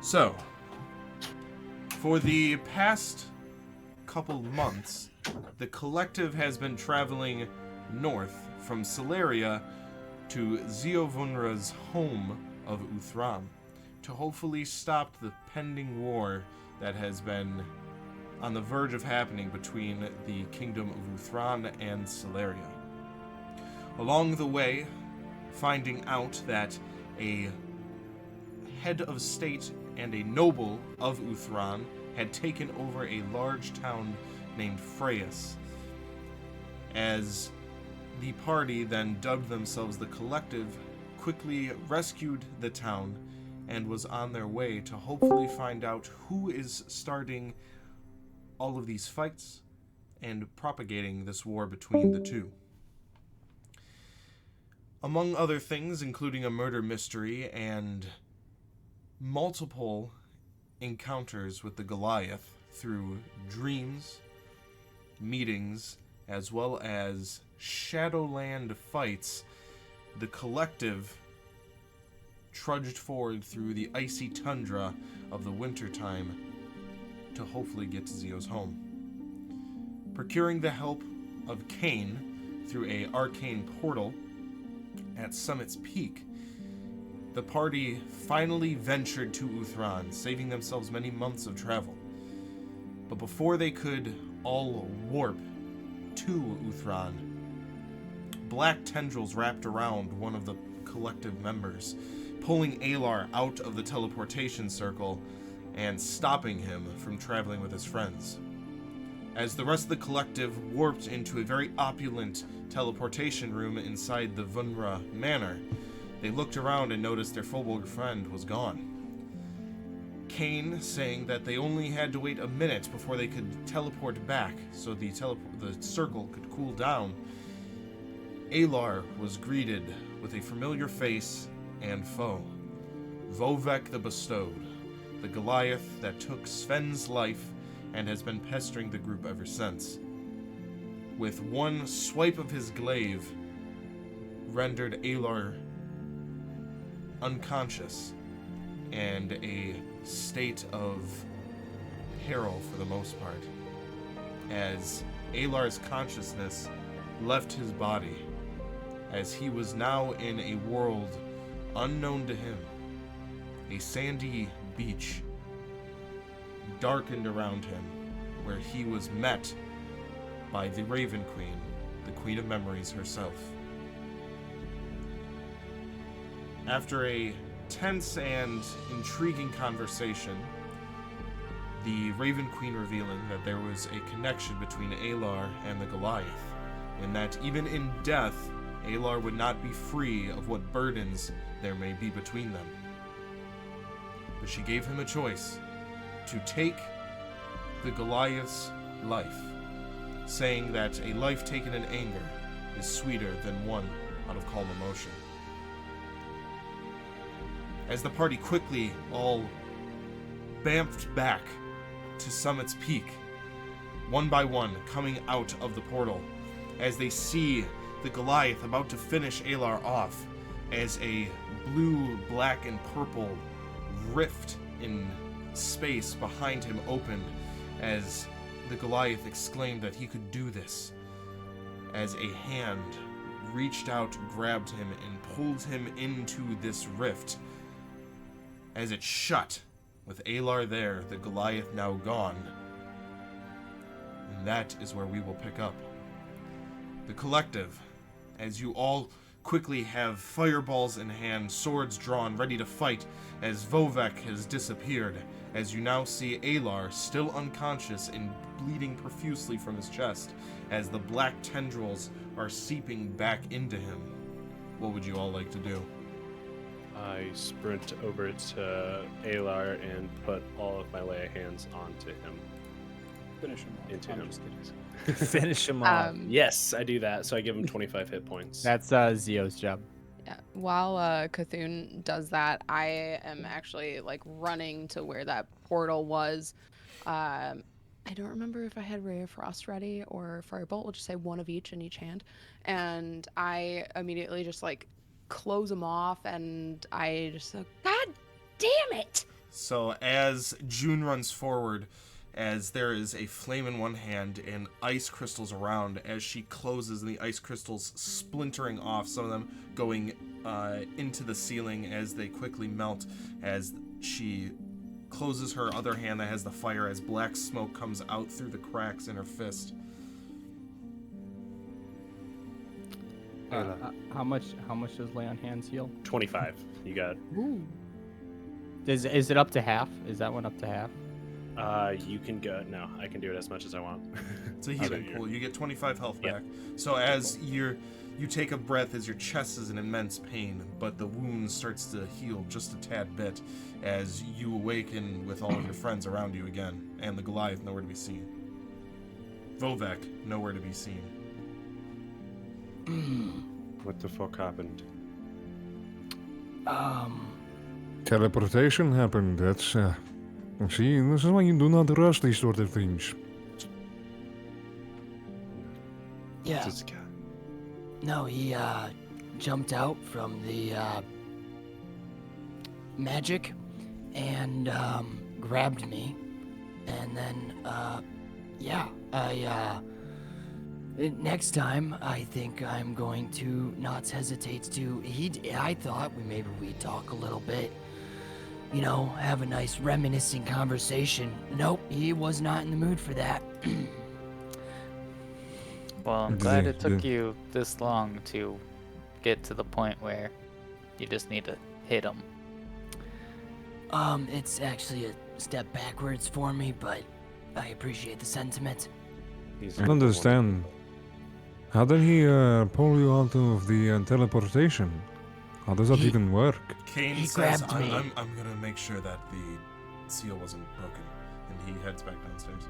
So, for the past couple months, the collective has been traveling north from Celeria to Vunra's home of Uthran to hopefully stop the pending war that has been on the verge of happening between the kingdom of Uthran and Celeria. Along the way, finding out that a head of state and a noble of Uthran had taken over a large town named Freyas. As the party then dubbed themselves the Collective, quickly rescued the town and was on their way to hopefully find out who is starting all of these fights and propagating this war between the two. Among other things, including a murder mystery and multiple encounters with the Goliath through dreams, meetings, as well as Shadowland fights, the Collective trudged forward through the icy tundra of the wintertime to hopefully get to Zio's home. Procuring the help of Cain through a arcane portal at Summit's Peak, the party finally ventured to Uthran, saving themselves many months of travel. But before they could all warp to Uthran, black tendrils wrapped around one of the collective members, pulling Alar out of the teleportation circle and stopping him from traveling with his friends. As the rest of the collective warped into a very opulent teleportation room inside the Vunra Manor, they looked around and noticed their Falbian friend was gone. Cain saying that they only had to wait a minute before they could teleport back so the circle could cool down. Alar was greeted with a familiar face and foe. Vovek the Bestowed, the Goliath that took Sven's life and has been pestering the group ever since. With one swipe of his glaive, rendered Alar unconscious and a state of peril for the most part, as Alar's consciousness left his body, as he was now in a world unknown to him, a sandy beach darkened around him, where he was met by the Raven Queen, the Queen of Memories herself. After a tense and intriguing conversation, the Raven Queen revealing that there was a connection between Alar and the Goliath, and that even in death, Alar would not be free of what burdens there may be between them. But she gave him a choice to take the Goliath's life, saying that a life taken in anger is sweeter than one out of calm emotion. As the party quickly all bamfed back to Summit's Peak, one by one coming out of the portal, as they see the Goliath about to finish Alar off, as a blue, black, and purple rift in space behind him opened, as the Goliath exclaimed that he could do this, as a hand reached out, grabbed him, and pulled him into this rift. As it shut, with Alar there, the Goliath now gone. And that is where we will pick up. The Collective, as you all quickly have fireballs in hand, swords drawn, ready to fight, as Vovek has disappeared, as you now see Alar still unconscious and bleeding profusely from his chest, as the black tendrils are seeping back into him. What would you all like to do? I sprint over to Alar and put all of my lay of hands onto him. Finish him. Into I'm him. just kidding. Finish him off. Yes, I do that. So I give him 25 hit points. That's Zio's job. Yeah. While Cthulhu does that, I am actually like running to where that portal was. I don't remember if I had Ray of Frost ready or Firebolt. We'll just say one of each in each hand. And I immediately just like close them off, and I just like, God damn it! So as June runs forward, as there is a flame in one hand and ice crystals around, as she closes and the ice crystals splintering off, some of them going into the ceiling as they quickly melt, as she closes her other hand that has the fire, as black smoke comes out through the cracks in her fist. How much does lay on hands heal? 25. You got. Is it up to half? Is that one up to half? You can go. No, I can do it as much as I want. It's a healing pool. You get 25 health back. So as you take a breath, as your chest is in immense pain, but the wound starts to heal just a tad bit as you awaken with all of your friends around you again, and the Goliath nowhere to be seen. Vovek nowhere to be seen. What the fuck happened? Teleportation happened. That's, see, this is why you do not rush these sort of things. Yeah. This guy. No, he jumped out from the magic and grabbed me, and then next time I think I'm going to not hesitate to. I thought maybe we'd talk a little bit, you know, have a nice reminiscing conversation. Nope, he was not in the mood for that. Well, I'm glad it took you this long to get to the point where you just need to hit him. It's actually a step backwards for me, but I appreciate the sentiment. I understand. How did he pull you out of the teleportation? How does that even work? Kane He says, grabbed me. I'm gonna make sure that the seal wasn't broken, and he heads back downstairs.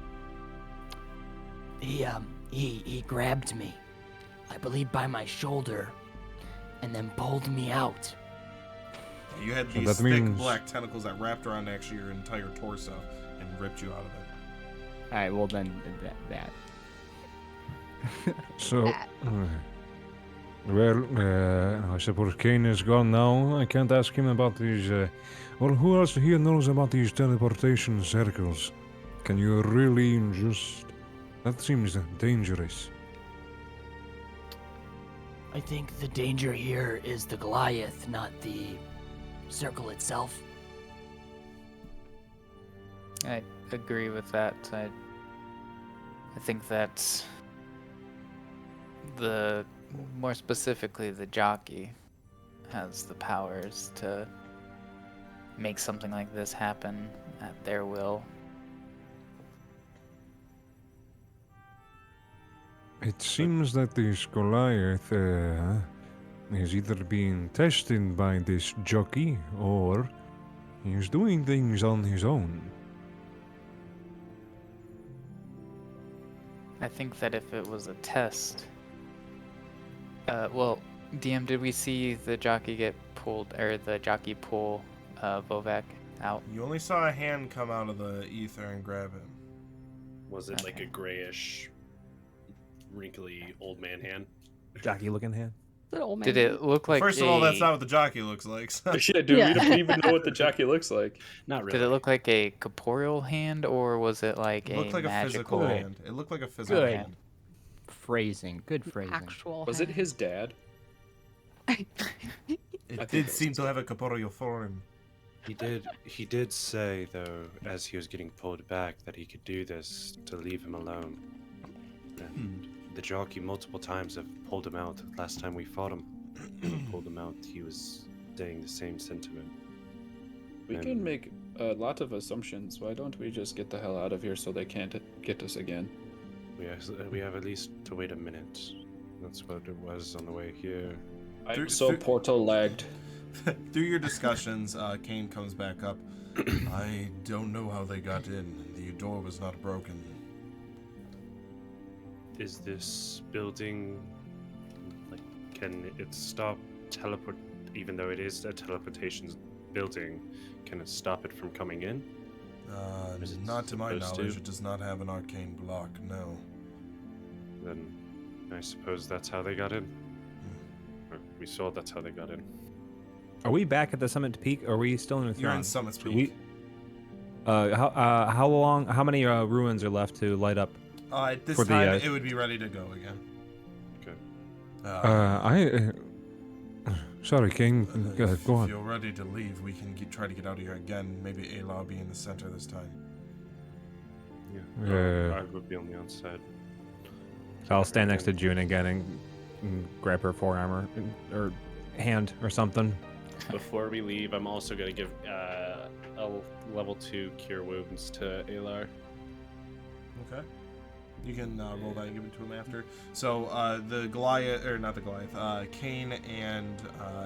He grabbed me, I believe by my shoulder, and then pulled me out. You had So these that thick means- black tentacles that wrapped around actually your entire torso and ripped you out of it. All right. Well then, that. So, I suppose Kane is gone now. I can't ask him about these. Well, who else here knows about these teleportation circles? Can you really just? That seems dangerous. I think the danger here is the Goliath, not the circle itself. I agree with that. I think that more specifically, the jockey has the powers to make something like this happen at their will. It seems that this Goliath is either being tested by this jockey or he's doing things on his own. I think that if it was a test, DM, did we see the jockey get pulled, or the jockey pull Vovek out? You only saw a hand come out of the ether and grab him. Was it like Okay. a grayish, wrinkly old man hand? Jockey looking hand. Did it look like First of all, that's not what the jockey looks like. So. Yeah, dude, we don't even know what the jockey looks like. Not really. Did it look like a corporeal hand, or was it like It looked like magical? a physical hand. It looked like a physical Good. hand. Phrasing. Good phrasing. Actual. Was it his dad? It think did it seem was to have a corporeal form. He did say though, as he was getting pulled back, that he could do this to leave him alone. And the jockey multiple times have pulled him out. Last time we fought him, pulled him out. He was saying the same sentiment. We can make a lot of assumptions. Why don't we just get the hell out of here so they can't get us again? We have at least to wait a minute. That's what it was on the way here. I'm so portal lagged. Through your discussions, Kane comes back up. I don't know how they got in. The door was not broken. Is this building, like, can it stop teleport, even though it is a teleportation building, can it stop it from coming in? Is it Not to my supposed knowledge. to? It does not have an arcane block, no. Then I suppose that's how they got in. Or we saw that's how they got in. Are we back at the Summit Peak, or are we still in the You're in throne? Summit's Do Peak. How many ruins are left to light up? At this For the, time, it would be ready to go again. Okay. Sorry, King. Go If on. you're ready to leave, we can try to get out of here again. Maybe Ayla will be in the center this time. Yeah. I would be on the outside. I'll stand next to June again and grab her forearm or hand or something. Before we leave, I'm also going to give a level 2 cure wounds to Alar. Okay. You can roll that and give it to him after. So the Goliath, or not the Goliath, Kane and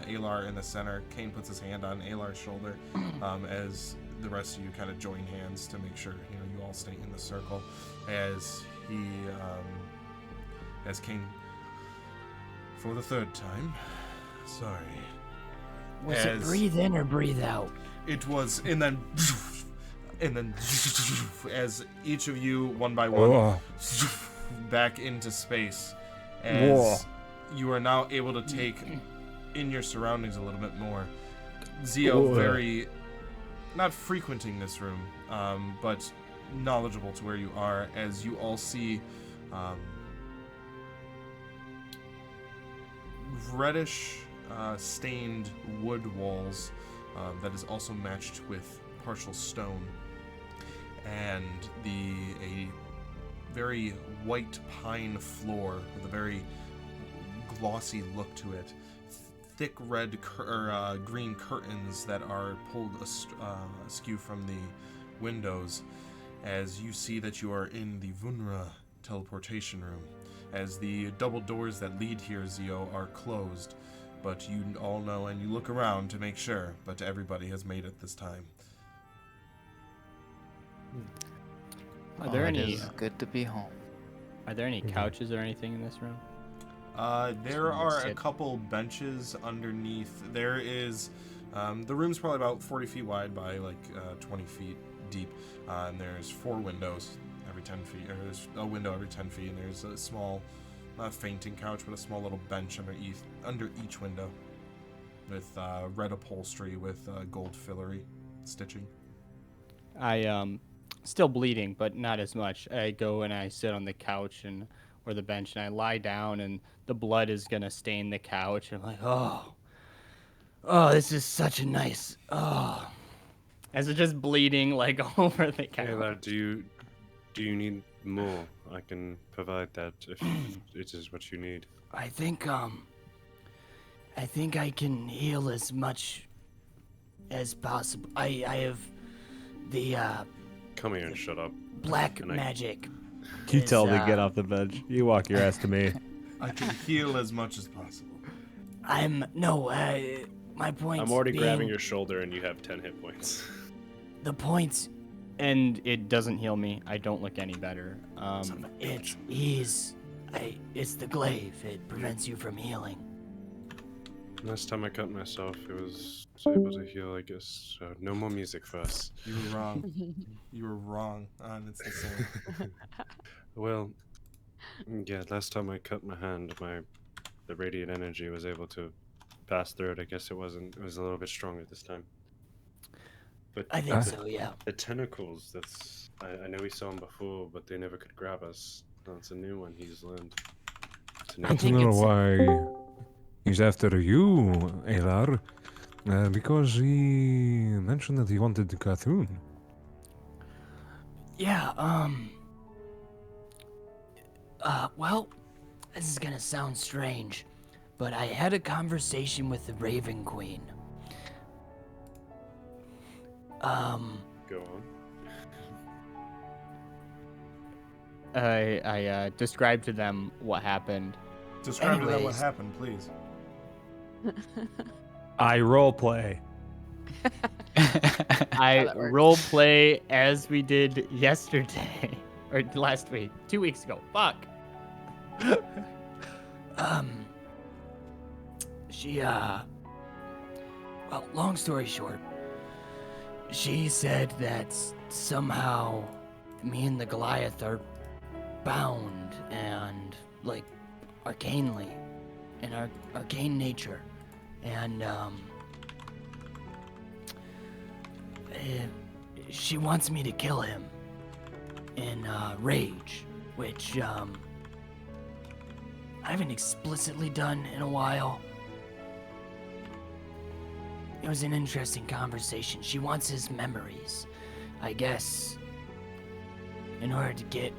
Alar in the center. Kane puts his hand on Alar's shoulder as the rest of you kind of join hands to make sure you all stay in the circle. As he, as Kane, for the third time, sorry. Was it breathe in or breathe out? It was, and then as each of you, one by one, back into space, as you are now able to take in your surroundings a little bit more. Zio, very, not frequenting this room, but knowledgeable to where you are, as you all see reddish stained wood walls that is also matched with partial stone, and a very white pine floor with a very glossy look to it. Thick red green curtains that are pulled askew from the windows, as you see that you are in the Vunra teleportation room, as the double doors that lead here, Zio, are closed. But you all know, and you look around to make sure, but everybody has made it this time. Are there any? It's good to be home. Are there any couches or anything in this room? There are a couple benches underneath. There is, the room's probably about 40 feet wide by like 20 feet deep, and there's 4 windows every 10 feet, or there's a window every 10 feet, and there's a small, not a fainting couch, but a small little bench under each window, with red upholstery with gold fillery stitching. I still bleeding, but not as much. I go and I sit on the couch or the bench, and I lie down, and the blood is gonna stain the couch. I'm like, oh, this is such a nice, as it's just bleeding like over the couch. Alar, do you need more? I can provide that if it is what you need. I think I can heal as much as possible. I have the Come here and shut up. black magic. You tell me get off the bench. You walk your ass to me. I can heal as much as possible. My point. I'm already grabbing your shoulder and you have 10 hit points. The point. And it doesn't heal me. I don't look any better. It's the glaive. It prevents you from healing. Last time I cut myself, it was able to heal, I guess. So no more music for us. You were wrong. You were wrong. It's the same. Well, yeah, last time I cut my hand, the radiant energy was able to pass through it. I guess it was a little bit stronger this time. But I think so, yeah. The tentacles, I know we saw them before, but they never could grab us. That's a new one he's learned. I don't know why he's after you, Alar. Because he mentioned that he wanted the Cthulhu. Yeah, well, this is gonna sound strange, but I had a conversation with the Raven Queen. Go on. I described to them what happened. Describe to them what happened, please. I roleplay. I roleplay as we did yesterday. Or last week. 2 weeks ago. Fuck. Well, long story short, she said that somehow me and the Goliath are bound and, like, arcanely, in our arcane nature. And, she wants me to kill him in rage, which I haven't explicitly done in a while. It was an interesting conversation. She wants his memories. I guess in order to get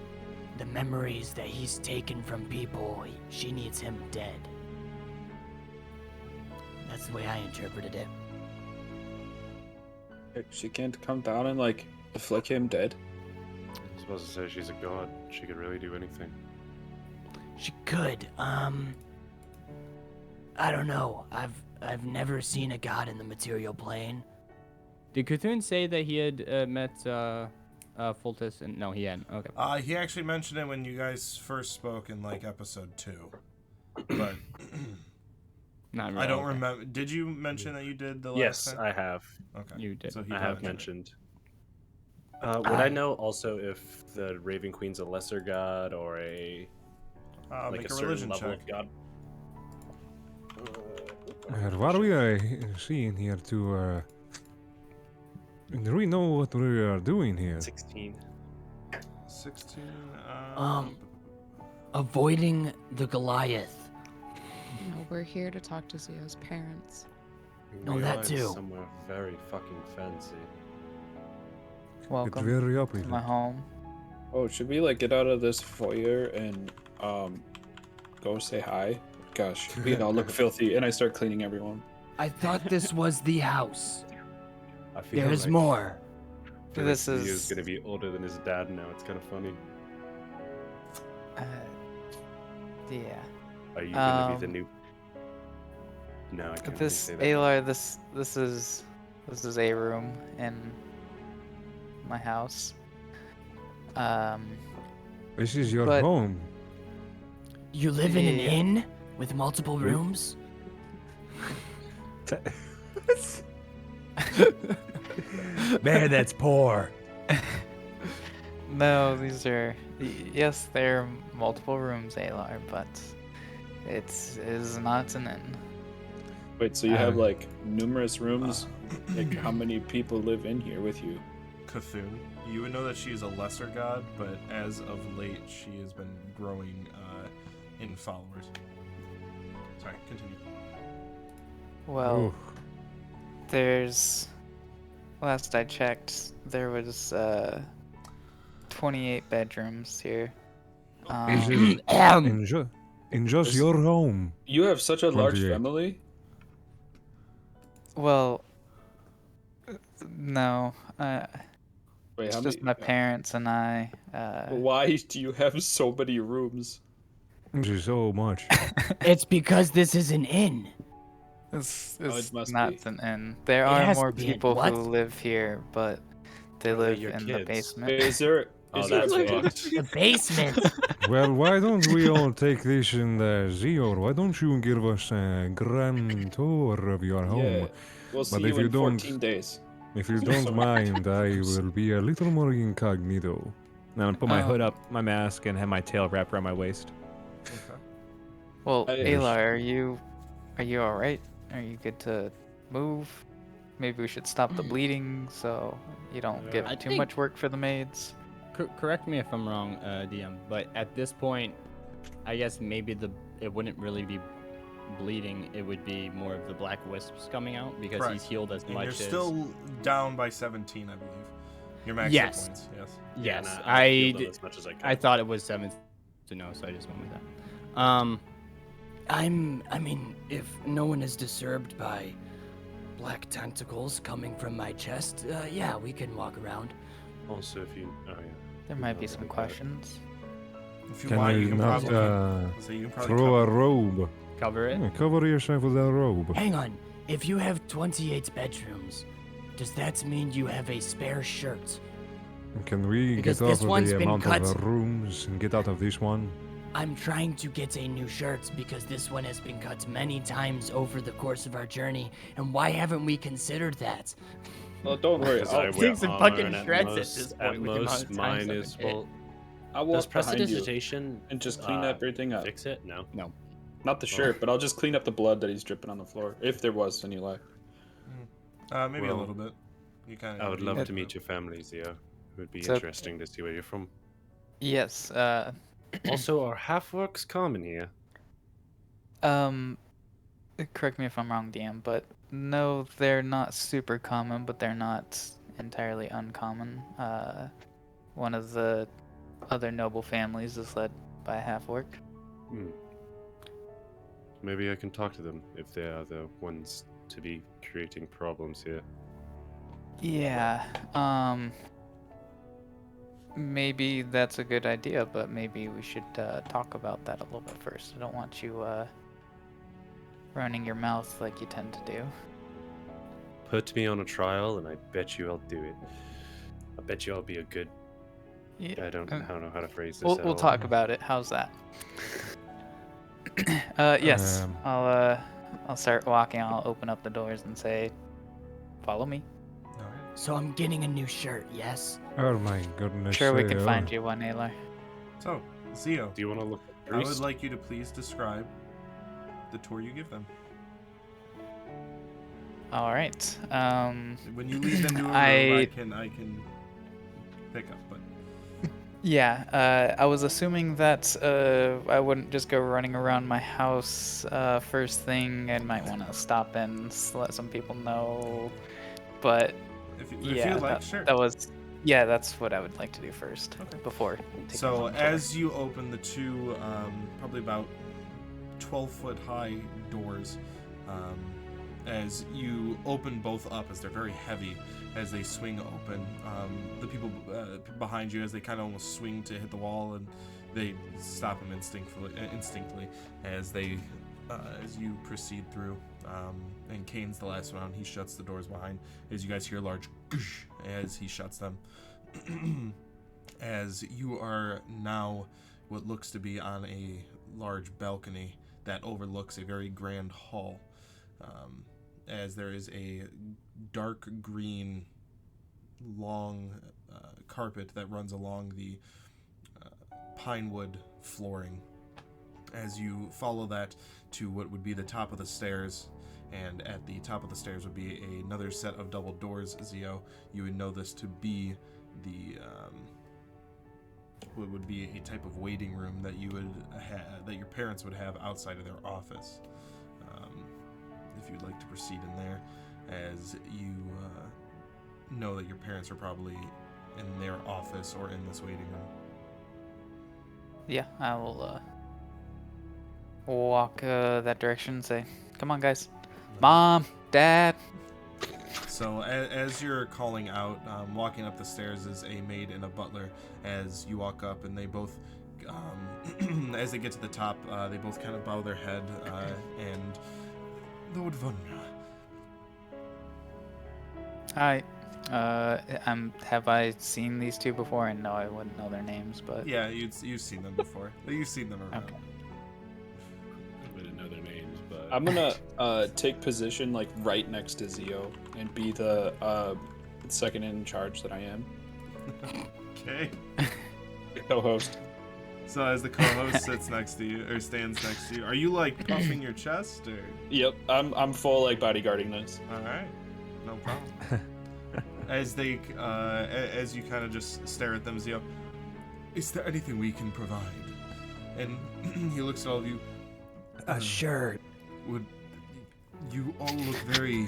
the memories that he's taken from people, she needs him dead. That's the way I interpreted it. She can't come down and like flick him dead. I was supposed to say she's a god. She could really do anything. She could. I don't know. I've never seen a god in the material plane. Did Cthulhu say that he had met Fultus? And no, he hadn't. Okay. He actually mentioned it when you guys first spoke in like episode 2, but Not really. I don't remember. Did you mention that you did the last Yes, time? I have. Okay. You did. So he I have mentioned mentioned. Would I know also if the Raven Queen's a lesser god or a like make a a certain religion level check. of god? What are we seeing here to... do we know what we are doing here? 16. 16. Avoiding the Goliath. No, we're here to talk to Zio's parents. No, We that are too. Somewhere very fucking fancy. It's Welcome very to uppity. my home. Oh, should we like get out of this foyer and go say hi? Gosh, we all look filthy, and I start cleaning everyone. I thought this was the house. I feel There's like, more. I feel This like he is- gonna be older than his dad now. It's kind of funny. Yeah. Are you gonna be the Um, new? No, I can't really This say that. Alar, this is a room in my house. This is your But- home. You live in an Yeah. inn with multiple rooms? Man, that's poor. No, these are yes, they're multiple rooms, Alar, but it is not an inn. Wait, so you have Um, like numerous rooms? Like, how many people live in here with you? Cthulhu. You would know that she is a lesser god, but as of late, she has been growing in followers. Sorry, continue. Well, Ooh. there's last I checked, there was 28 bedrooms here. This is in just your home. You have such a large 28. family? Well, no, Wait, it's how just many? my parents and I. Why do you have so many rooms? This is so much. It's because this is an inn. It's it must not be. an inn. There It are has more to be an- people what? who live here, but they Are they live your in the kids? basement. Is there? Oh, Is there that's a fucked. The basement. Well, why don't we all take this and Zio? Why don't you give us a grand tour of your home? Yeah. We'll see But you if you in don't- 14 days. If you don't mind, I will be a little more incognito. Now I'm gonna put my Oh. hood up, my mask, and have my tail wrapped around my waist. Okay. Well, I- Alar, are you all right? Are you good to move? Maybe we should stop the bleeding so you don't give I too think- much work for the maids. Correct me if I'm wrong, DM, but at this point, I guess maybe it wouldn't really be bleeding. It would be more of the black wisps coming out because Correct. he's healed as And much you're as. still down by 17, I believe. Your max Yes. hit points. Yes. Yes, Yeah, I healed them d- as much as I could. I thought it was 7 to know, so I just went with that. I mean, if no one is disturbed by black tentacles coming from my chest, yeah, we can walk around. Also, if you, oh yeah. There might be Okay, some got it. questions. If you Can want, we you can not probably, so you can probably throw a cover- robe? Cover it. Yeah, cover yourself with a robe. Hang on. If you have 28 bedrooms, does that mean you have a spare shirt? Can we Because get this off of one's the been amount cut. of rooms and get out of this one? I'm trying to get a new shirt because this one has been cut many times over the course of our journey, and why haven't we considered that? Well, don't worry. Because I I'll, wear Things are armor, fucking and at shreds at most, this at point with the amount most of times mine I've is been hit. well. I'll Does walk behind you prestidigitation and just clean everything up. fix it? No. Not the shirt, but I'll just clean up the blood that he's dripping on the floor, if there was any left. maybe a Well- little bit. You kind of. I would love to meet your family, Zio. It would be So- interesting to see where you're from. Yes. Also, are half-orcs common here? Correct me if I'm wrong, DM, but no, they're not super common, but they're not entirely uncommon. One of the other noble families is led by a half-orc. Hmm. Maybe I can talk to them if they are the ones to be creating problems here. Yeah. Maybe that's a good idea, but maybe we should talk about that a little bit first. I don't want you running your mouth like you tend to do. Put me on a trial, and I bet you I'll do it. I bet you I'll be a good. Yeah. I don't know how to phrase this. We'll at we'll all. talk about it. How's that? Yes. I'll start walking. I'll open up the doors and say, "Follow me." All right. So I'm getting a new shirt, yes? Oh my goodness. Sure, we can oh. find you one, Alar. So, Zio, Do you want to look at I would Greece? like you to please describe the tour you give them. All right. When you lead them to a room, I- I can pick up, but Yeah, I was assuming that I wouldn't just go running around my house first thing. I might want to stop and let some people know. But if yeah, you'd like, sure. that's what I would like to do first Okay. before taking So on the tour. as you open the two, probably about 12-foot high doors, as you open both up, as they're very heavy, as they swing open, the people behind you, as they kind of almost swing to hit the wall, and they stop them instinctively as they, as you proceed through. And Kane's the last one. He shuts the doors behind. As you guys hear a large goosh as he shuts them. As you are now what looks to be on a large balcony that overlooks a very grand hall. As there is a dark green long carpet that runs along the pine wood flooring. As you follow that to what would be the top of the stairs, and at the top of the stairs would be another set of double doors, Zio. You would know this to be the what would be a type of waiting room that you would that your parents would have outside of their office. If you'd like to proceed in there, as you know that your parents are probably in their office or in this waiting room. Yeah, I will walk that direction and say, "Come on, guys. Mom, Dad." So as you're calling out, walking up the stairs is a maid and a butler. As you walk up, and they both, as they get to the top, they both kind of bow their head, and Lord Vunra. Hi. Have I seen these two before? And no, I wouldn't know their names, but Yeah, you've seen them before. You've seen them around. Okay. I didn't know their names, but I'm gonna take position like right next to Zio and be the second in charge that I am. Okay. Co-host. So as the co-host sits next to you, or stands next to you, are you like puffing your chest, or? Yep, I'm full like bodyguarding this. All right, no problem. As they, as you kind of just stare at them, Zio, is there anything we can provide? And he looks at all of you. A shirt. Would you all look very?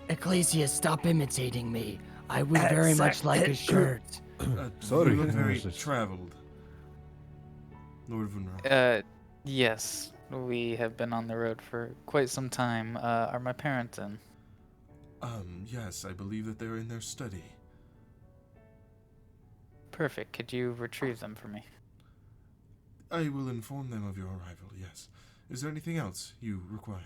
Ecclesias, stop imitating me. I would very much like a shirt. Sorry, You look very this is- traveled, Lord Vunra. yes, we have been on the road for quite some time. Are my parents in? Yes, I believe that they're in their study. Perfect. Could you retrieve them for me? I will inform them of your arrival. Yes. Is there anything else you require?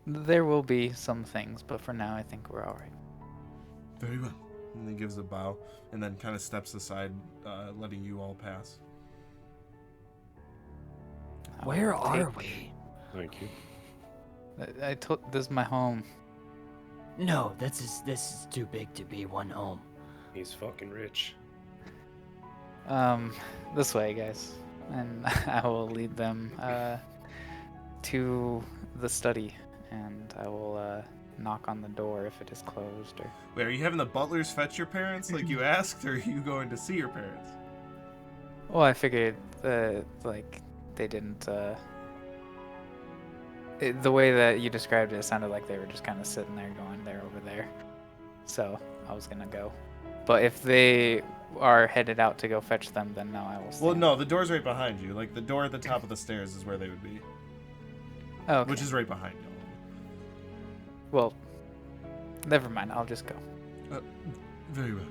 There will be some things, but for now, I think we're all right. Very well. And he gives a bow, and then kind of steps aside, letting you all pass. Where I'll are take- we? Thank you. I told this is my home. No, this is too big to be one home. He's fucking rich. This way, guys, and I will lead them to the study, and I will knock on the door if it is closed. Or Wait, are you having the butlers fetch your parents like you asked, or are you going to see your parents? well, I figured like they didn't. The way that you described it sounded like they were just kind of sitting there going, they're over there. So I was gonna go. But if they are headed out to go fetch them, then no, I will stay. Well, no, the door's right behind you. Like, the door at the top of the stairs is where they would be. Oh, okay. Which is right behind you. Well, never mind. I'll just go. Very well.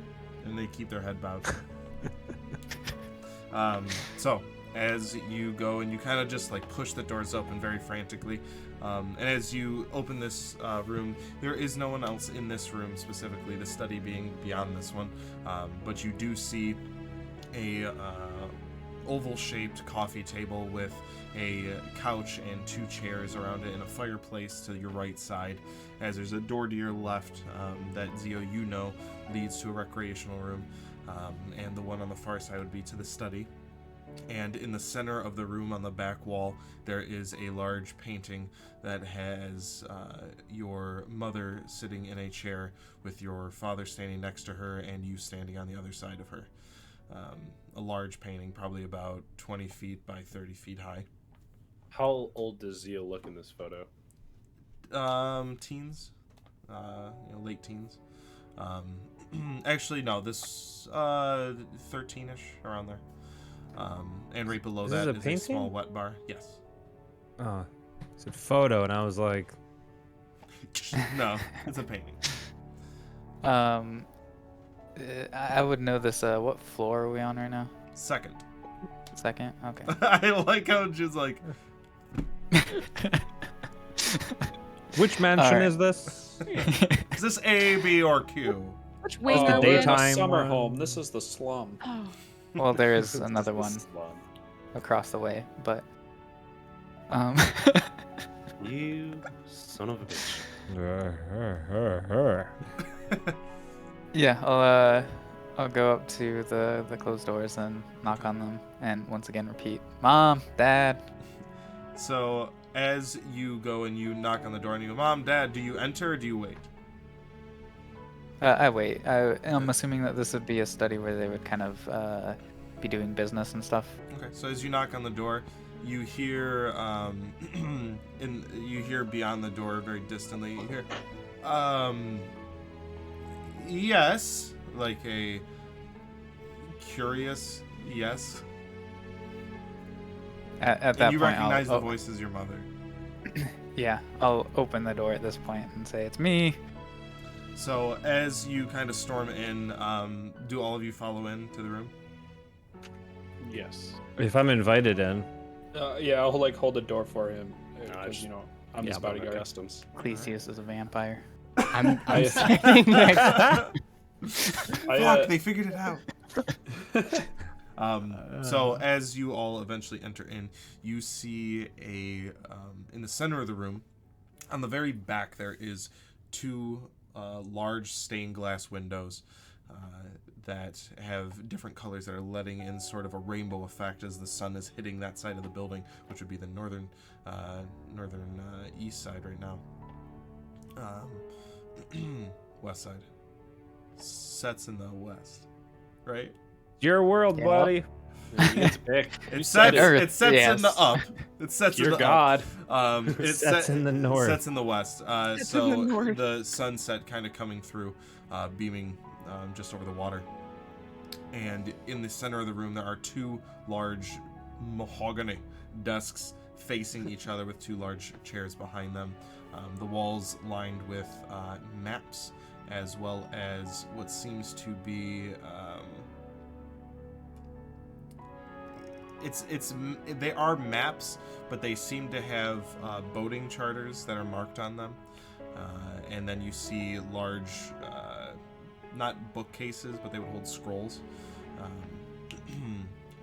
And they keep their head bowed. So, as you go and you kind of just, like, push the doors open very frantically, and as you open this room, there is no one else in this room specifically, the study being beyond this one, but you do see a oval-shaped coffee table with a couch and 2 chairs around it and a fireplace to your right side, as there's a door to your left that Zio, you know, leads to a recreational room, and the one on the far side would be to the study. And in the center of the room on the back wall, there is a large painting that has your mother sitting in a chair with your father standing next to her and you standing on the other side of her. A large painting, probably about 20 feet by 30 feet high. How old does Zio look in this photo? Teens. Late teens. Actually, no, this 13-ish, around there. And right below Is that this a is a painting? small wet bar. Yes. Oh, it's a photo, and I was like, No, it's a painting. I would know this. What floor are we on right now? Second. Second? Okay. I like how it's just like, which mansion Alright. is this? is this A, B, or Q? Which Wait, way the are we're in we? the daytime summer one. home. This is the slum. Oh, Well, there is another one This one. across the way, but You son of a bitch. yeah, I'll go up to the closed doors and knock on them, and once again repeat, "Mom, Dad." So as you go and you knock on the door and you go, Mom, Dad, do you enter or do you wait? I wait. I'm assuming that this would be a study where they would kind of be doing business and stuff. Okay, so as you knock on the door, you hear you hear beyond the door very distantly, you hear yes, like a curious yes. At that And you point, recognize the I'll, voice as your mother. yeah, I'll open the door at this point and say, "It's me." So as you kind of storm in, do all of you follow in to the room? Yes. If I'm invited in, Yeah, I'll like hold the door for him I because just- I'm his About my bodyguard. customs. Clesius is a vampire. I'm I- standing next. Fuck, they figured it out. So as you all eventually enter in, you see in the center of the room, on the very back, there is 2 large stained glass windows that have different colors that are letting in sort of a rainbow effect as the sun is hitting that side of the building, which would be the northern east side right now. West side. Sets in the west, right? your world, Yeah. buddy. It's big. It said sets. Earth, It sets in the yes. up. It sets in Your the God. up. It Sets in the north. Sets in the west. Sets in So the north. the sunset kind of coming through, beaming just over the water. And in the center of the room, there are 2 large mahogany desks facing each other with 2 large chairs behind them. The walls lined with maps, as well as what seems to be they are maps, but they seem to have boating charters that are marked on them. And then you see large, not bookcases, but they would hold scrolls.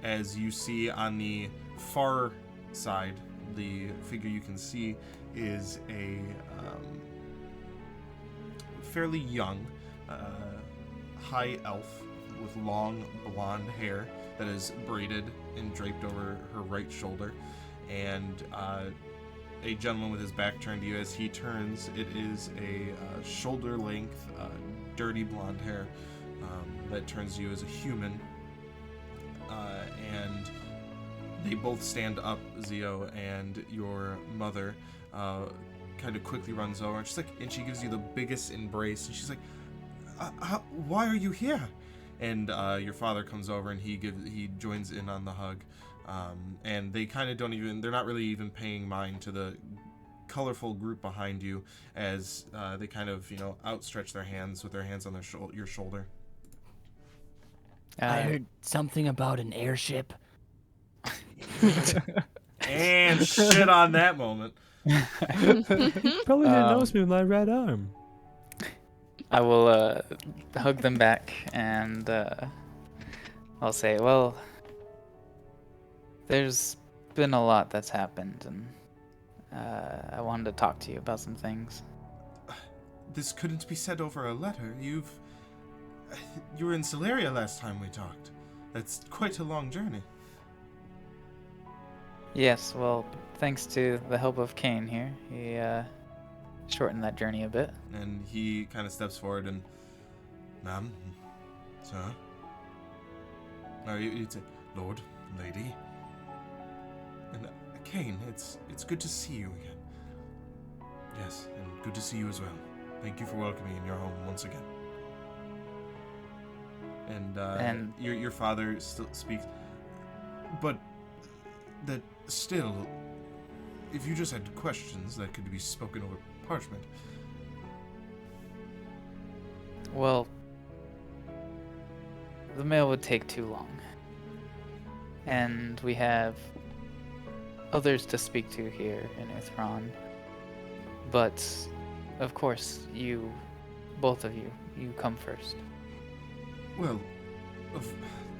As you see on the far side, the figure you can see is a fairly young, high elf with long blonde hair that is braided and draped over her right shoulder, and a gentleman with his back turned to you. As he turns, it is a shoulder-length, dirty blonde hair that turns you as a human. And they both stand up, Zio, and your mother kind of quickly runs over. And she's like, and she gives you the biggest embrace. And she's like, "Why are you here?" And your father comes over and he joins in on the hug. And they kind of they're not really even paying mind to the colorful group behind you as they kind of, outstretch their hands with their hands on your shoulder. I heard something about an airship. And shit on that moment. Probably didn't notice me with my red arm. I will hug them back, and I'll say, well, there's been a lot that's happened, and I wanted to talk to you about some things. This couldn't be said over a letter. You were in Celeria last time we talked. That's quite a long journey. Yes, well, thanks to the help of Kane here, he shortened that journey a bit. And he kind of steps forward and, "Ma'am, sir." Or you'd say, "Lord, lady." And Kane, it's good to see you again. Yes, and good to see you as well. Thank you for welcoming me in your home once again. And your father still speaks, but that still, if you just had questions that could be spoken over parchment. Well, the mail would take too long. And we have others to speak to here in Uthron. But, of course, both of you come first. Well,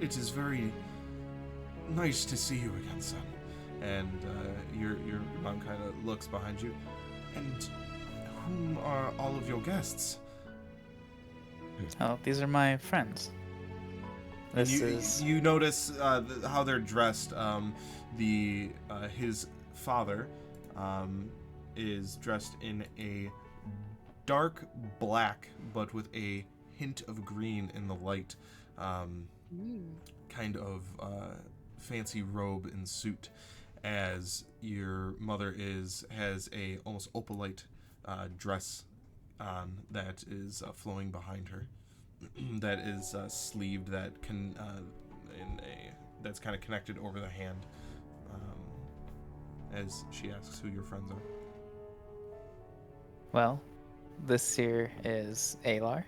it is very nice to see you again, son. And your mom kind of looks behind you. And whom are all of your guests? Oh, these are my friends. You notice how they're dressed. His father is dressed in a dark black, but with a hint of green in the light. Kind of fancy robe and suit. As your mother has a almost opalite dress on that is flowing behind her. That is sleeved, that's kind of connected over the hand. As she asks who your friends are. Well, this here is Alar,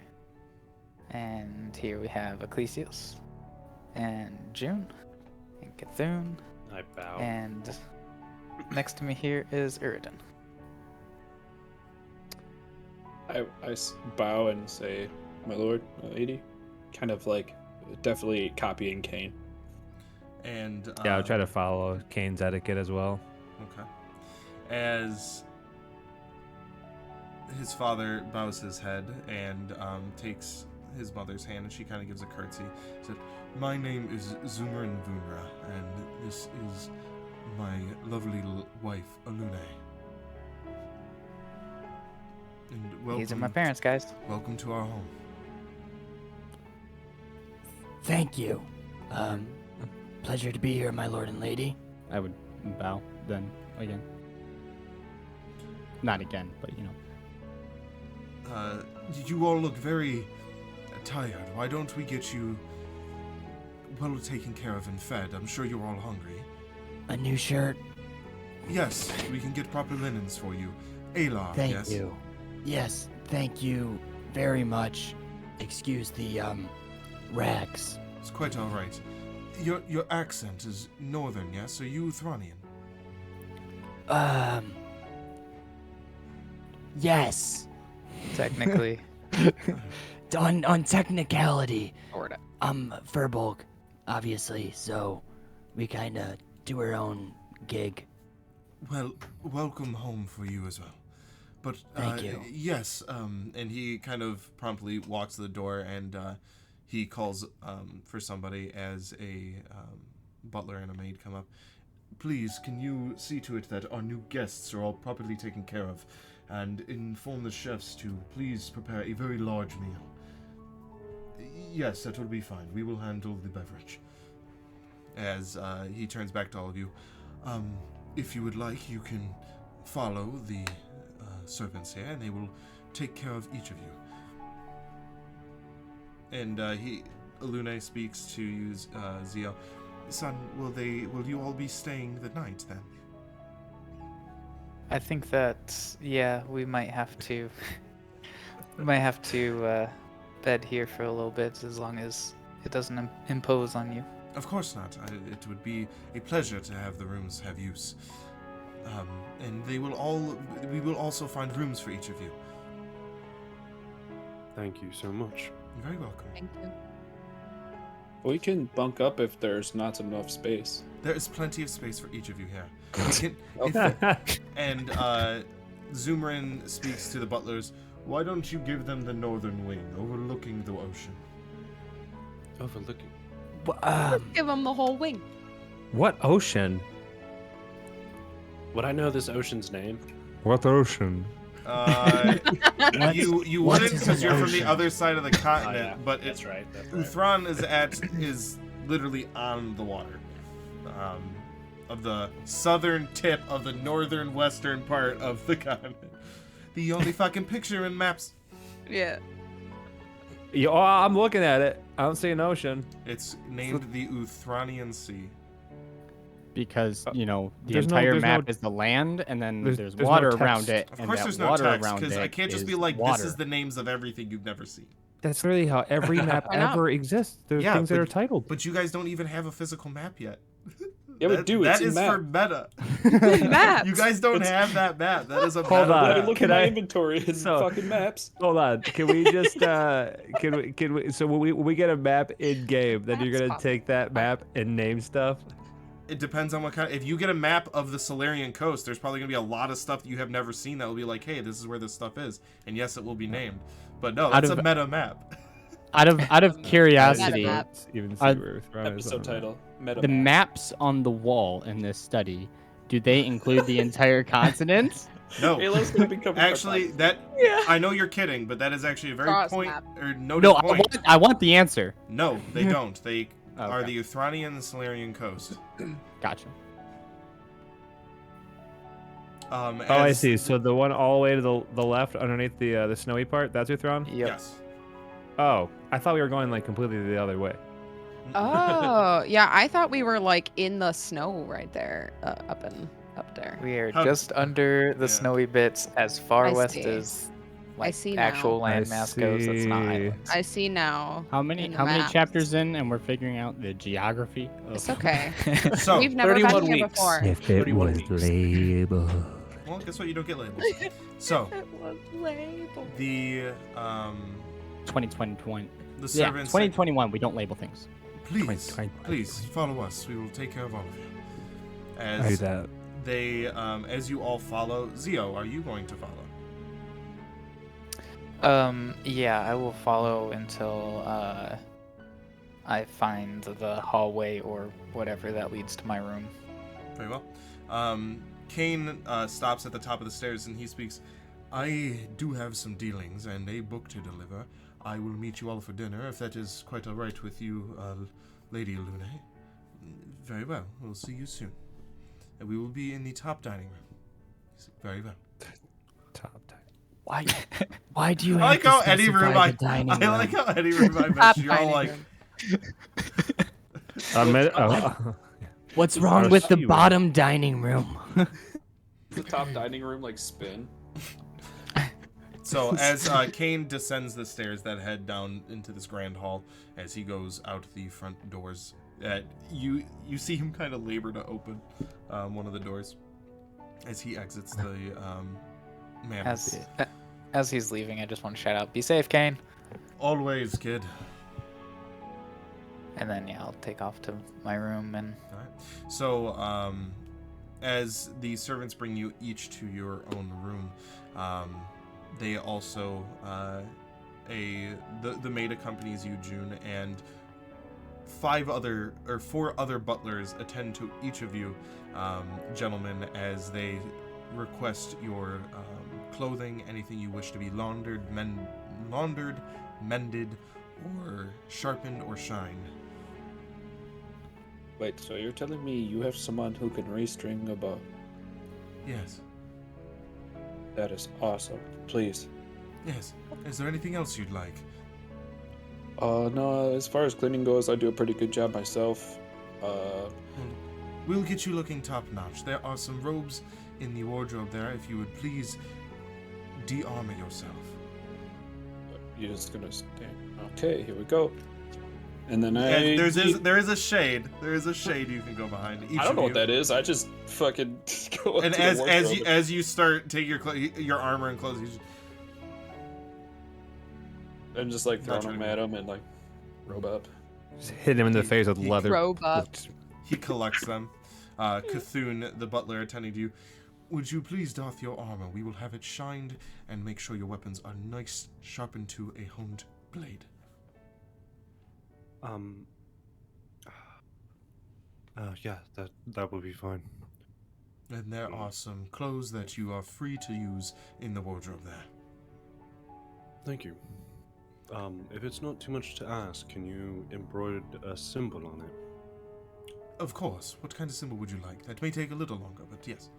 and here we have Ecclesios, and June, and Cthulhu. I bow. And next to me here is Uridan. I bow and say, "My lord, my lady," kind of like definitely copying Kane. And Yeah, I'll try to follow Kane's etiquette as well. Okay. As his father bows his head and takes his mother's hand, and she kind of gives a curtsy. Said, "My name is Zumrin Vunra, and this is my lovely wife, Alune. And welcome. These are my parents, guys. Welcome to our home." Thank you. Pleasure to be here, my lord and lady. I would bow then again. Not again, but You all look very tired. Why don't we get you well taken care of and fed? I'm sure you're all hungry. A new shirt. Yes, we can get proper linens for you. Alar, Thank yes? you. Yes, thank you very much. Excuse the rags. It's quite all right. Your accent is northern, yes? Are you Uthronian? Yes. Technically. On technicality, Sorta. I'm Furbolg, obviously, so we kind of do our own gig. Well, welcome home for you as well. But Thank you. Yes, and he kind of promptly walks to the door and he calls for somebody as a butler and a maid come up. please, can you see to it that our new guests are all properly taken care of, and inform the chefs to please prepare a very large meal? Yes, that will be fine. We will handle the beverage. As he turns back to all of you, if you would like, you can follow the servants here, and they will take care of each of you. And Lune speaks to you, Zio. Son, will you all be staying the night then? I think that, yeah, we might have to bed here for a little bit, as long as it doesn't impose on you. Of course not. It would be a pleasure to have the rooms have use. And we will also find rooms for each of you. Thank you so much. You're very welcome. Thank you. We can bunk up if there's not enough space. There is plenty of space for each of you here. And Zumrin speaks to the butlers. Why don't you give them the northern wing, overlooking the ocean? Overlooking. Give them the whole wing. What ocean? Would I know this ocean's name? What ocean? You wouldn't because you're from the other side of the continent, yeah. but That's right. Uthran is literally on the water, of the southern tip of the northern western part of the continent. The only fucking picture in maps. Yeah. Yeah, oh, I'm looking at it. I don't see an ocean. It's named the Uthranian Sea. Because, the there's entire no map is the land, and then there's there's no water text. around it. Of and course, that there's no water text around because I it can't just is be like, water. this is the names of everything you've never seen. That's literally how every map Why not? ever exists. There's Yeah, things that but- are titled. But you guys don't even have a physical map yet. Yeah, we do. It's That a is map. for meta. Maps. You guys don't have that map. That is a Hold meta on. Let me map. look Can at my I- inventory. It's So- fucking maps. Hold on. Can we just can we so when we get a map in game, then you're gonna Maps take that map and name stuff? It depends on what kind. If you get a map of the Solarian coast, there's probably gonna be a lot of stuff that you have never seen that will be like, hey, this is where this stuff is, and yes, it will be named. But no, Out that's of- a meta map. Out of curiosity, Map. Even see Are- where Thrawn is Episode on that. title. Meta the map. maps on the wall in this study, do they include the entire continent? No, Halo's gonna become a actually, cartographer. that I know you're kidding, but that is actually a very Cross point map. or noted No, point. I want the answer. No, they don't. They are Okay. the Uthranian and Solarian coast. Gotcha. Oh, I as- see. So the one all the way to the left, underneath the snowy part, that's Uthron? Yep. Yes. Oh, I thought we were going like completely the other way. Oh, yeah. I thought we were like in the snow right there, up there. We are How- just under the Yeah. snowy bits, as far I west see. as like see now. actual I landmass goes. That's not see. islands. I see now. How many in the how many maps. chapters in, and we're figuring out the geography? It's okay. So, We've never been 31 here weeks. before. If it 31 was weeks. labeled. well, guess what? You don't get labels. So, It was labeled. the 2021. the Yeah, servants. 2021. We don't label things. Please, 2020. please follow us. We will take care of all of you. I do As that. they, as you all follow, Zio, are you going to follow? Yeah, I will follow until I find the hallway or whatever that leads to my room. Very well. Kane stops at the top of the stairs and he speaks. I do have some dealings and a book to deliver. I will meet you all for dinner if that is quite all right with you, Lady Lune. Very well. We'll see you soon. And we will be in the top dining room. Very well. Top tight. Why do you I have like to how any specify room the I dining like room? how any room I Top met you're all dining like room. What's It's wrong our with the seaway. bottom dining room? The top dining room like spin. So as Kane descends the stairs that head down into this grand hall, as he goes out the front doors, you see him kind of labor to open one of the doors as he exits the manor. As he's leaving, I just want to shout out, "Be safe, Kane!" Always, kid. And then yeah, I'll take off to my room and All right. So as the servants bring you each to your own room, they also the maid accompanies you, June, and 4 other butlers attend to each of you, gentlemen, as they request your clothing, anything you wish to be laundered, mended, or sharpened or shined. Wait, so you're telling me you have someone who can restring a bow? Yes. That is awesome. Please. Yes. Is there anything else you'd like? No, as far as cleaning goes, I do a pretty good job myself. We'll get you looking top-notch. There are some robes in the wardrobe there. If you would please de-armor yourself. You're just gonna stand. Okay, here we go. And then And there is a shade. There is a shade you can go behind. I don't know what that is. I just fucking go up And to the wardrobe. as you start taking your armor and clothes, you just, and just like throwing Not them trying at to- him and like robe up. Just hit him in the face with he leather. Robe up. he collects them. Cthulhu, the butler attending to you, would you please doff your armor? We will have it shined and make sure your weapons are nice, sharpened to a honed blade. Yeah, that would be fine. And there are some clothes that you are free to use in the wardrobe there. Thank you. If it's not too much to ask, can you embroider a symbol on it? Of course. What kind of symbol would you like? That may take a little longer, but yes.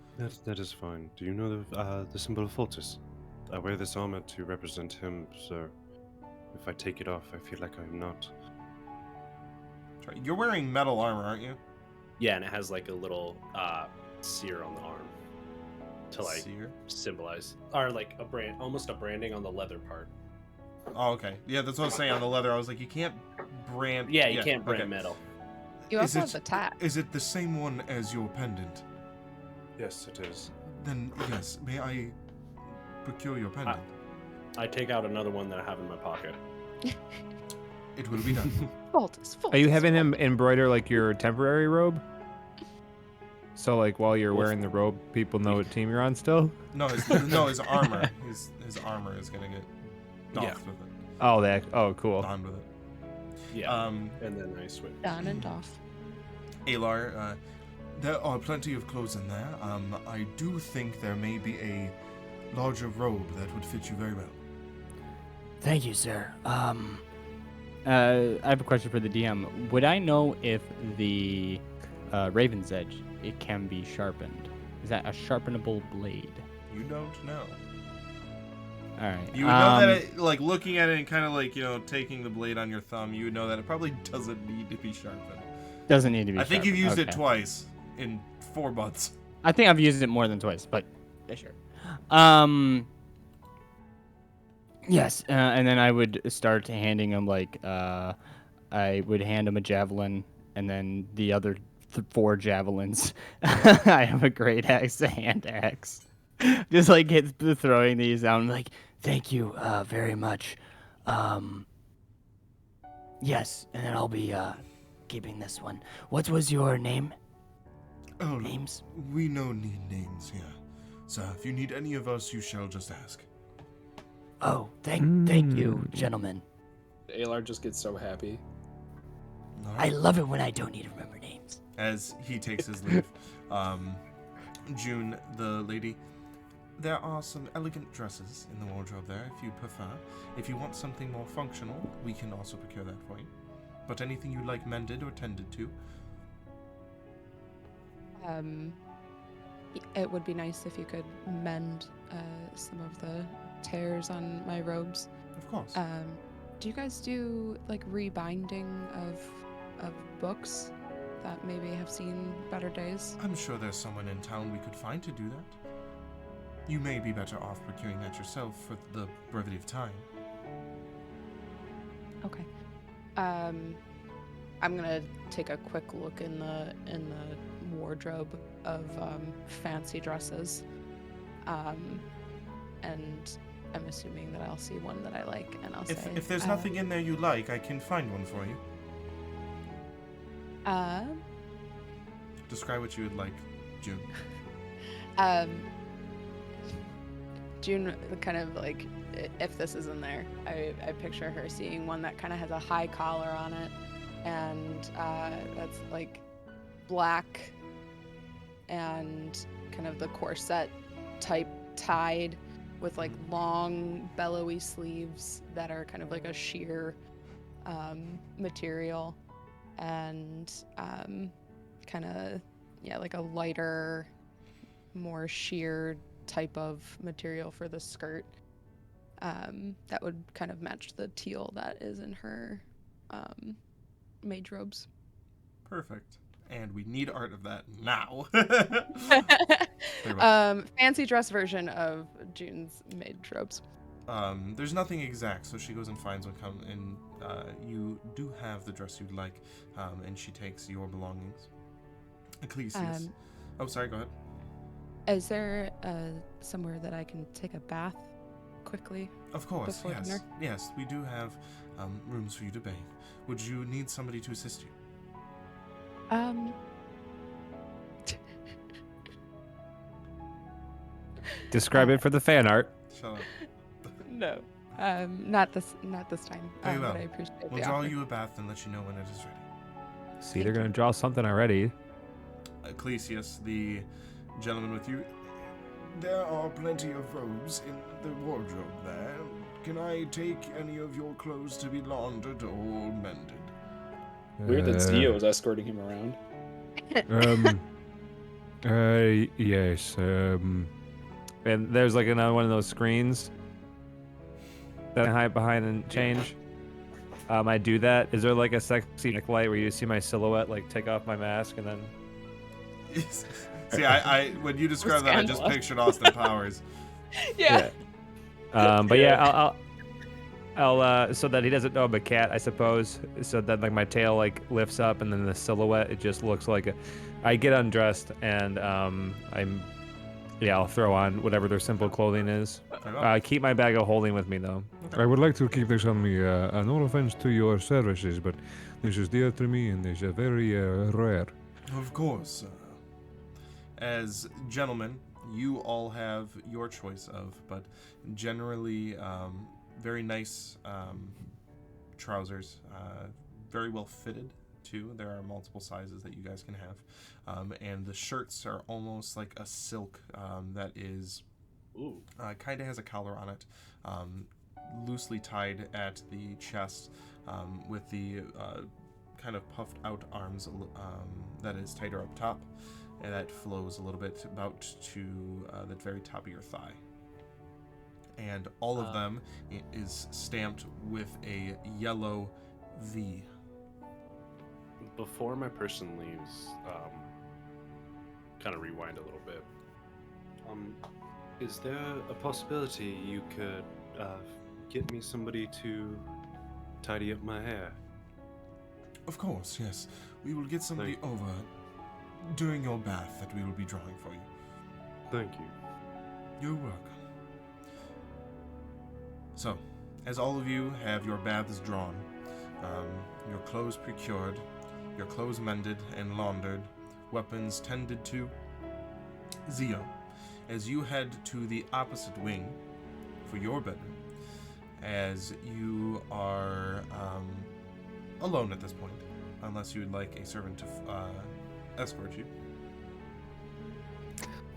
That is fine. Do you know the symbol of Fultus? I wear this armor to represent him, so if I take it off, I feel like I'm not. You're wearing metal armor, aren't you? Yeah, and it has like a little sear on the arm to like Seer? symbolize, or like almost a branding on the leather part. Oh, okay. Yeah, that's what I was saying on the leather. I was like, you can't brand. Yeah, you can't brand okay. metal. You Is also it- have the tag. Is it the same one as your pendant? Yes, it is. Then yes, may I procure your pendant? I take out another one that I have in my pocket. It will be done. Fultus. Are you having him embroider like your temporary robe? So like while you're wearing the robe, people know what team you're on still? No, his armor. His armor is gonna get doffed with it. Oh, cool. Donned with it. Yeah. And then I switch. Done and off. Alar, there are plenty of clothes in there. I do think there may be a larger robe that would fit you very well. Thank you, sir. I have a question for the DM. Would I know if the Raven's Edge it can be sharpened? Is that a sharpenable blade? You don't know. All right. You would know that, it, like looking at it and kind of like taking the blade on your thumb, you would know that it probably doesn't need to be sharpened. Doesn't need to be. I think you've sharpened. used it Okay. twice in 4 months. I think I've used it more than twice, but yeah, sure. Yes, and then I would start handing him I would hand him a javelin, and then the other 4 javelins. I have a great axe, a hand axe. Just like get throwing these out. I'm like, Thank you, very much. Yes, and then I'll be, keeping this one. What was your name? Oh, Names? we no need names here. So if you need any of us, you shall just ask. Oh, thank you, gentlemen. Alar just gets so happy. All I right. love it when I don't need to remember names. As he takes his leave. June, the lady, there are some elegant dresses in the wardrobe there if you prefer. If you want something more functional, we can also procure that for you. But anything you'd like mended or tended to. It would be nice if you could mend some of the tears on my robes. Of course. Do you guys do like rebinding of books that maybe have seen better days? I'm sure there's someone in town we could find to do that. You may be better off procuring that yourself for the brevity of time. Okay. I'm gonna take a quick look in the wardrobe of fancy dresses, and I'm assuming that I'll see one that I like, and I'll say. If there's nothing in there you like, I can find one for you. Describe what you would like, June. June kind of like, if this is in there, I picture her seeing one that kind of has a high collar on it, and that's like black and kind of the corset type tied with like long bellowy sleeves that are kind of like a sheer material, and kind of like a lighter, more sheer type of material for the skirt that would kind of match the teal that is in her mage robes. Perfect. And we need art of that now. Fancy dress version of June's mage robes. There's nothing exact, so she goes and finds one. And you do have the dress you'd like, and she takes your belongings. Ecclesias. Oh, sorry, go ahead. Is there somewhere that I can take a bath quickly? Of course, before yes. dinner? Yes, we do have rooms for you to bathe. Would you need somebody to assist you? Describe it for the fan art. Shut up. No. Not this time. Very well. But I appreciate We'll the draw offer. you a bath and let you know when it is ready. See, they're gonna draw something already. Ecclesias, the gentleman with you. There are plenty of robes in the wardrobe there. Can I take any of your clothes to be laundered or mended? Weird that Zio is escorting him around. Yes. And there's like another one of those screens that I hide behind and change. I do that. Is there like a sexy light where you see my silhouette, like take off my mask and then? See, I when you describe that, I just pictured Austin Powers. Yeah. But yeah, I'll so that he doesn't know I'm a cat, I suppose. So that like my tail like lifts up, and then the silhouette, it just looks like I get undressed, and I'll throw on whatever their simple clothing is. Keep my bag of holding with me though. I would like to keep this on me. No offense to your services, but this is dear to me and is very rare. Of course. As gentlemen, you all have your choice of, but generally very nice trousers, very well fitted too. There are multiple sizes that you guys can have, and the shirts are almost like a silk that is kind of has a collar on it, loosely tied at the chest, with the kind of puffed out arms that is tighter up top, and that flows a little bit about to the very top of your thigh. And all of them is stamped with a yellow V. Before my person leaves, kind of rewind a little bit. Is there a possibility you could get me somebody to tidy up my hair? Of course, yes. We will get somebody over during your bath that we will be drawing for you. Thank you. You're welcome. So, as all of you have your baths drawn, your clothes procured, your clothes mended and laundered, weapons tended to, Zio, as you head to the opposite wing for your bedroom, as you are alone at this point, unless you would like a servant to escort you.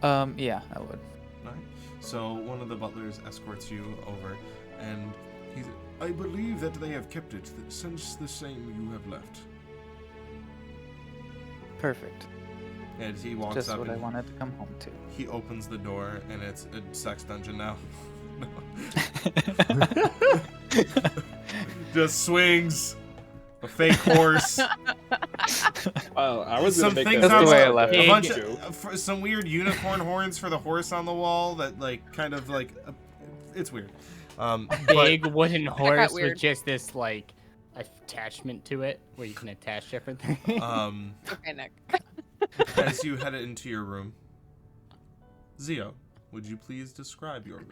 Yeah, I would. All right. So one of the butlers escorts you over, and I believe that they have kept it since the same you have left. Perfect. And he walks Just up what I and wanted to come home to. he opens the door, and it's a sex dungeon now. Just swings a fake horse. I was Some gonna make things that That's the way I joke. left a it. bunch Joke. of, some weird unicorn horns for the horse on the wall that like kind of like it's weird. Big wooden horse weird. with just this like attachment to it where you can attach different things. Okay, Nick. As you head into your room, Zio, would you please describe your room?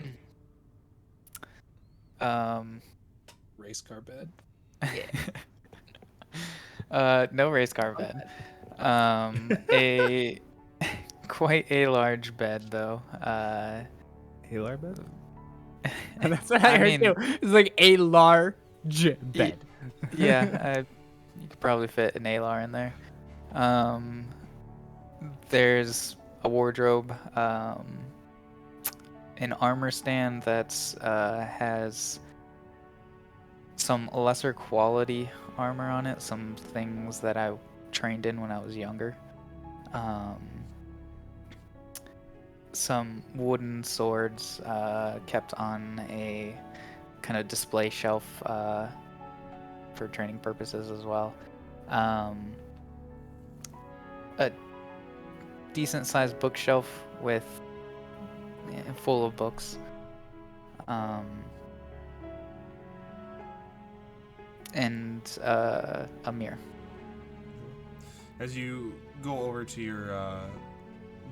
Race car bed. No race car bed. A quite a large bed though. Healer bed? That's what I heard mean, too. It's like a large bed. Yeah, You could probably fit an Alar in there. There's a wardrobe, an armor stand that's has some lesser quality armor on it, some things that I trained in when I was younger. Some wooden swords kept on a kind of display shelf for training purposes as well. A decent sized bookshelf with full of books. And a mirror. As you go over to your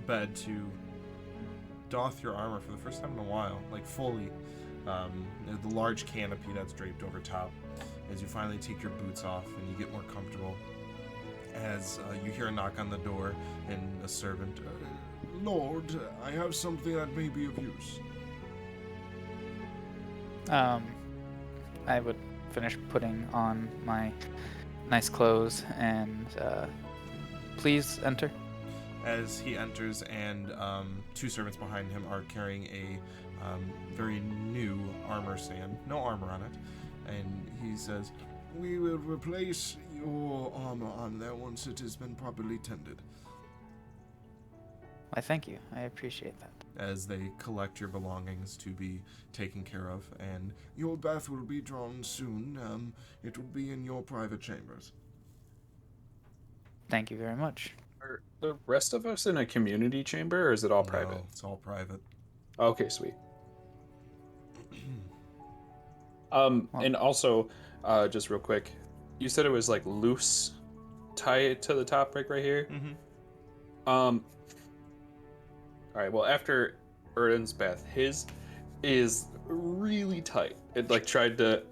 bed to doff your armor for the first time in a while, like fully, the large canopy that's draped over top, as you finally take your boots off and you get more comfortable, as you hear a knock on the door and a servant, Lord, I have something that may be of use. I would finish putting on my nice clothes and please enter. As he enters, and two servants behind him are carrying a very new armor stand, no armor on it, and he says, "We will replace your armor on there once it has been properly tended." Why, thank you. I appreciate that. As they collect your belongings to be taken care of, and your bath will be drawn soon. It will be in your private chambers. Thank you very much. Are the rest of us in a community chamber, or is it all private? No, it's all private. Okay, sweet. And also, just real quick, you said it was like loose, tie it to the top right here. Mm-hmm. All right. Well, after Erden's bath, his is really tight. It like tried to,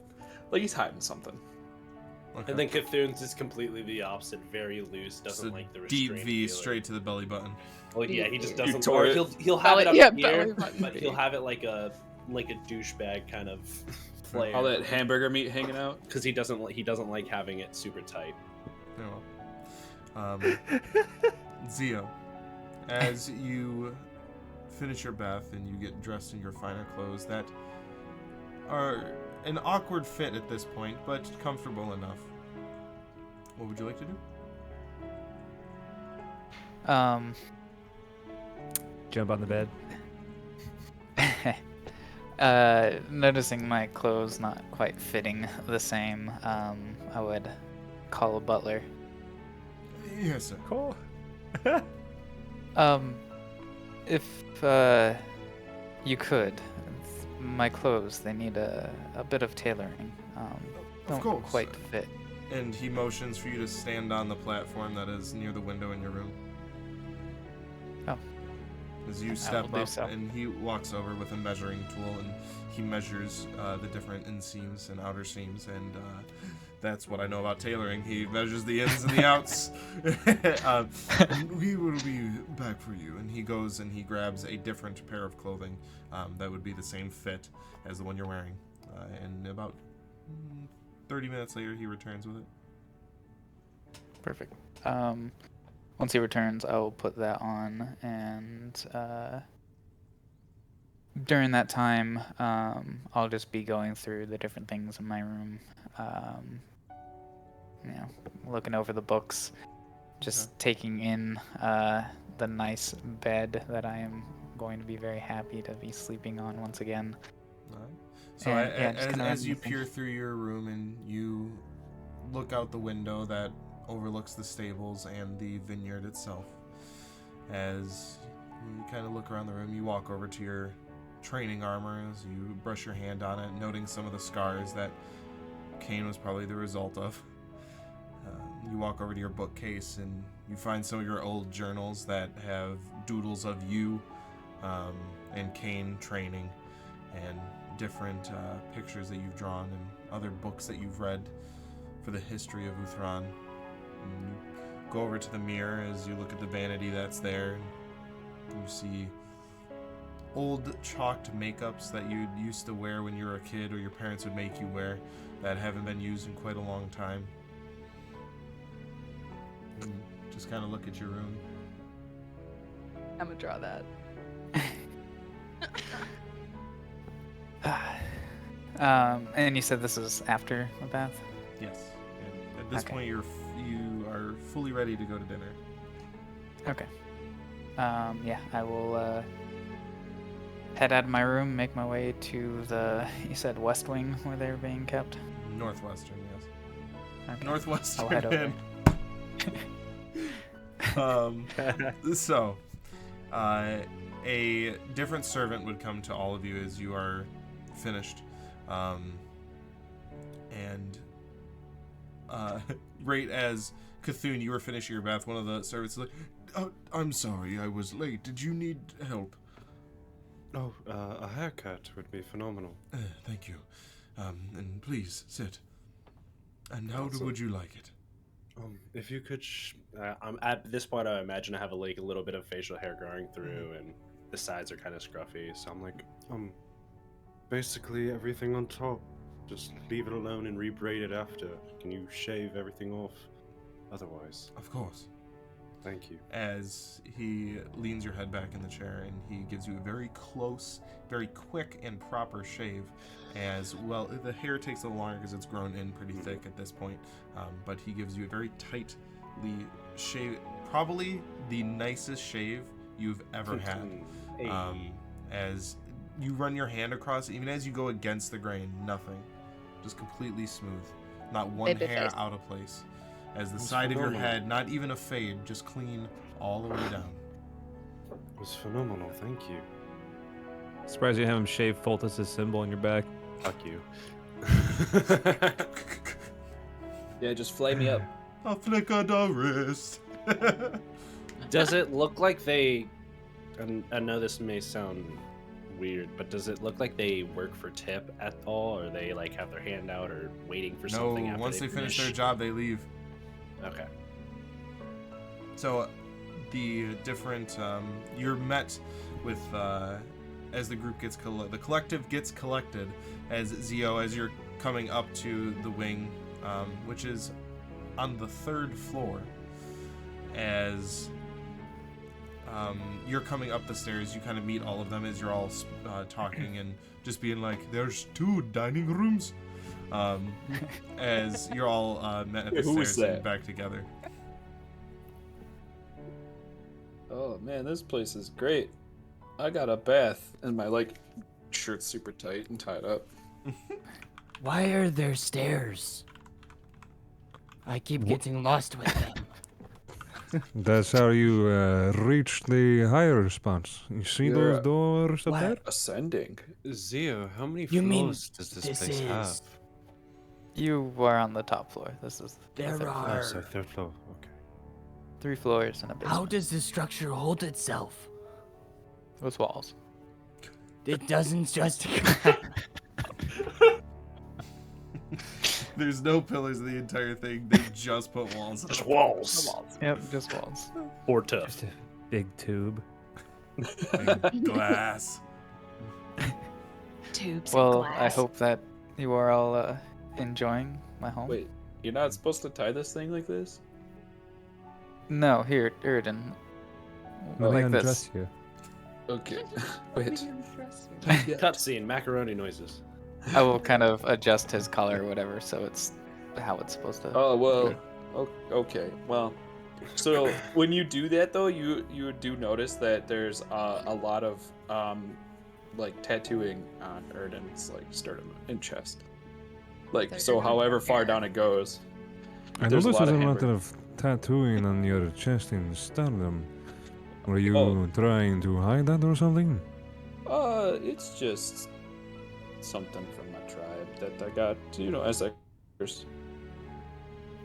like he's hiding something. Okay. And then Cthulhu's is completely the opposite, very loose, doesn't like the deep restraint V feeling. straight to the belly button. Well, yeah, he just You doesn't. tore Or it. he'll have it up Yeah, here, belly button but V. he'll have it like a douchebag kind of flair. All that hamburger meat hanging out. Because he doesn't like having it super tight. No. Zio, as you finish your bath and you get dressed in your finer clothes that are an awkward fit at this point, but comfortable enough, what would you like to do? Jump on the bed. Noticing my clothes not quite fitting the same, I would call a butler. Yes, sir. Cool. If you could, my clothes, they need a bit of tailoring. Don't course. quite fit. And he motions for you to stand on the platform that is near the window in your room. Oh. As you will step do up, so. and he walks over with a measuring tool, and he measures the different inseams and outer seams, and that's what I know about tailoring. He measures the ins and the outs. We will be back for you. And he goes and he grabs a different pair of clothing that would be the same fit as the one you're wearing. And about 30 minutes later, he returns with it. Perfect. Once he returns, I will put that on, and during that time, I'll just be going through the different things in my room, looking over the books, just taking in the nice bed that I am going to be very happy to be sleeping on once again. All right. So as you peer through your room and you look out the window that overlooks the stables and the vineyard itself, as you kind of look around the room, you walk over to your training armor as you brush your hand on it, noting some of the scars that Cain was probably the result of. You walk over to your bookcase and you find some of your old journals that have doodles of you and Cain training, and different pictures that you've drawn and other books that you've read for the history of Uthran. And you go over to the mirror as you look at the vanity that's there. You see old chalked makeups that you used to wear when you were a kid, or your parents would make you wear, that haven't been used in quite a long time. And just kind of look at your rune. I'm gonna draw that. And you said this is after the bath? Yes. And at this Okay. point, you are fully ready to go to dinner. Okay. Yeah, I will head out of my room, make my way to the, you said West Wing where they're being kept? Northwestern, yes. Okay. Northwestern. I'll head over. So, a different servant would come to all of you as you are finished. And right as Cthulhu, you were finishing your bath, one of the servants is like, I'm sorry, I was late. Did you need help? Oh, a haircut would be phenomenal. Thank you. And please, sit. And how Also- would you like it? If you could, I'm at this point. I imagine I have a little bit of facial hair growing through, and the sides are kind of scruffy. So I'm like, basically everything on top. Just leave it alone and rebraid it after. Can you shave everything off? Otherwise, Of course. thank you. As he leans your head back in the chair and he gives you a very close, very quick and proper shave. As well, the hair takes a little longer because it's grown in pretty thick at this point, but he gives you a very tightly shave, probably the nicest shave you've ever had. Hey. As you run your hand across it, even as you go against the grain, nothing, just completely smooth, not one Baby hair face. out of place. As the That's side of your phenomenal. head, not even a fade, just clean all the way down. It was phenomenal. Thank you. Surprised you haven't shaved Foltus's symbol on your back. Fuck you. Yeah, just flame me up. A flick of the wrist. Does it look like they? And I know this may sound weird, but does it look like they work for tip at all, or they like have their hand out or waiting for No, something after once they finish their finish? job, they leave. Okay. So, the different you're met with as the group gets the collective gets collected as Zio as you're coming up to the wing, which is on the 3rd floor. As you're coming up the stairs, you kind of meet all of them as you're all talking and just being like, "There's 2 dining rooms." As you're all met at the Who was stairs and that? back together. Oh man, this place is great. I got a bath and my shirt's super tight and tied up. Why are there stairs? I keep getting lost with them. That's how you reach the higher spots. You see You're, those doors up what? there? Ascending. Zio, how many You mean floors does this this place have? is- You are on the top floor. This is the There third floor. are. Oh, so 3rd floor. Okay. 3 floors and a basement How does the structure hold itself? with walls. It doesn't just. There's no pillars in the entire thing. They just put walls up. Just walls Yep, just walls. or tough. Just a big tube. And glass. Tubes Well, and I glass. hope that you are all enjoying my home. Wait, you're not supposed to tie this thing like this? No, here, Uridan. Let me Like this. undress you. Okay. Wait. Cutscene, macaroni noises. I will kind of adjust his collar or whatever, so it's how it's supposed to. Oh well. Okay. Well, so when you do that though, you do notice that there's a lot of tattooing on Erden's sternum and chest. They're So gonna however be far there. down it goes. I There's a noticed lot there's of a lot hammer- of tattooing on your chest in sternum. Were you Oh. trying to hide that or something? It's just something from my tribe that I got, as a.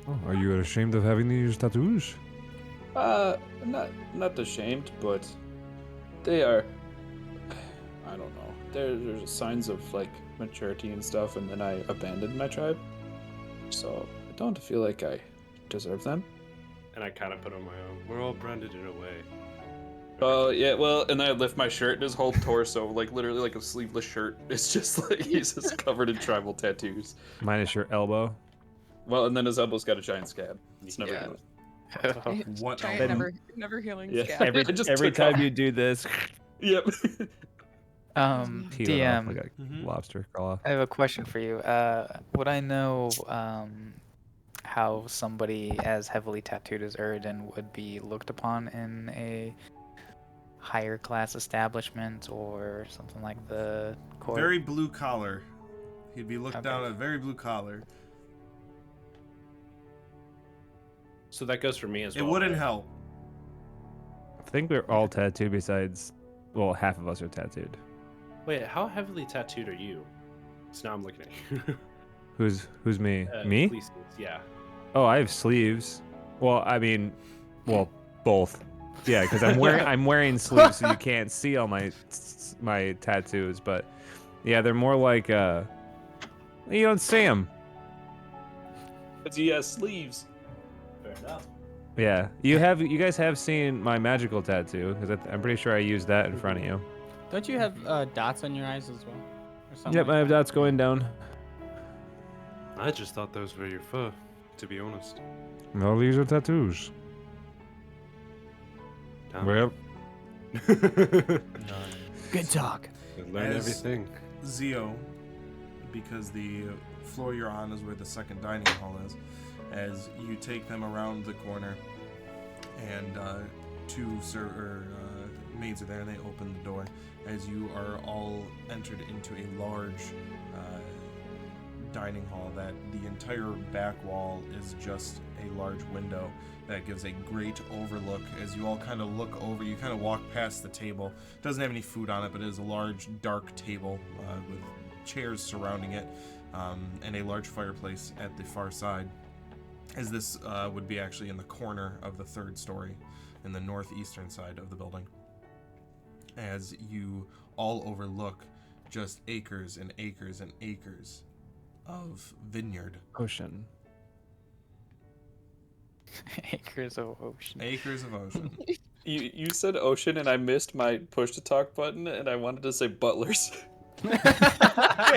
Oh, are you ashamed of having these tattoos? Not ashamed, but they are. I don't know. There's signs of maturity and stuff, and then I abandoned my tribe, so I don't feel like I deserve them. And I kind of put on my own. We're all branded in a way. Yeah, well, and then I lift my shirt, and his whole torso, literally like a sleeveless shirt, it's just he's just covered in tribal tattoos. Minus your elbow. Well, and then his elbow's got a giant scab. It's never Yeah. gonna. What Giant elbow? never healing Yeah. scab. Every I just every took time off. you do this, Yep. he went off DM, like a Mhm. lobster crawl. I have a question for you. Would I know how somebody as heavily tattooed as Uridan would be looked upon in a higher class establishment or something like the court? Very blue collar. He'd be looked Okay. down at very blue collar. So that goes for me as It well. wouldn't right? help. I think we're all tattooed besides, well, half of us are tattooed. Wait, how heavily tattooed are you? So now I'm looking at you. Who's me? Me? Please, yeah. Oh, I have sleeves. Well, I mean, well, both. Yeah, because I'm wearing sleeves, so you can't see all my tattoos. But yeah, they're more like you don't see them. But he has sleeves. Fair enough. Yeah, you guys have seen my magical tattoo because I'm pretty sure I used that in front of you. Don't you have dots on your eyes as well? Or something Yep, like I have that? dots going down. I just thought those were your fur, to be honest. Well, these are tattoos. Damn. Well, Good talk. I learn As- everything. Zio, because the floor you're on is where the second dining hall is, as you take them around the corner, and two maids are there, and they open the door, as you are all entered into a large dining hall that the entire back wall is just a large window that gives a great overlook. As you all kind of look over, you kind of walk past the table. Doesn't have any food on it, but it is a large dark table with chairs surrounding it, and a large fireplace at the far side, as this would be actually in the corner of the third story in the northeastern side of the building, as you all overlook just acres and acres and acres of vineyard. Ocean. Acres of ocean. Acres of ocean. You said ocean and I missed my push to talk button and I wanted to say butlers.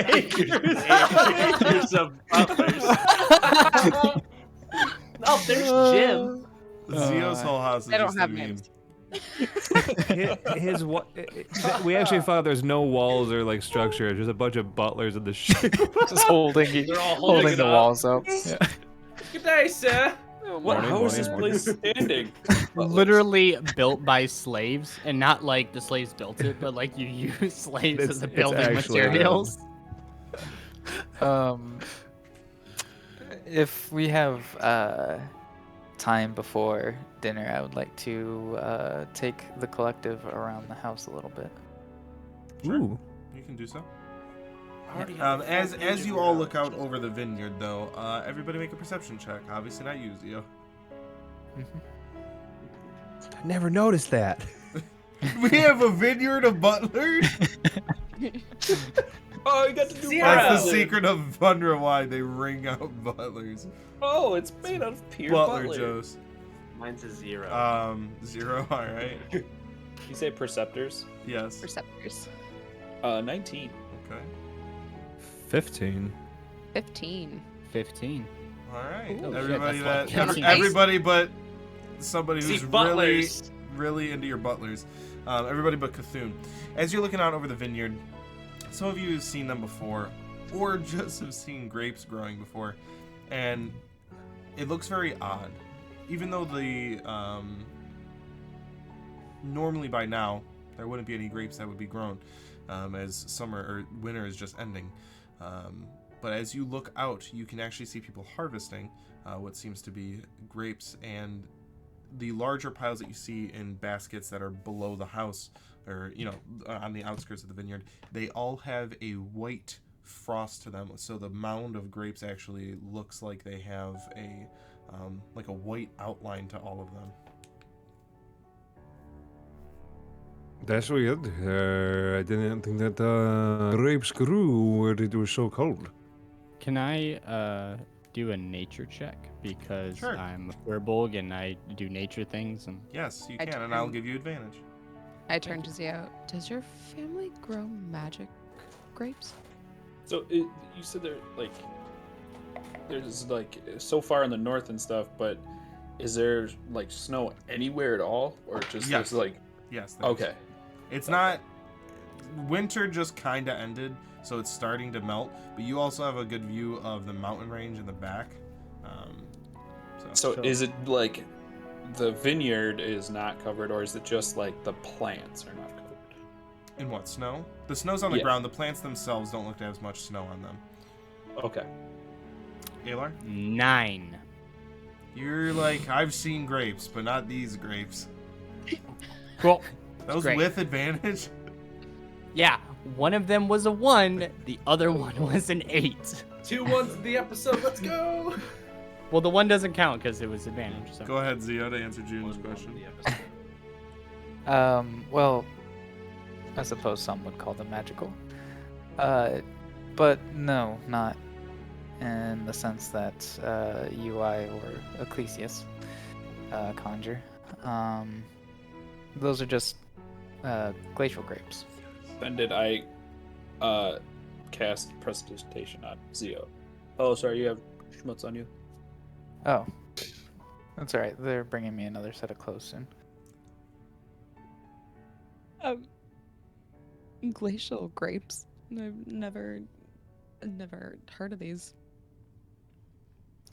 Acres of butlers. Oh, there's Jim. Zio's whole house is I don't just have a meme. names. We actually found there's no walls or like structure. Just a bunch of butlers in the ship. Just holding, They're all holding it the up. walls up. Yeah. Good day, sir. What? Morning, How is morning, this morning. place standing? Butlers. Literally built by slaves, and not like the slaves built it, but like you use slaves It's- as the it's building actually, materials. If we have time before dinner, I would like to take the collective around the house a little bit. Ooh. You can do so. Already have a full As page of you your all knowledge. look out over the vineyard, though, everybody make a perception check. Obviously not you, Zio. I never noticed that. We have a vineyard of butlers? Oh, you got to do Zero. That's the butlers. secret of Vunra, why they ring out butlers. Oh, it's made out of pure Butler butler. Joes. Mine's a 0. 0, alright. You say preceptors? Yes. Perceptors. 19. Okay. 15. 15. 15. Alright. Ooh, shit, Everybody that's that like- everybody but somebody See, who's really butlers. really into your butlers. Everybody but Cthulhu. As you're looking out over the vineyard, some of you have seen them before, or just have seen grapes growing before, and it looks very odd. Even though the normally by now there wouldn't be any grapes that would be grown, as summer or winter is just ending. But as you look out, you can actually see people harvesting what seems to be grapes, and the larger piles that you see in baskets that are below the house, or on the outskirts of the vineyard, they all have a white frost to them. So the mound of grapes actually looks like they have a white outline to all of them. That's weird. I didn't think that grapes grew where it was so cold. Can I do a nature check? Because Sure. I'm a Furbolg and I do nature things. And Yes, you I can, and I'll turn- give you advantage. I turn to Zio. Does your family grow magic grapes? So you said there's like so far in the north and stuff, but is there like snow anywhere at all, or just Yes. this like? Yes. there is. Okay. It's not. Winter just kind of ended, so it's starting to melt. But you also have a good view of the mountain range in the back. So is it like the vineyard is not covered, or is it just like the plants are not covered? In what, snow? The snow's on the Yeah. ground. The plants themselves don't look to have as much snow on them. Okay. Alar? 9. You're like, I've seen grapes, but not these grapes. Cool. That was Great. with advantage? Yeah, one of them was a 1, the other one was an 8. 2 1s in the episode. Let's go. Well, the 1 doesn't count because it was advantage. So. Go ahead, Zio, to answer June's question. Well, I suppose some would call them magical. But no, not in the sense that UI or Ecclesias conjure. Those are just glacial grapes. Then did I cast Prestidigitation on Zio? Oh, sorry, you have schmutz on you. Oh, that's alright. They're bringing me another set of clothes soon. Glacial grapes. I've never heard of these.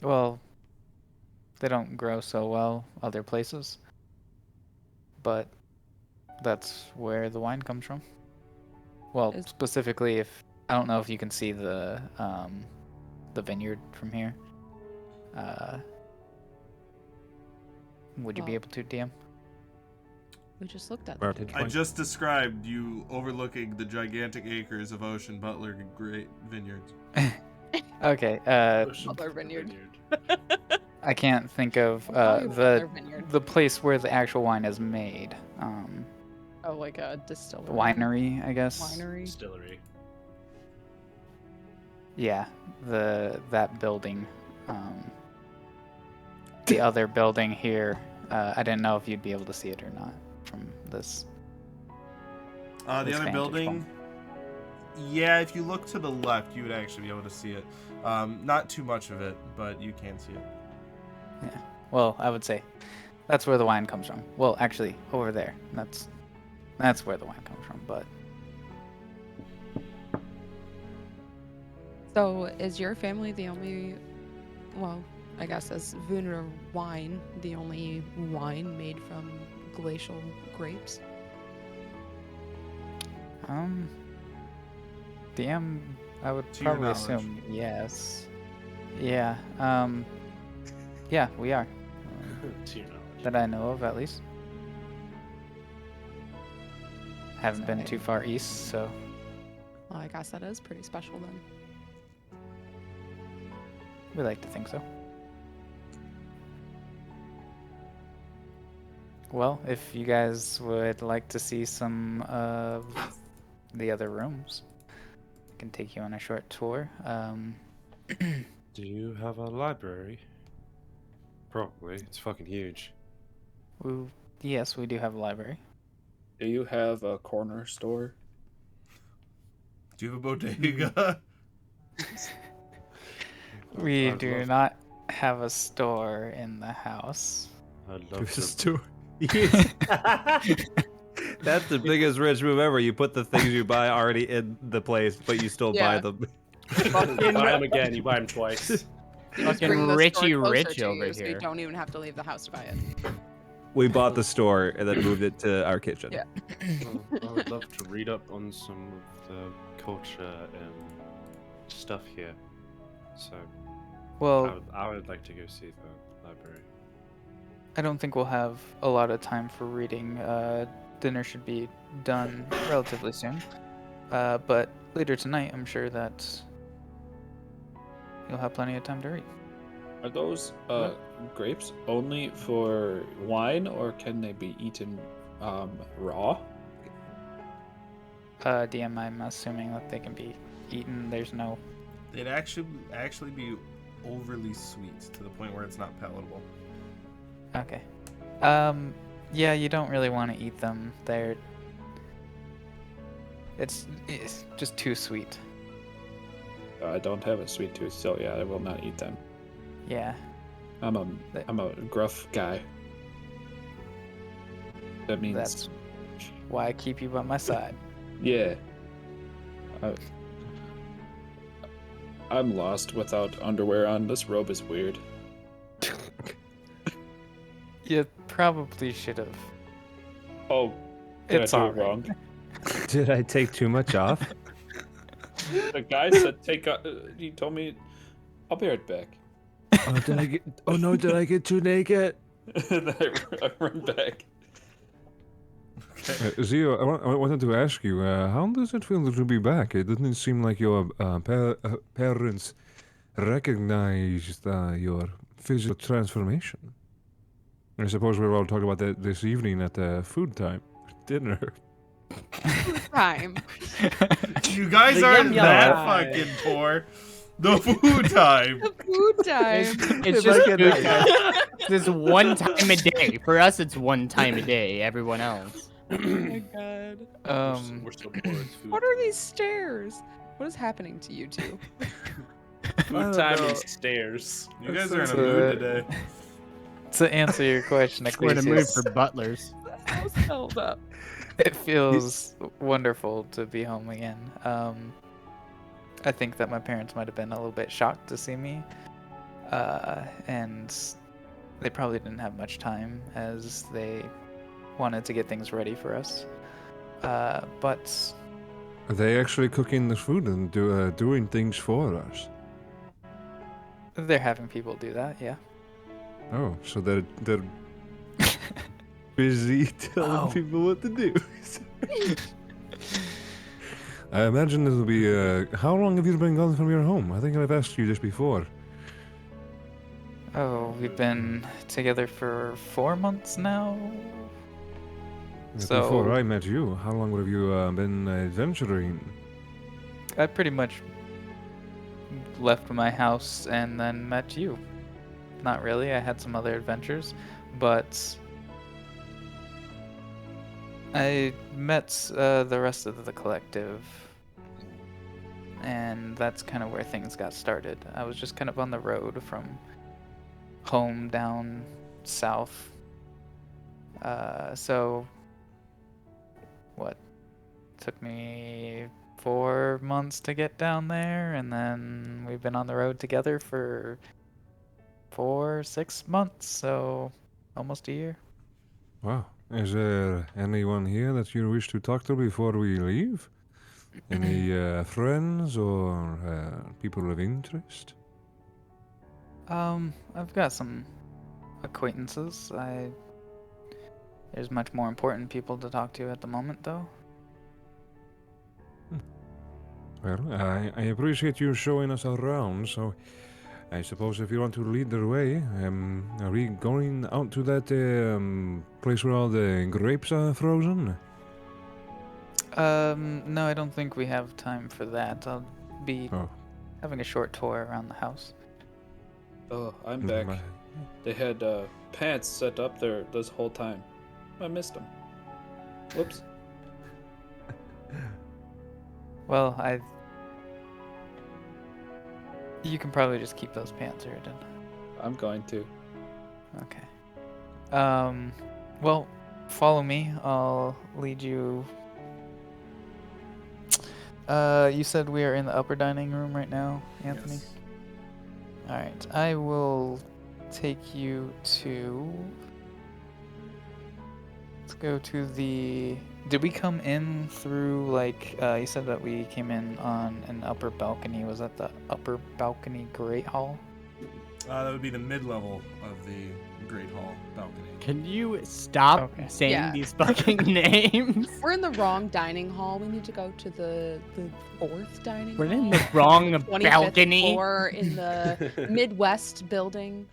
Well, they don't grow so well other places, but that's where the wine comes from. Well, Is- specifically, if I don't know if you can see the vineyard from here. Would you be Well- able to, DM? We just looked at Vantage them. I point. just described you overlooking the gigantic acres of Ocean Butler Great Vineyards. Okay. Butler Vineyard. I can't think of Probably Butler the Vineyard. place where the actual wine is made. Oh, like a distillery. Winery, I guess. Winery. Distillery. Yeah, that building. The other building here. I didn't know if you'd be able to see it or not from this. The This other vantage building, point. yeah, if you look to the left, you would actually be able to see it. Not too much of it, but you can see it. Yeah. Well, I would say that's where the wine comes from. Well, actually, over there. That's where the wine comes from. But So, is your family the only? Well, I guess as Vunra wine, the only wine made from glacial grapes. DM, I would To your probably knowledge. assume yes. Yeah. Yeah, we are. To your knowledge. That I know of, at least. Haven't been too far east, so Well, I guess that is pretty special then. we like to think so. Well, if you guys would like to see some of the other rooms, I can take you on a short tour. Do you have a library? Probably. It's fucking huge. Yes, we do have a library. Do you have a corner store? Do you have a bodega? We I'd do love- not have a store in the house. I'd love to. Just do That's the biggest rich move ever. You put the things you buy already in the place, but you still buy Yeah. them. You buy them again. You buy them twice. You just Fucking bring the store Richie closer Rich to over you, so you here. don't even have to leave the house to buy it. We bought the store and then moved it to our kitchen. Yeah. I would love to read up on some of the culture and stuff here. So Well, I would like to go see the library. I don't think we'll have a lot of time for reading. Dinner should be done relatively soon. But later tonight, I'm sure that you'll have plenty of time to read. Are those grapes only for wine, or can they be eaten raw? DM, I'm assuming that they can be eaten. There's no. They'd actually be overly sweet to the point where it's not palatable. Okay. Yeah, you don't really want to eat them. It's just too sweet. I don't have a sweet tooth, so yeah, I will not eat them. Yeah. I'm a gruff guy. That means That's why I keep you by my side. yeah. I'm lost without underwear on. This robe is weird. You probably should have. Oh, did It's I do all it right. wrong? Did I take too much off? The guy said take. He told me, "I'll be right back." Oh, did I get? Oh no, did I get too naked? And then I run back. Zio, I wanted to ask you, how does it feel to be back? It didn't seem like your parents recognized your physical transformation. I suppose we were all talking about that this evening at food time, dinner. Time. You guys The aren't yum-yum that time. fucking poor. The food time. The food time. It's just food time. This one time a day. For us, it's one time a day. Everyone else. Oh my god. We're so poor. It's food. What are these stairs? What is happening to you two? Food time and stairs. You guys are in a So, mood today. To answer your question, We're in a mood Ecclesias, for butlers. The house held up. it feels wonderful to be home again. I think that my parents might have been a little bit shocked to see me, and they probably didn't have much time as they wanted to get things ready for us. But Are they actually cooking the food and doing things for us? they're having people do that, yeah. Oh, so they're busy telling people what to do. I imagine it'll be. How long have you been gone from your home? I think I've asked you this before. Oh, we've been together for 4 months now. So- Before I met you, how long have you been adventuring? I pretty much left my house and then met you. Not really, I had some other adventures, but I met the rest of the collective, and that's kind of where things got started. I was just kind of on the road from home down south. So, what? Took me 4 months to get down there, and then we've been on the road together for 6 months, so almost a year. Wow. Is there anyone here that you wish to talk to before we leave? Any friends or people of interest? I've got some acquaintances. There's much more important people to talk to at the moment, though. Well, I appreciate you showing us around, so I suppose if you want to lead the way, are we going out to that place where all the grapes are frozen? No, I don't think we have time for that. I'll be Oh. having a short tour around the house. Oh, I'm back. My- They had pants set up there this whole time. I missed them. Whoops. Well, you can probably just keep those pants, Eridan. I'm going to. Okay. Well, follow me. I'll lead you. You said we are in the upper dining room right now, Anthony? Yes. Alright, I will take you to... Let's go to the... Did we come in through, like, you said that we came in on an upper balcony. Was that the upper balcony Great Hall? That would be the mid-level of the Great Hall balcony. Can you stop Okay. saying Yeah. these fucking names? We're in the wrong dining hall. We need to go to the fourth dining We're hall. in the wrong 25th balcony. floor in the Midwest building.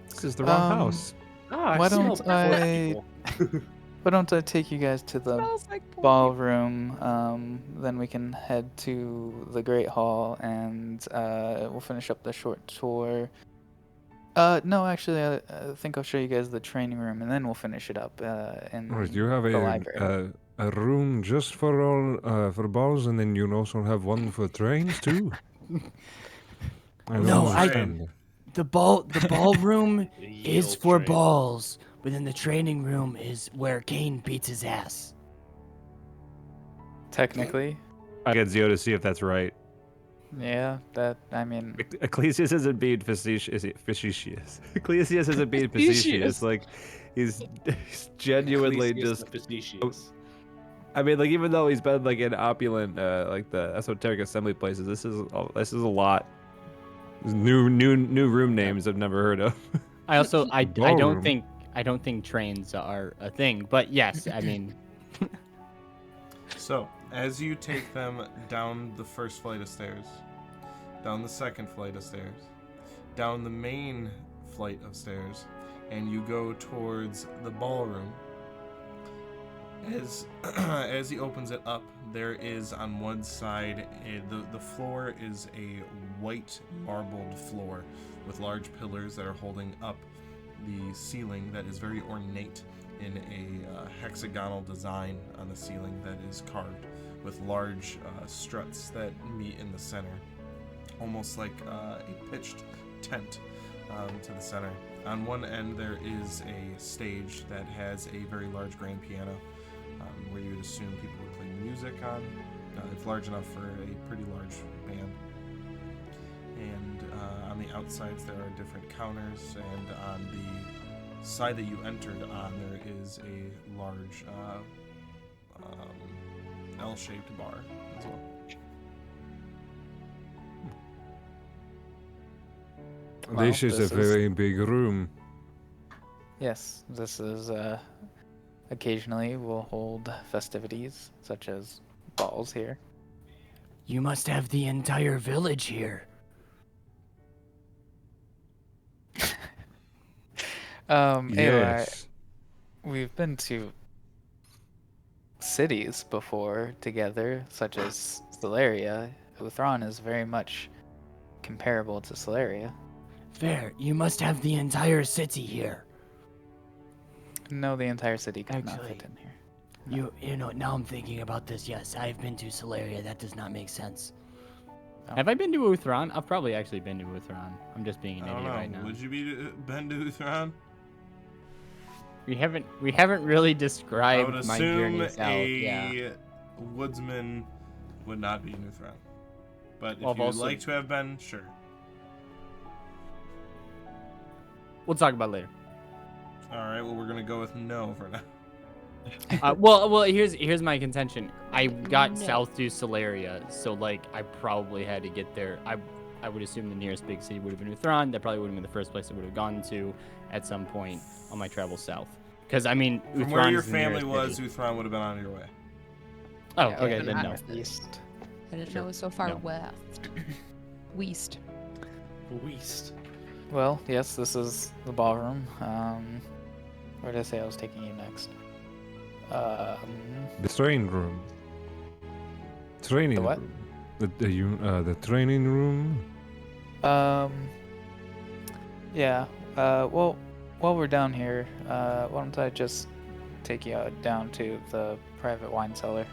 This is the wrong house. Ah, Why smell don't poor I- people. Why don't I take you guys to the Smells like pork. ballroom? Then we can head to the Great Hall, and we'll finish up the short tour. No, actually, I think I'll show you guys the training room, and then we'll finish it up in Right, you have the library. a room just for all for balls, and then you also have one for trains too. I don't No, I- understand. The ballroom is Yield for train. balls, but then the training room is where Kane beats his ass. Technically, I get Zio to see if that's right. yeah. That I mean, Ecclesias isn't being facetious. Ecclesias isn't being facetious. Like, he's genuinely Ecclesias just. the facetious. I mean, like, even though he's been like in opulent, like the esoteric assembly places, this is a lot. There's new room names I've never heard of. I also I Ballroom. don't think trains are a thing, but yes, I mean So, as you take them down the first flight of stairs, down the second flight of stairs, down the main flight of stairs, and you go towards the ballroom, as he opens it up, there is on one side, the floor is a white marbled floor with large pillars that are holding up the ceiling that is very ornate in a hexagonal design on the ceiling that is carved with large struts that meet in the center, almost like a pitched tent to the center. On one end there is a stage that has a very large grand piano where you would assume people would play music on. It's large enough for a pretty large band. And on the outsides there are different counters, and on the side that you entered on there is a large L-shaped bar as well. Wow, This is a this is- very big room. yes, this is occasionally we'll hold festivities such as balls here. You must have the entire village here. Anyway, Yes. we've been to cities before together, such as Celeria. Uthron is very much comparable to Celeria. Fair. You must have the entire city here. No, the entire city could not Actually, fit in here. You know, now I'm thinking about this. Yes, I've been to Celeria. That does not make sense. have I been to Uthron? I've probably actually been to Uthron. I'm just being an I don't idiot know. right now. Would you been to Uthron? We haven't really I described would my assume journeys out. Yeah. a woodsman would not be in Uthron. But if Well, I've you would also- like to have been, sure. We'll talk about it later. All right. Well, we're gonna go with no for now. Well, here's my contention. I got No. south to Celeria, so like I probably had to get there. I would assume the nearest big city would have been Uthron. That probably would have been the first place I would have gone to at some point on my travels south. Because I mean, From Uthron where your is the family nearest was, city. Uthron would have been on your way. Oh, Yeah, okay, and then I- no. East. I didn't Sure. know it was so far No. west. West. Weast. Well, yes, this is the ballroom. Where did I say I was taking you next? The train room. Training what? room. The training room. Yeah. Well, while we're down here, why don't I just take you down to the private wine cellar?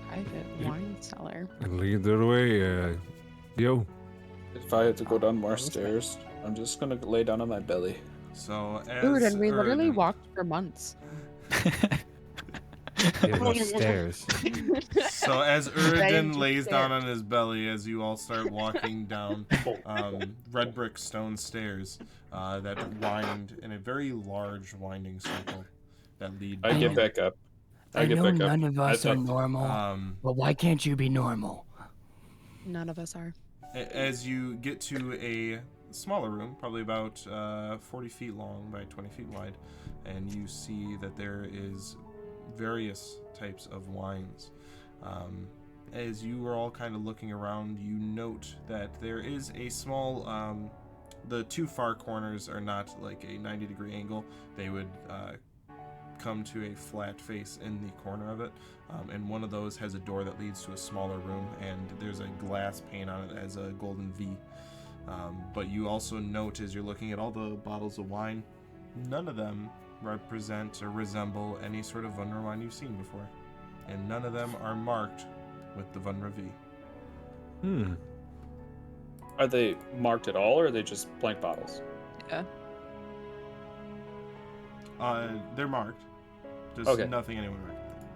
Private wine cellar. Lead the way, yo. If I had to go down more stairs, I'm just gonna lay down on my belly. So as Dude, and we literally Erd- walked for months. Yeah, no stairs. So as Right Erdin into lays the down stairs. on his belly, as you all start walking down red brick stone stairs that wind in a very large winding circle that lead. I get down. back up. I get know back up. none of us I are thought- normal, but why can't you be normal? None of us are. As you get to a smaller room, probably about 40 feet long by 20 feet wide, and you see that there is various types of wines. As you are all kind of looking around, you note that there is a small, the two far corners are not like a 90-degree angle. They would come to a flat face in the corner of it, and one of those has a door that leads to a smaller room, and there's a glass pane on it as a golden V. But you also note as you're looking at all the bottles of wine, none of them represent or resemble any sort of Vunra wine you've seen before, and none of them are marked with the Vunra V. Are they marked at all, or are they just blank bottles? Yeah. They're marked. There's Okay. nothing anyone recognizes.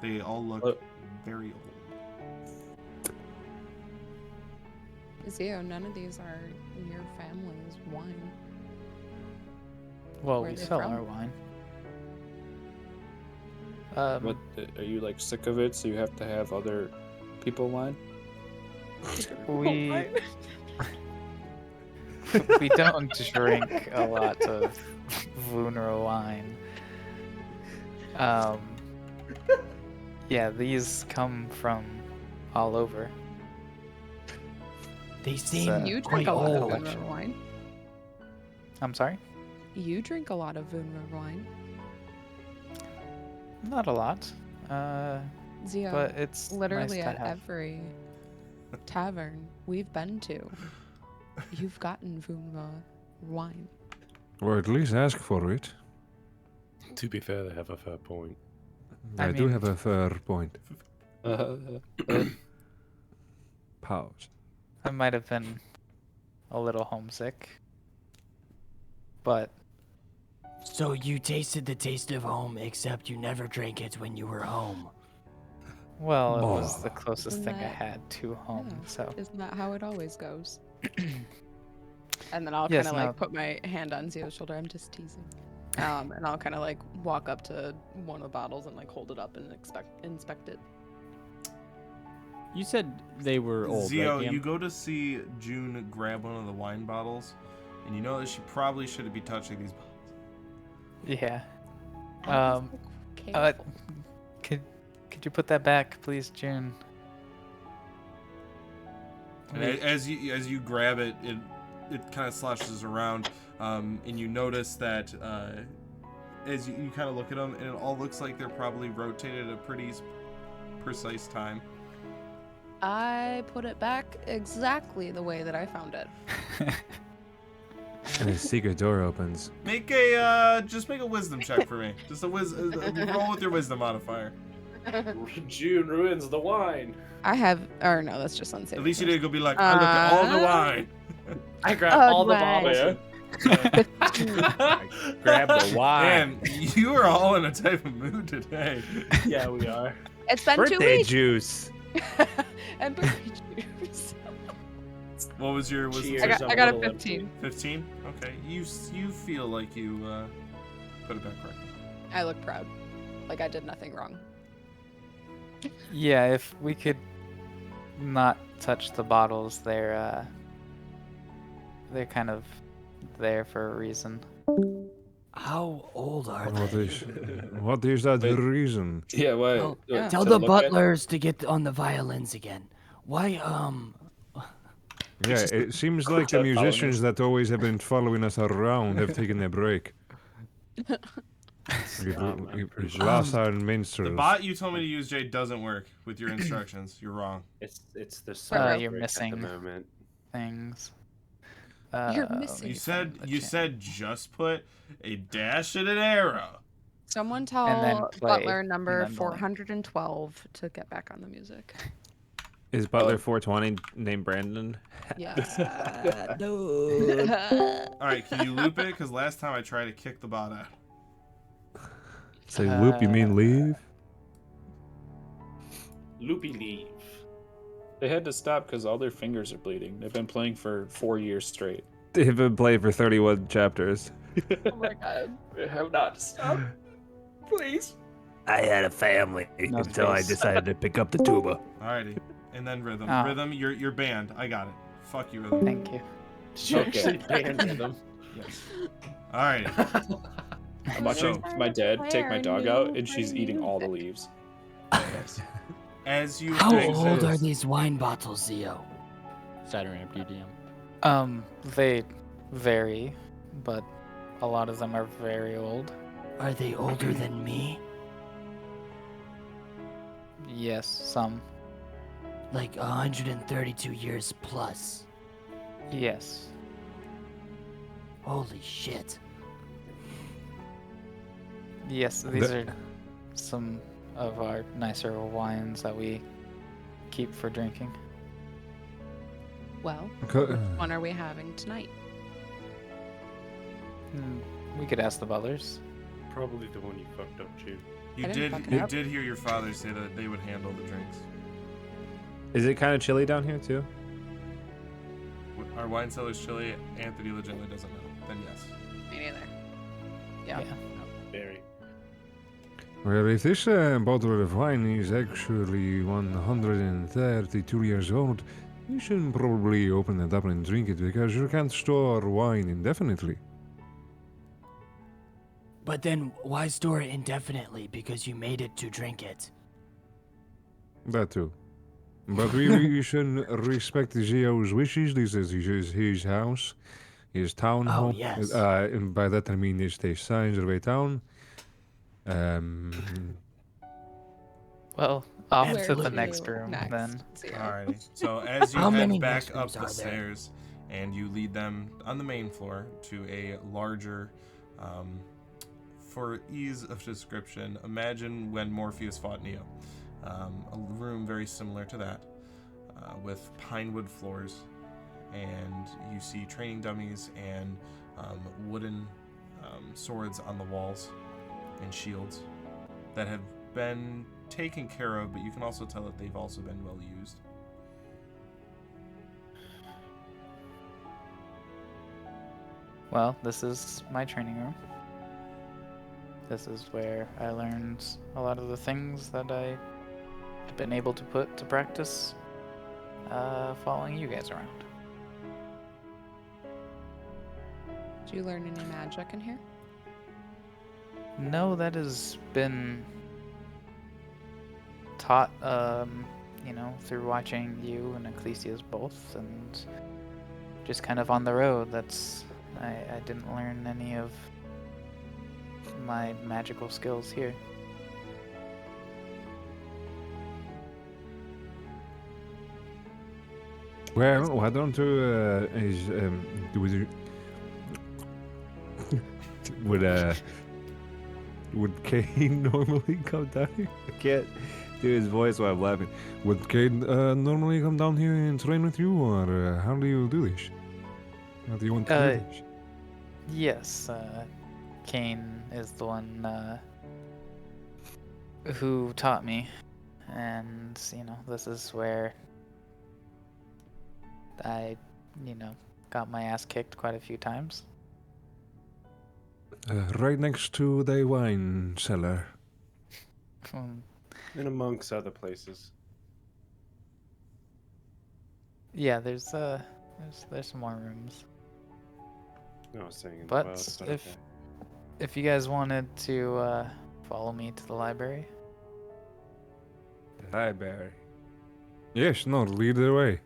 They all look very old. Zio, none of these are your family's wine. Well, Where we are they sell from? our wine. But are you like sick of it, so you have to have other people wine? We we don't drink a lot of Vunra wine. Yeah, these come from all over. They seem So- You quite drink a lot of old. Vunra wine. I'm sorry? You drink a lot of Vunra wine. Not a lot. Zio, But it's literally nice to at have. every tavern we've been to, you've gotten Vunra wine. Or at least ask for it. To be fair, they have a fair point. I, I do mean- have a fair point. Pause. I might have been a little homesick. But So you tasted the taste of home, except you never drank it when you were home. well, it was Oh. the closest Isn't thing I that- had to home, Yeah. so Isn't that how it always goes? And then I'll Yes, kind of like no. put my hand on Zio's shoulder. I'm just teasing. And I'll kind of like walk up to one of the bottles and like hold it up and inspect it. You said they were old, Zio, right, Liam? you go to see June grab one of the wine bottles, and you know that she probably shouldn't be touching these bottles. yeah. I'm just, like, careful. Could you put that back, please, June? And as you grab it, it kind of slashes around, and you notice that as you kind of look at them, and it all looks like they're probably rotated at a pretty precise time. I put it back exactly the way that I found it. And a secret door opens. Make just make a wisdom check for me. Just a roll with your wisdom modifier. June ruins the wine. I have, or no, that's just unsaved. At least you didn't go be like, I look at all the Uh, wine. I grab Oh, all the right. bottles. Grab the wine. Man, you are all in a type of mood today. Yeah, we are. It's been 2 Birthday weeks. juice. And birthday juice. What was your wisdom? Cheers. I check? got, I got a I'm a little empty. 15. 15. Okay, you feel like you put it back correctly. I look proud. Like I did nothing wrong. Yeah, if we could not touch the bottles, they're kind of there for a reason. How old are What they? what is that Wait. reason? Yeah, why? Oh, yeah. Tell to the look at- butlers to get on the violins again. Why, Yeah, it seems like the musicians that always have been following us around have taken a break. We've lost our The minstrels. bot you told me to use, Jay, doesn't work with your instructions. You're wrong. It's the You're circle you're break missing. at the moment. Things. You're let missing me You Save said find the you chat. said just put a dash and an arrow. Someone then tell play, Butler and number then the link. 412 to get back on the music. Is Butler 420 named Brandon? Yeah. All right, can you loop it? Because last time I tried to kick the bot out. Say loop, you mean leave? Loopy leave. They had to stop because all their fingers are bleeding. They've been playing for 4 years straight. They've been playing for 31 chapters. Oh my god. We have not stopped. Please. I had a family No until I space. decided to pick up the tuba. Alrighty, and then rhythm. Oh. Rhythm, you're banned. I got it. Fuck you, rhythm. Thank you. Okay. Banned them. Yes. Alrighty. I'm watching So- my dad take my dog out, and she's eating all the leaves. As you how exit, old are these wine bottles, Zio? Saturn Empty DM. They vary, but a lot of them are very old. Are they older than me? Yes, some. Like 132 years plus. Yes. Holy shit. Yes, these are some of our nicer wines that we keep for drinking. Well, Okay. which one are we having tonight? We could ask the butlers. Probably the one you fucked up, June. I You didn't fuck it you up. did hear your father say that they would handle the drinks. Is it kind of chilly down here too? Our wine cellar's chilly. Anthony legitimately doesn't know. Then yes. Me neither. Yeah. Very. Well, if this bottle of wine is actually 132 years old, you should probably open it up and drink it because you can't store wine indefinitely. But then why store it indefinitely? Because you made it to drink it. That too. But we should respect Zio's wishes. This is his house, his town Oh, home. yes. And by that I mean it's the size of a town. Well, off Where to the to next room next? then. Zero. Alrighty. So as you How many head back next up rooms the are there? stairs, and you lead them on the main floor to a larger, for ease of description, imagine when Morpheus fought Neo. A room very similar to that, with pinewood floors, and you see training dummies and wooden swords on the walls and shields that have been taken care of, but you can also tell that they've also been well used. Well, this is my training room. This is where I learned a lot of the things that I've been able to put to practice following you guys around. Did you learn any magic in here? No, that has been taught, through watching you and Ecclesias both, and just kind of on the road. I didn't learn any of my magical skills here. Well, why don't you would Kane normally come down here? I can't do his voice while I'm laughing. Would Kane normally come down here and train with you, or how do you do this? How do you want to do this? Yes, Kane is the one who taught me, and this is where I, got my ass kicked quite a few times. Right next to the wine cellar. And amongst other places. Yeah, there's some more rooms. No, I was saying in But the world, but if okay. if you guys wanted to follow me to the library, Library. Yes, no, lead the way.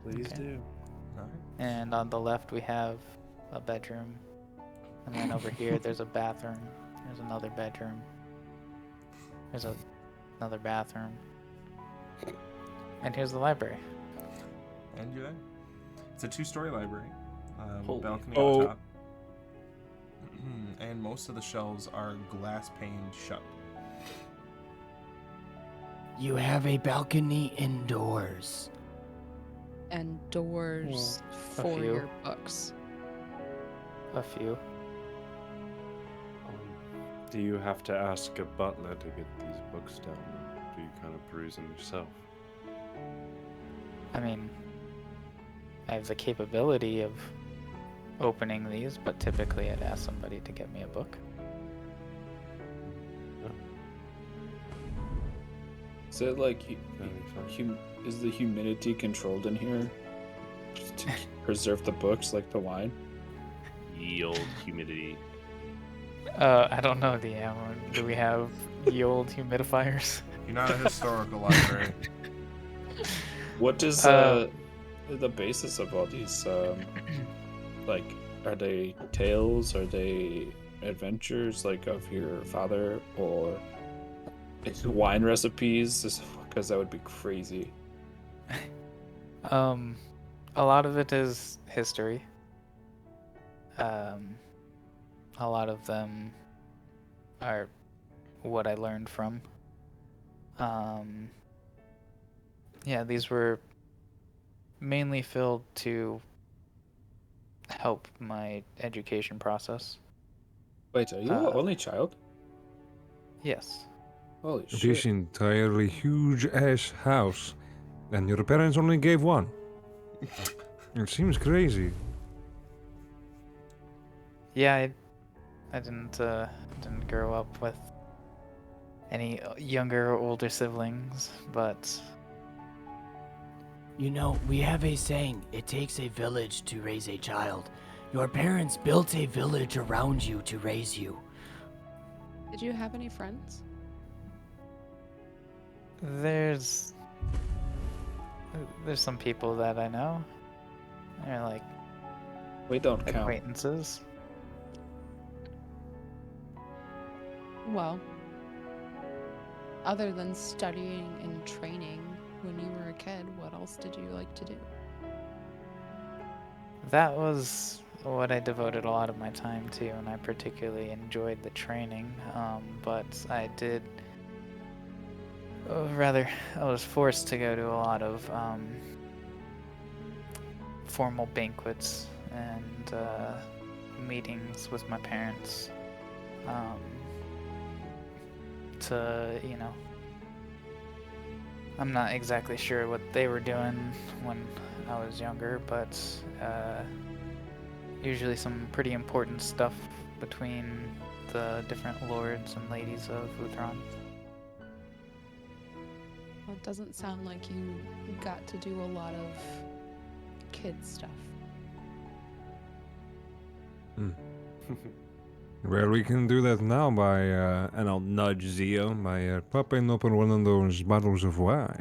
Please Okay. do. and on the left we have a bedroom, and then over here there's a bathroom. There's another bedroom. There's another bathroom, and here's the library. And you're there. It's a 2-story library. Holy Balcony Oh. up top. And most of the shelves are glass paned shut. You have a balcony indoors. And doors a for few. your books. A few. Do you have to ask a butler to get these books down, or do you kind of peruse them yourself? I mean, I have the capability of opening these, but typically I'd ask somebody to get me a book. Is it like That'd be fun. is the humidity controlled in here just to preserve the books like the wine? Ye old humidity. I don't know, DM. Do we have the old humidifiers? You're not a historical library. What is Uh, the basis of all these? Like, are they tales? Are they adventures like of your father, or wine recipes? Because that would be crazy. A lot of it is history. A lot of them are what I learned from. Yeah, these were mainly filled to help my education process. Wait, are you the only child? Yes. Holy This shit. entirely huge ass house, and your parents only gave one. It seems crazy. Yeah, I didn't grow up with any younger or older siblings, but You know, we have a saying, it takes a village to raise a child. Your parents built a village around you to raise you. Did you have any friends? there's some people that I know. They're like We don't count. acquaintances. Well, other than studying and training when you were a kid, what else did you like to do? That was what I devoted a lot of my time to, and I particularly enjoyed the training. But I did, I was forced to go to a lot of formal banquets and meetings with my parents to, I'm not exactly sure what they were doing when I was younger, but usually some pretty important stuff between the different lords and ladies of Uthron. Well, it doesn't sound like you got to do a lot of kid stuff. Well, we can do that now by, and I'll nudge Zio, by popping open one of those bottles of wine.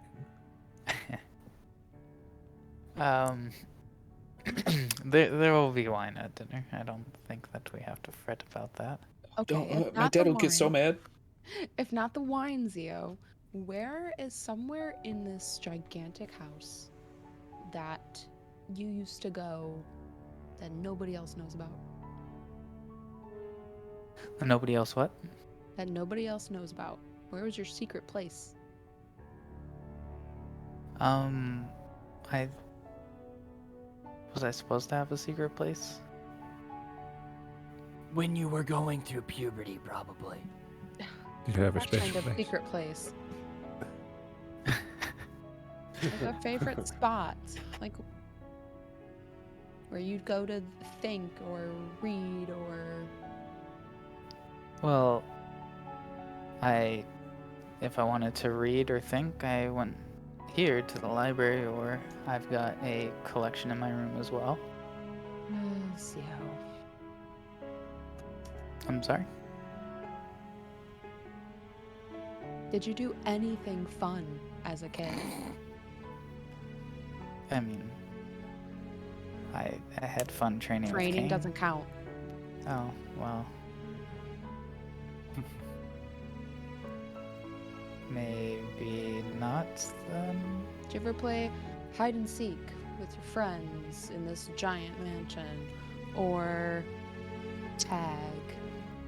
There will be wine at dinner. I don't think that we have to fret about that. Okay, Don't, if my not dad the will get so wine- mad. If not the wine, Zio, where is somewhere in this gigantic house that you used to go that nobody else knows about? Nobody else what? That nobody else knows about. Where was your secret place? Was I supposed to have a secret place? When you were going through puberty, probably. Did you have a That special kind of place? secret place. Like a favorite spot. Like where you'd go to think or read or... Well, if I wanted to read or think, I went here to the library, or I've got a collection in my room as well. Zio. I'm sorry? Did you do anything fun as a kid? I mean, I had fun training with Training Cain. doesn't count. Oh, well. Maybe not then? Did you ever play hide and seek with your friends in this giant mansion? Or tag?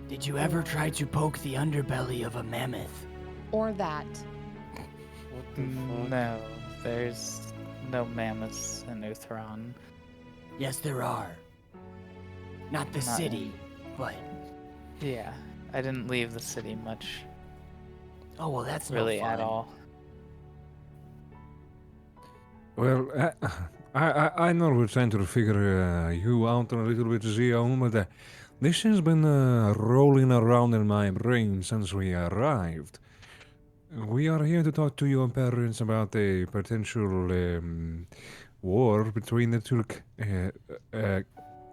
Did you ever try to poke the underbelly of a mammoth? Or that? What the fuck? No, there's no mammoths in Uthron. Yes, there are. Not the Not city, but... Yeah, I didn't leave the city much, Oh, well, that's really, no fun. at all. Well, I know we're trying to figure you out a little bit, Zio, but this has been rolling around in my brain since we arrived. We are here to talk to your parents about a potential war between the two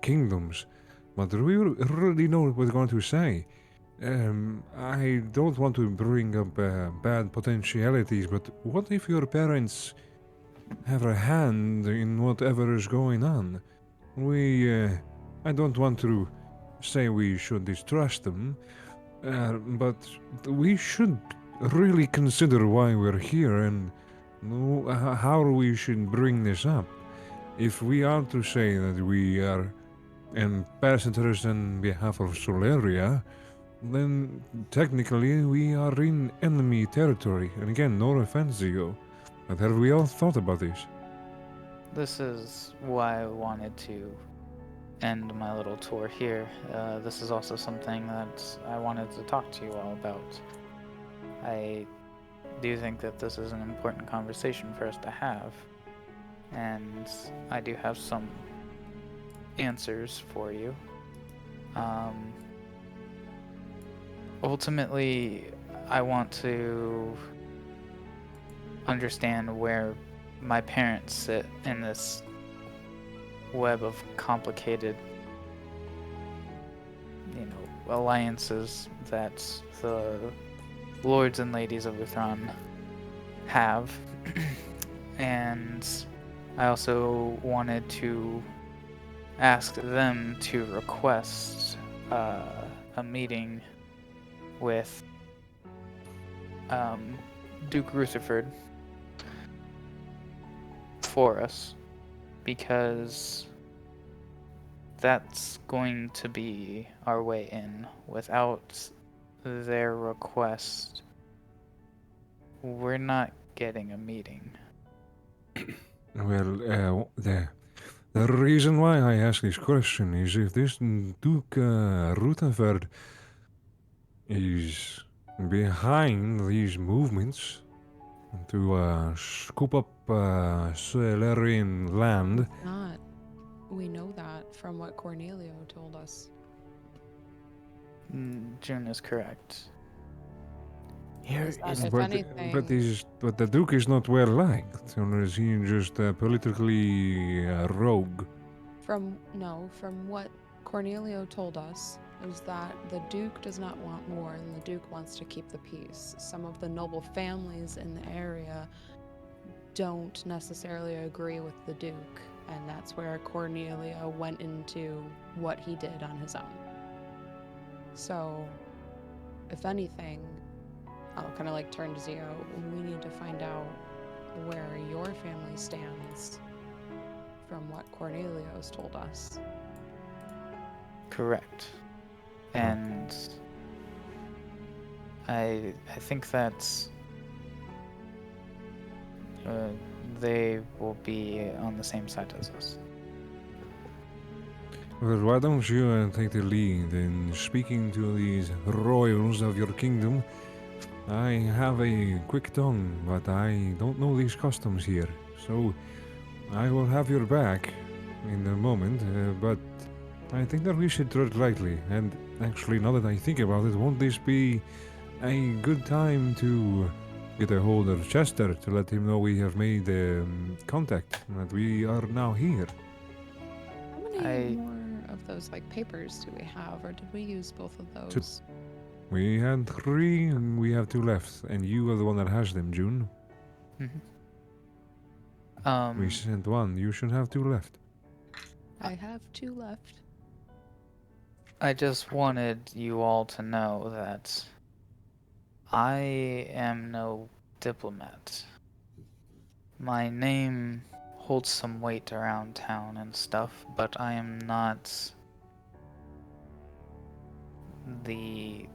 kingdoms. But do we really know what we're going to say? I don't want to bring up bad potentialities, but what if your parents have a hand in whatever is going on? I don't want to say we should distrust them, but we should really consider why we're here and how we should bring this up. If we are to say that we are ambassadors on behalf of Solaria, then technically we are in enemy territory. And again, no offense, Zio, but have we all thought about this? this is why I wanted to end my little tour here. This is also something that I wanted to talk to you all about. I do think that this is an important conversation for us to have, and I do have some answers for you. Ultimately, I want to understand where my parents sit in this web of complicated, alliances that the lords and ladies of Uthran have. And I also wanted to ask them to request a meeting with Duke Rutherford for us, because that's going to be our way in. Without their request, we're not getting a meeting. Well, the reason why I ask this question is if this Duke Rutherford is behind these movements to scoop up Solarian land. Not. We know that from what Cornelio told us. June is correct. Here Is that is if but, anything, but the Duke is not well liked, or is he just politically rogue? from what Cornelio told us is that the Duke does not want war and the Duke wants to keep the peace. Some of the noble families in the area don't necessarily agree with the Duke, and that's where Cornelio went into what he did on his own. So, if anything, I'll kind of turn to Zio. We need to find out where your family stands from what Cornelio's told us. Correct. And I think that they will be on the same side as us. Well, why don't you take the lead in speaking to these royals of your kingdom? I have a quick tongue, but I don't know these customs here, so I will have your back in a moment, but I think that we should tread lightly, and actually, now that I think about it, won't this be a good time to get a hold of Chester to let him know we have made contact, that we are now here? How many more of those papers do we have, or did we use both of those? We had 3, and we have 2 left, and you are the one that has them, June. We sent 1, you should have 2 left. I have 2 left. I just wanted you all to know that I am no diplomat. My name holds some weight around town and stuff, but I am not the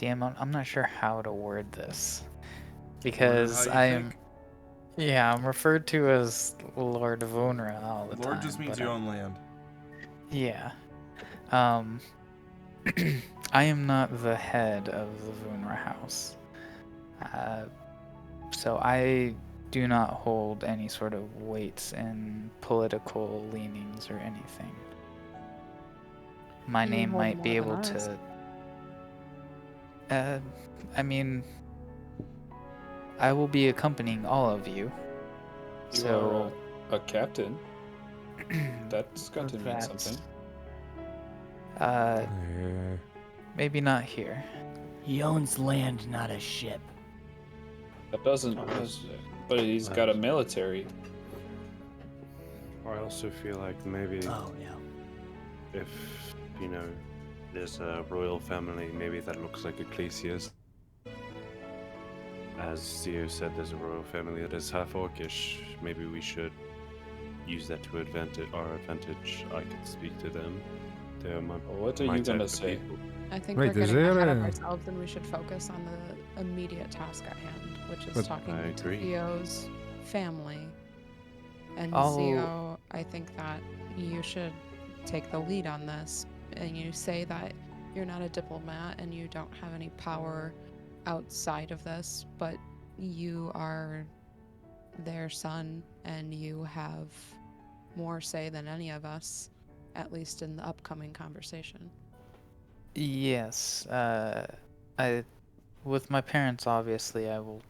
I'm not sure how to word this, because I'm referred to as Lord Vunra all the time. Lord just means you own land. Yeah. I am not the head of the Vunra house. So I do not hold any sort of weights in political leanings or anything. My name might be able to... I will be accompanying all of you. You are a captain. That's got to mean something. Maybe not here. He owns land, not a ship. That doesn't... But he's got a military. I also feel like maybe Oh, yeah. if, there's a royal family, maybe that looks like Ecclesias. As Zio said, there's a royal family that is half orcish. Maybe we should use that to our advantage. I could speak to them. They're What are you gonna say? I think Wait, we're is getting ahead of there ourselves, and we should focus on the immediate task at hand, which is But talking I to agree. Theo's family. And I'll- Theo, I think that you should take the lead on this. And you say that you're not a diplomat and you don't have any power outside of this, but you are their son and you have more say than any of us, at least in the upcoming conversation. Yes. With my parents, obviously, I will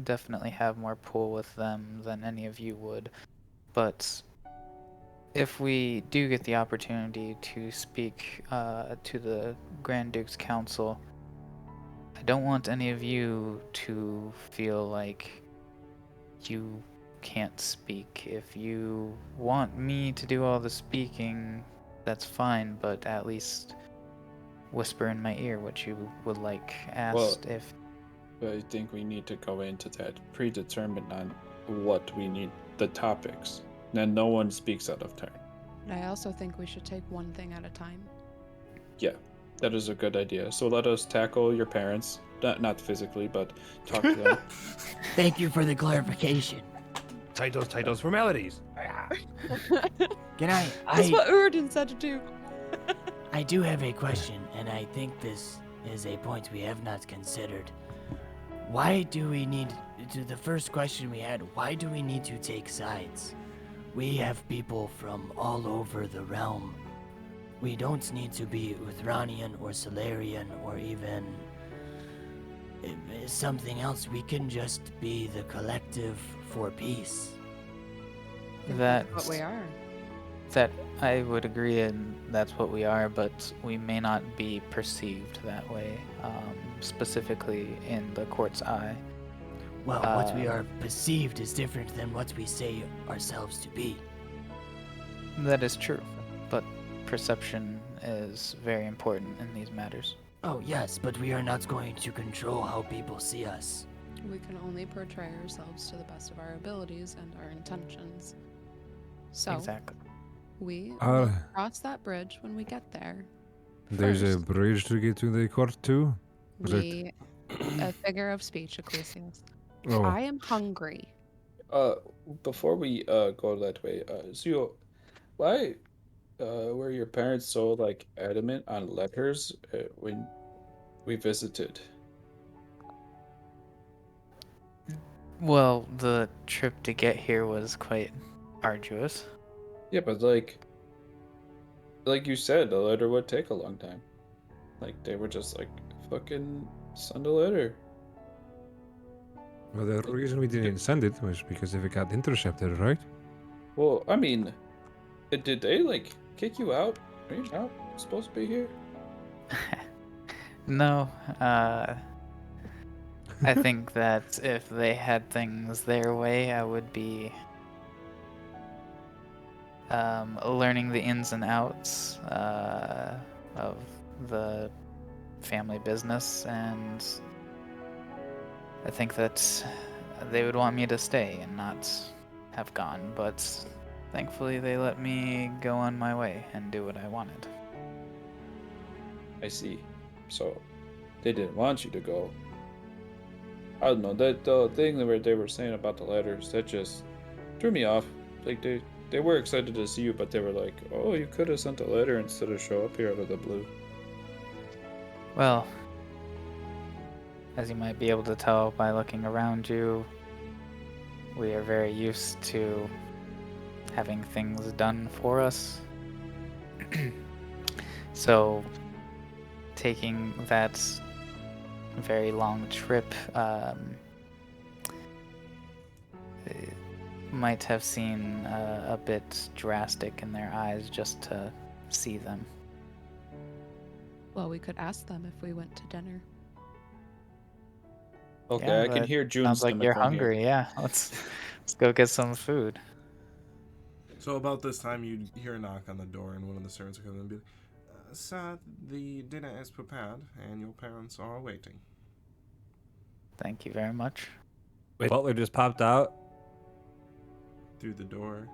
definitely have more pull with them than any of you would. But if we do get the opportunity to speak to the Grand Duke's Council, I don't want any of you to feel like you can't speak. If you want me to do all the speaking, that's fine, but at least whisper in my ear what you would like asked. If I think we need to go into that predetermined on what we need, the topics. Then no one speaks out of turn. And I also think we should take one thing at a time. Yeah, that is a good idea. So let us tackle your parents. Not physically, but talk to them. Thank you for the clarification. Titles, formalities. Can I? That's what Uridan said to do. I do have a question, and I think this is a point we have not considered. Why do we need to the first question we had, why do we need to take sides? We have people from all over the realm. We don't need to be Uthranian or Solarian or even something else. We can just be the collective for peace. I think That's what we are. that I would agree, and that's what we are, but we may not be perceived that way, specifically in the court's eye. Well, what we are perceived is different than what we say ourselves to be. That is true, but perception is very important in these matters. Oh, yes, but we are not going to control how people see us. We can only portray ourselves to the best of our abilities and our intentions. So, Exactly. we Uh, will cross that bridge when we get there. There's a First, bridge to get to the court too? Was it- a figure of speech, Ecclesias. Oh, I am hungry. Before we go that way, Zio, why were your parents so like adamant on letters when we visited? Well, the trip to get here was quite arduous. Yeah, but like you said, the letter would take a long time. Like they were just like, fucking send a letter. well, the reason we didn't send it was because if it got intercepted, right? Well, I mean, did they like kick you out? Are you not supposed to be here? No, I think that if they had things their way, I would be learning the ins and outs of the family business, and I think that they would want me to stay and not have gone, but thankfully they let me go on my way and do what I wanted. I see. So, they didn't want you to go. I don't know, that thing where they were saying about the letters, that just threw me off. Like, they were excited to see you, but they were like, oh, you could have sent a letter instead of show up here out of the blue. Well, as you might be able to tell by looking around you, we are very used to having things done for us. So, taking that very long trip might have seemed a bit drastic in their eyes just to see them. Well, we could ask them if we went to dinner. Okay, Yeah, I can that hear June's Sounds like stomach you're from here. hungry. Yeah, let's go get some food. So about this time, you hear a knock on the door, and one of the servants will come in and be like, "Sir, the dinner is prepared, and your parents are waiting." Thank you very much. Wait, Butler just popped out. Through the door.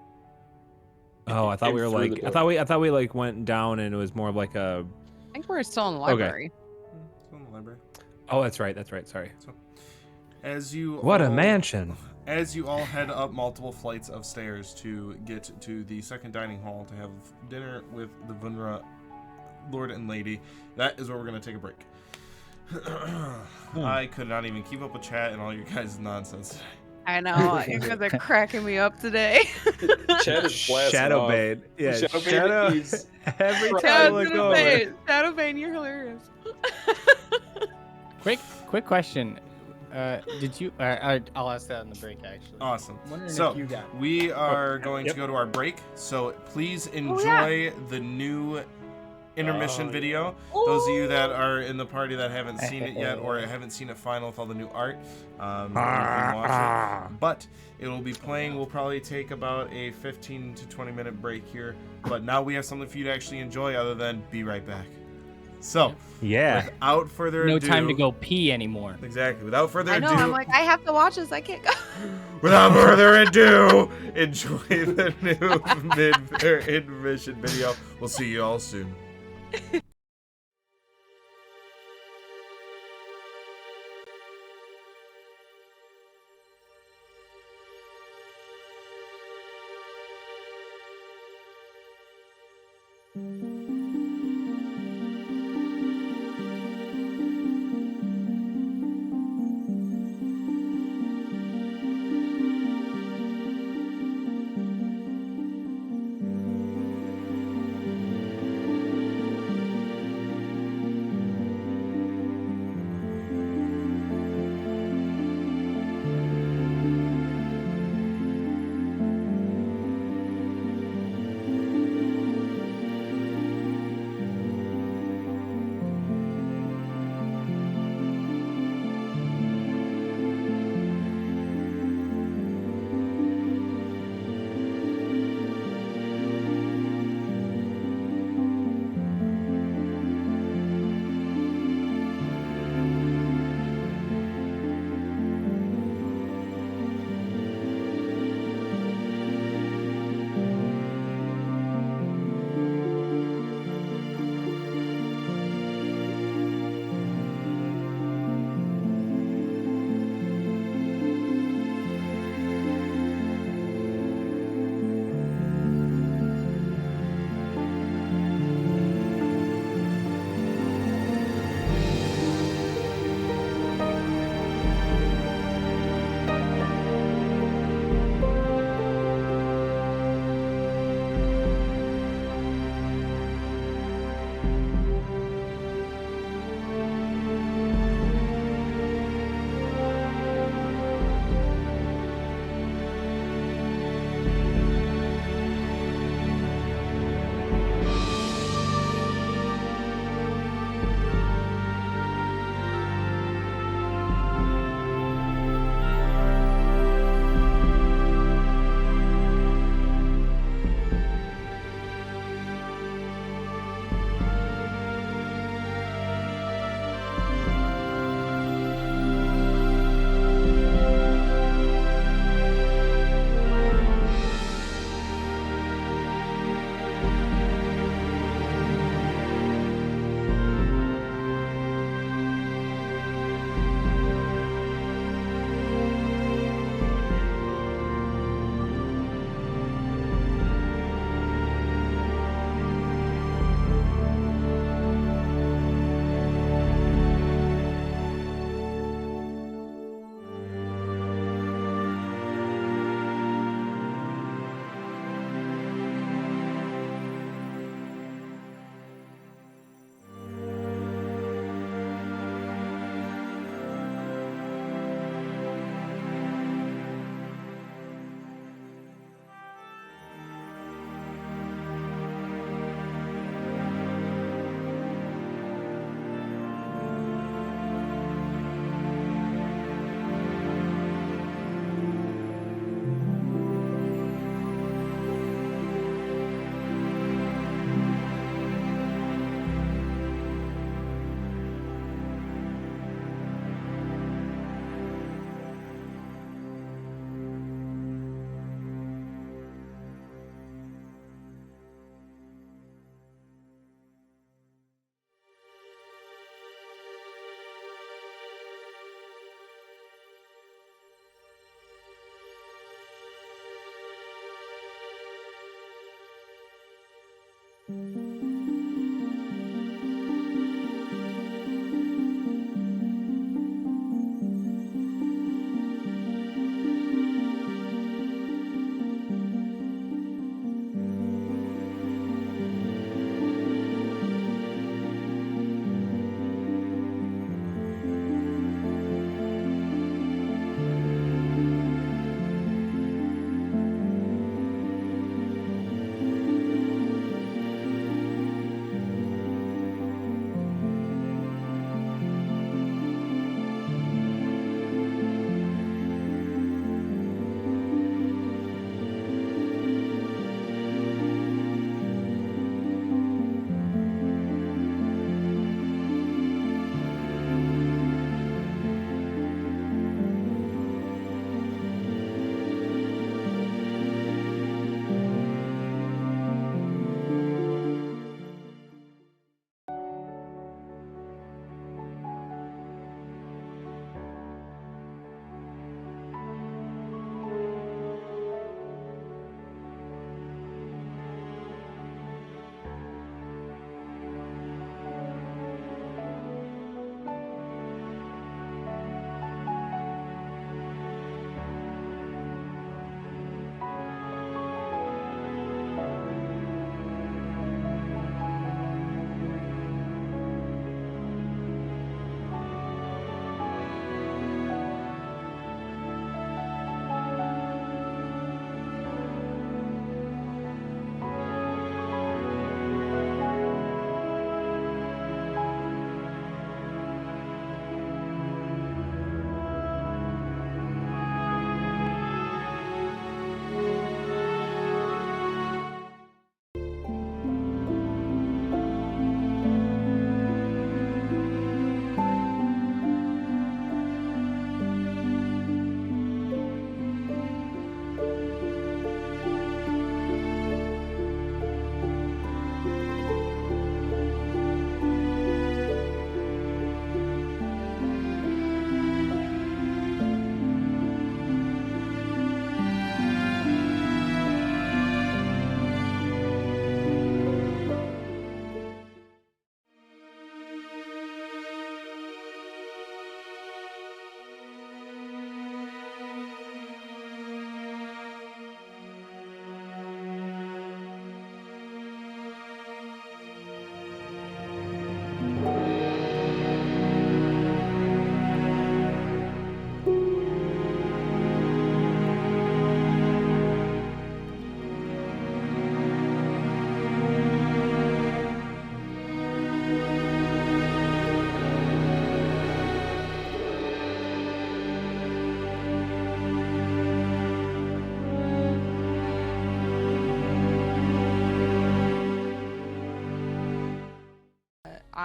Oh, I thought Came we were through the like, door. I thought we like went down and it was more of like a. I think we're still in the library. Still in the library. Oh, that's right. Sorry. As you What a all- mansion. As you all head up multiple flights of stairs to get to the second dining hall to have dinner with the Vunra Lord and Lady, that is where we're going to take a break. I could not even keep up with chat and all your guys' nonsense today. I know. You guys are cracking me up today. Chat is blasting Shadow off. Bane. Yeah, Shadow Shadow. Bane is Every time I Shadow look over. Bane. Shadow Bane, you're hilarious. Quick question. Did you? I'll ask that in the break, actually. Awesome. I'm wondering So if you got. we are going yep. to go to our break. So please Oh, enjoy the new intermission video. Those of you that are in the party that haven't seen it yet or haven't seen it final with all the new art, you can watch it. But it will be playing. We'll probably take about a 15 to 20 minute break here. But now we have something for you to actually enjoy other than be right back. So, Yeah. without further ado. No time to go pee anymore. Exactly. Without further I ado. know. I'm like, I have to watch this. I can't go. Without further ado, enjoy the new mid-intermission video. We'll see you all soon.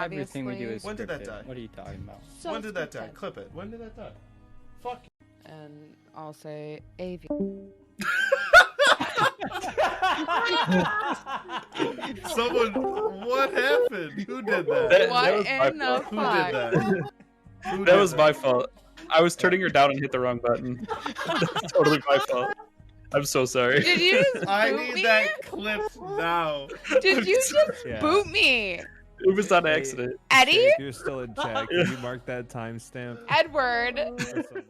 Everything we do is When did that scripted. die? What are you talking about? So when did that die? scripted. Clip it. When did that die? Fuck. And I'll say avian. Someone. What happened? Who did that? That What was my in the fault. Who fuck? did that? Who That did was that? my fault. I was turning her down and hit the wrong button. That's totally my fault. I'm so sorry. Did you just I boot need me? that clipped now. Did you just Yeah. boot me? It was on Hey, accident. Eddie? Shay, if you're still in chat, can you mark that timestamp? Edward. for somebody?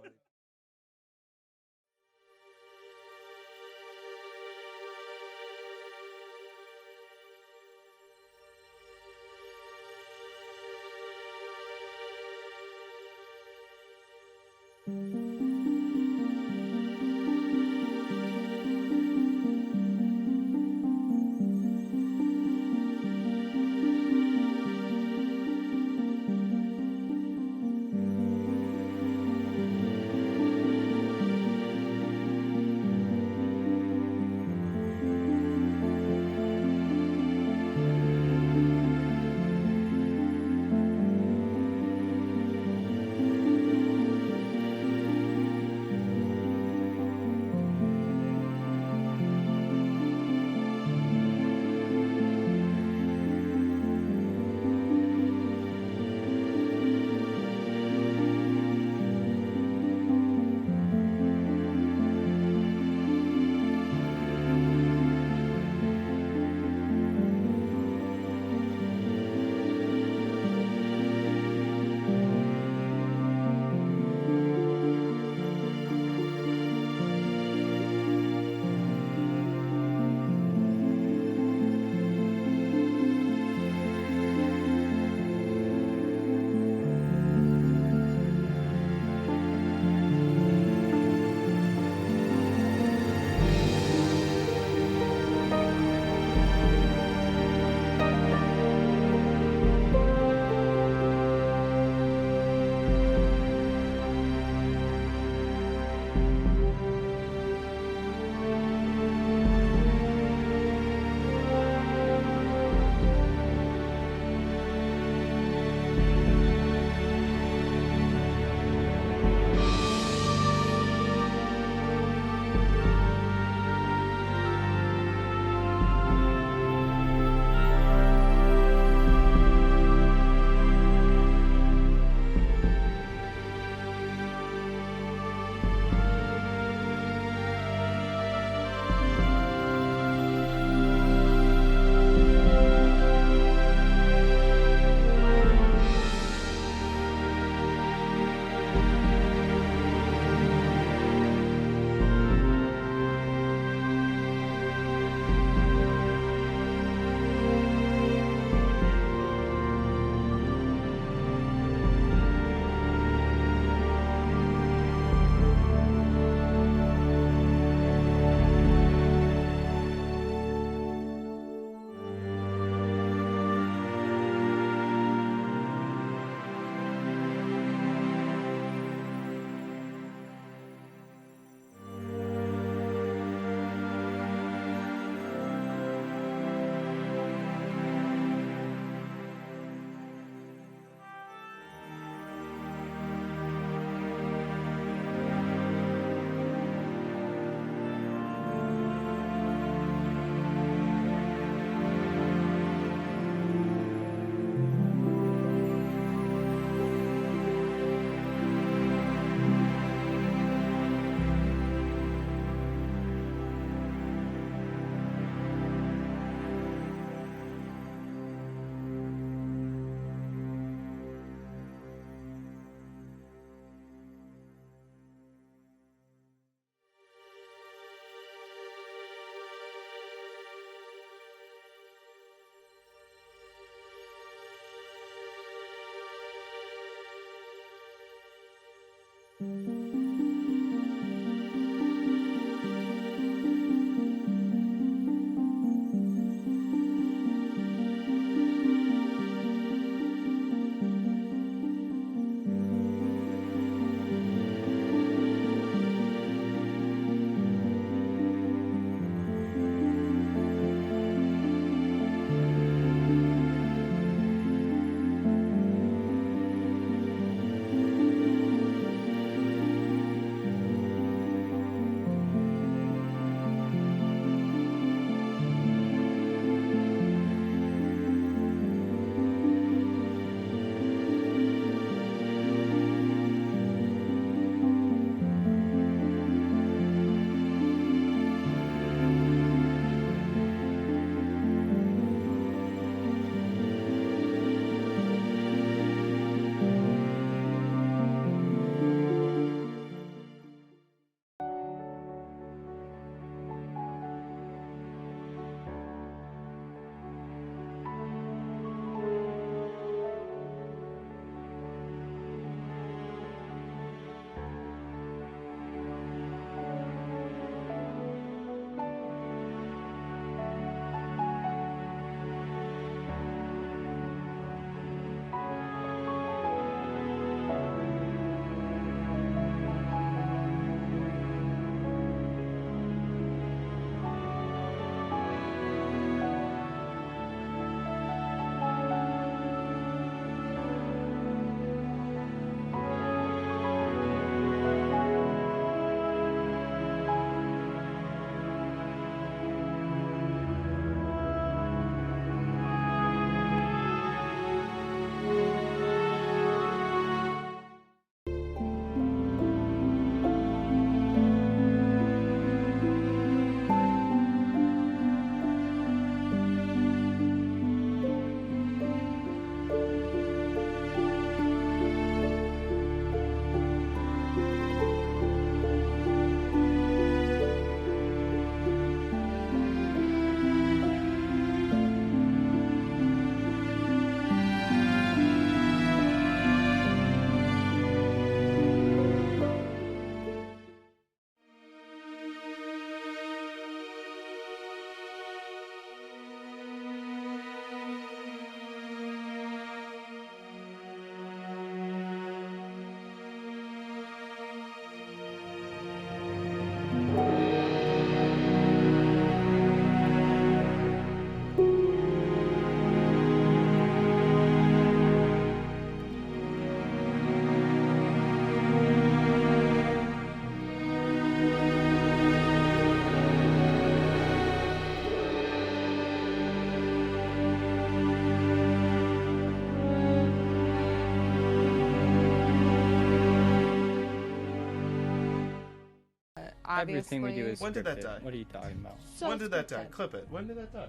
Everything we do is When did that scripted. die? What are you talking about? So when did that die? scripted. Clip it. When did that die?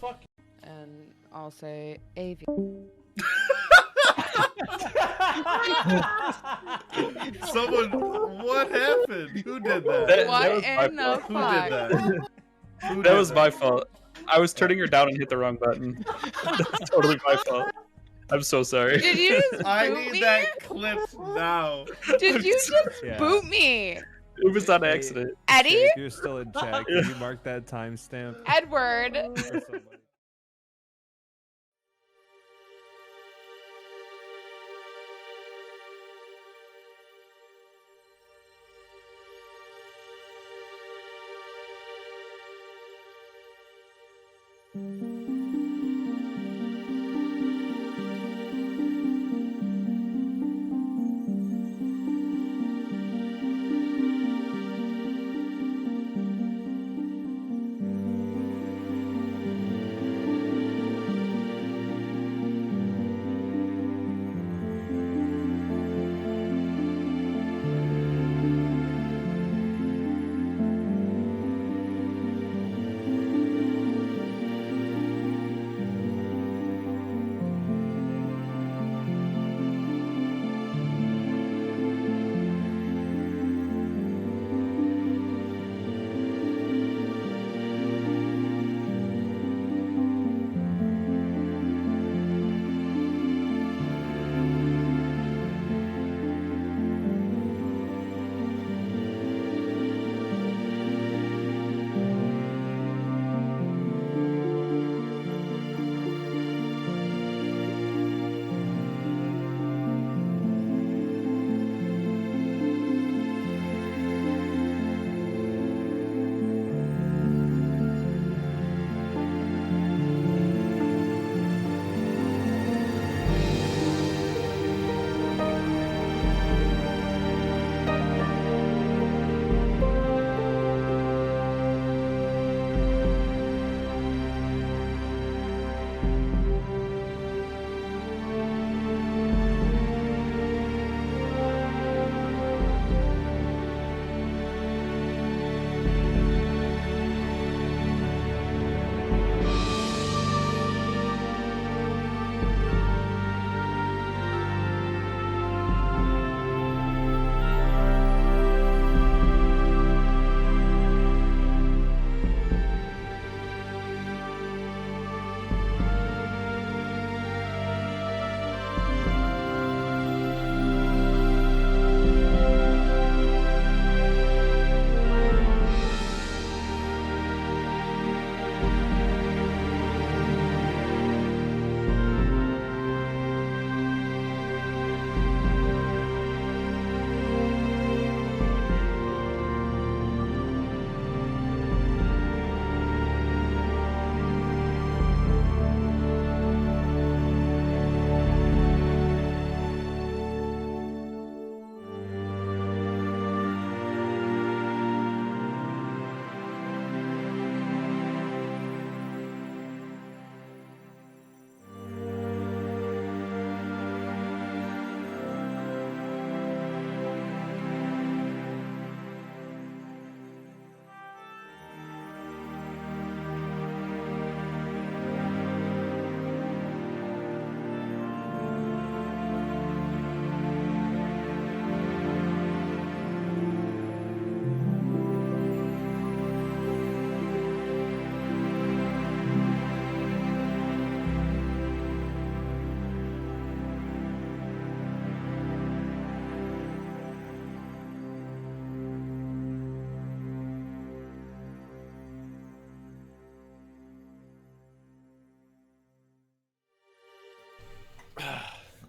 Fuck. And I'll say AV. Someone. What happened? Who did that? What was my in the fault. Who fuck? did that? Who That did was my fault. I was turning her down and hit the wrong button. That's totally my fault. I'm so sorry. Did you just I boot need me? that clipped now. Did you just Yeah. boot me? It was on Hey, accident. Eddie? If you're still in chat, can you mark that timestamp? Edward? for somebody?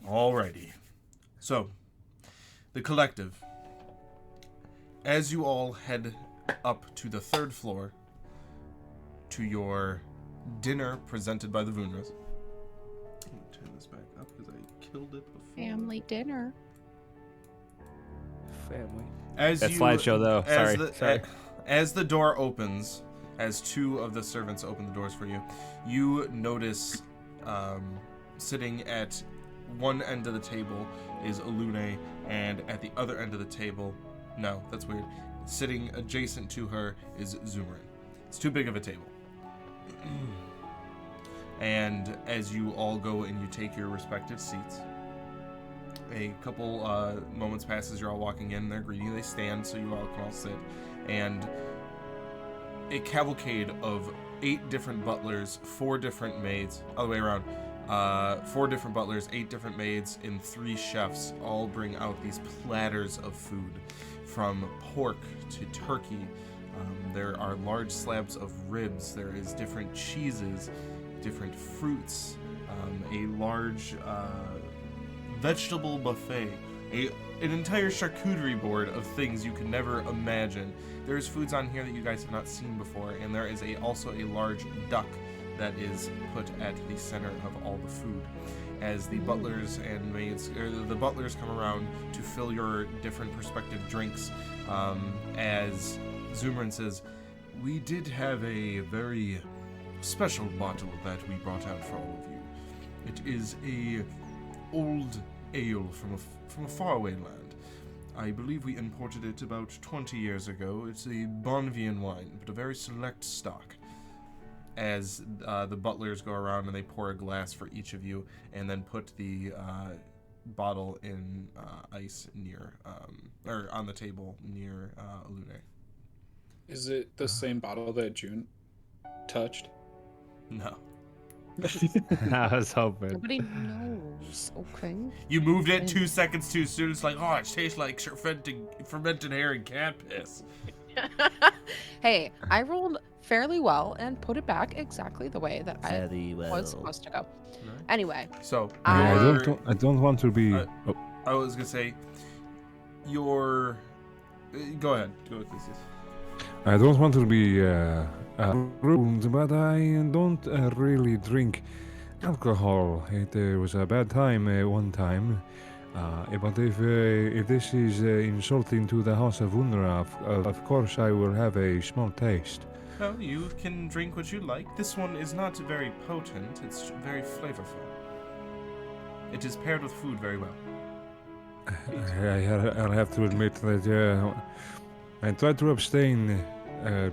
Alrighty. So, the collective. As you all head up to the 3rd floor to your dinner presented by the Vunras. Let me turn this back up because I killed it before. Family dinner. Family. As That you, slideshow, though. Sorry. As the door opens, as 2 of the servants open the doors for you, you notice sitting at one end of the table is Alune, and at the other end of the table, no, that's weird, sitting adjacent to her is Zumrin. It's too big of a table. And as you all go and you take your respective seats, a couple moments passes, you're all walking in, they're greeting you, they stand so you all can all sit, and a cavalcade of 8 different butlers, 4 different maids, other way around, 4 different butlers, 8 different maids, and 3 chefs all bring out these platters of food, from pork to turkey. There are large slabs of ribs, there is different cheeses, different fruits, a large vegetable buffet, an entire charcuterie board of things you could never imagine. There's foods on here that you guys have not seen before, and there is also a large duck that is put at the center of all the food. As the butlers and maids, or the butlers come around to fill your different prospective drinks, as Zumrin says, we did have a very special bottle that we brought out for all of you. It is a old ale from a faraway land. I believe we imported it about 20 years ago. It's a Bonvian wine, but a very select stock. As the butlers go around and they pour a glass for each of you, and then put the bottle in ice near, or on the table near Alune. Is it the same bottle that June touched? No. I was hoping. Nobody knows. Okay. You moved it 2 seconds too soon. It's like, oh, it tastes like fermented hair and cat piss. Hey, I rolled fairly well and put it back exactly the way that I was supposed to go. Anyway, So, I your- don't want to be. I was gonna say, your. Go ahead. Go with this. I don't want to be rude, but I don't really drink alcohol. It was a bad time one time. But if this is insulting to the House of Vunra, of course I will have a small taste. Well, you can drink what you like. This one is not very potent. It's very flavorful. It is paired with food very well. I'll have to admit that I try to abstain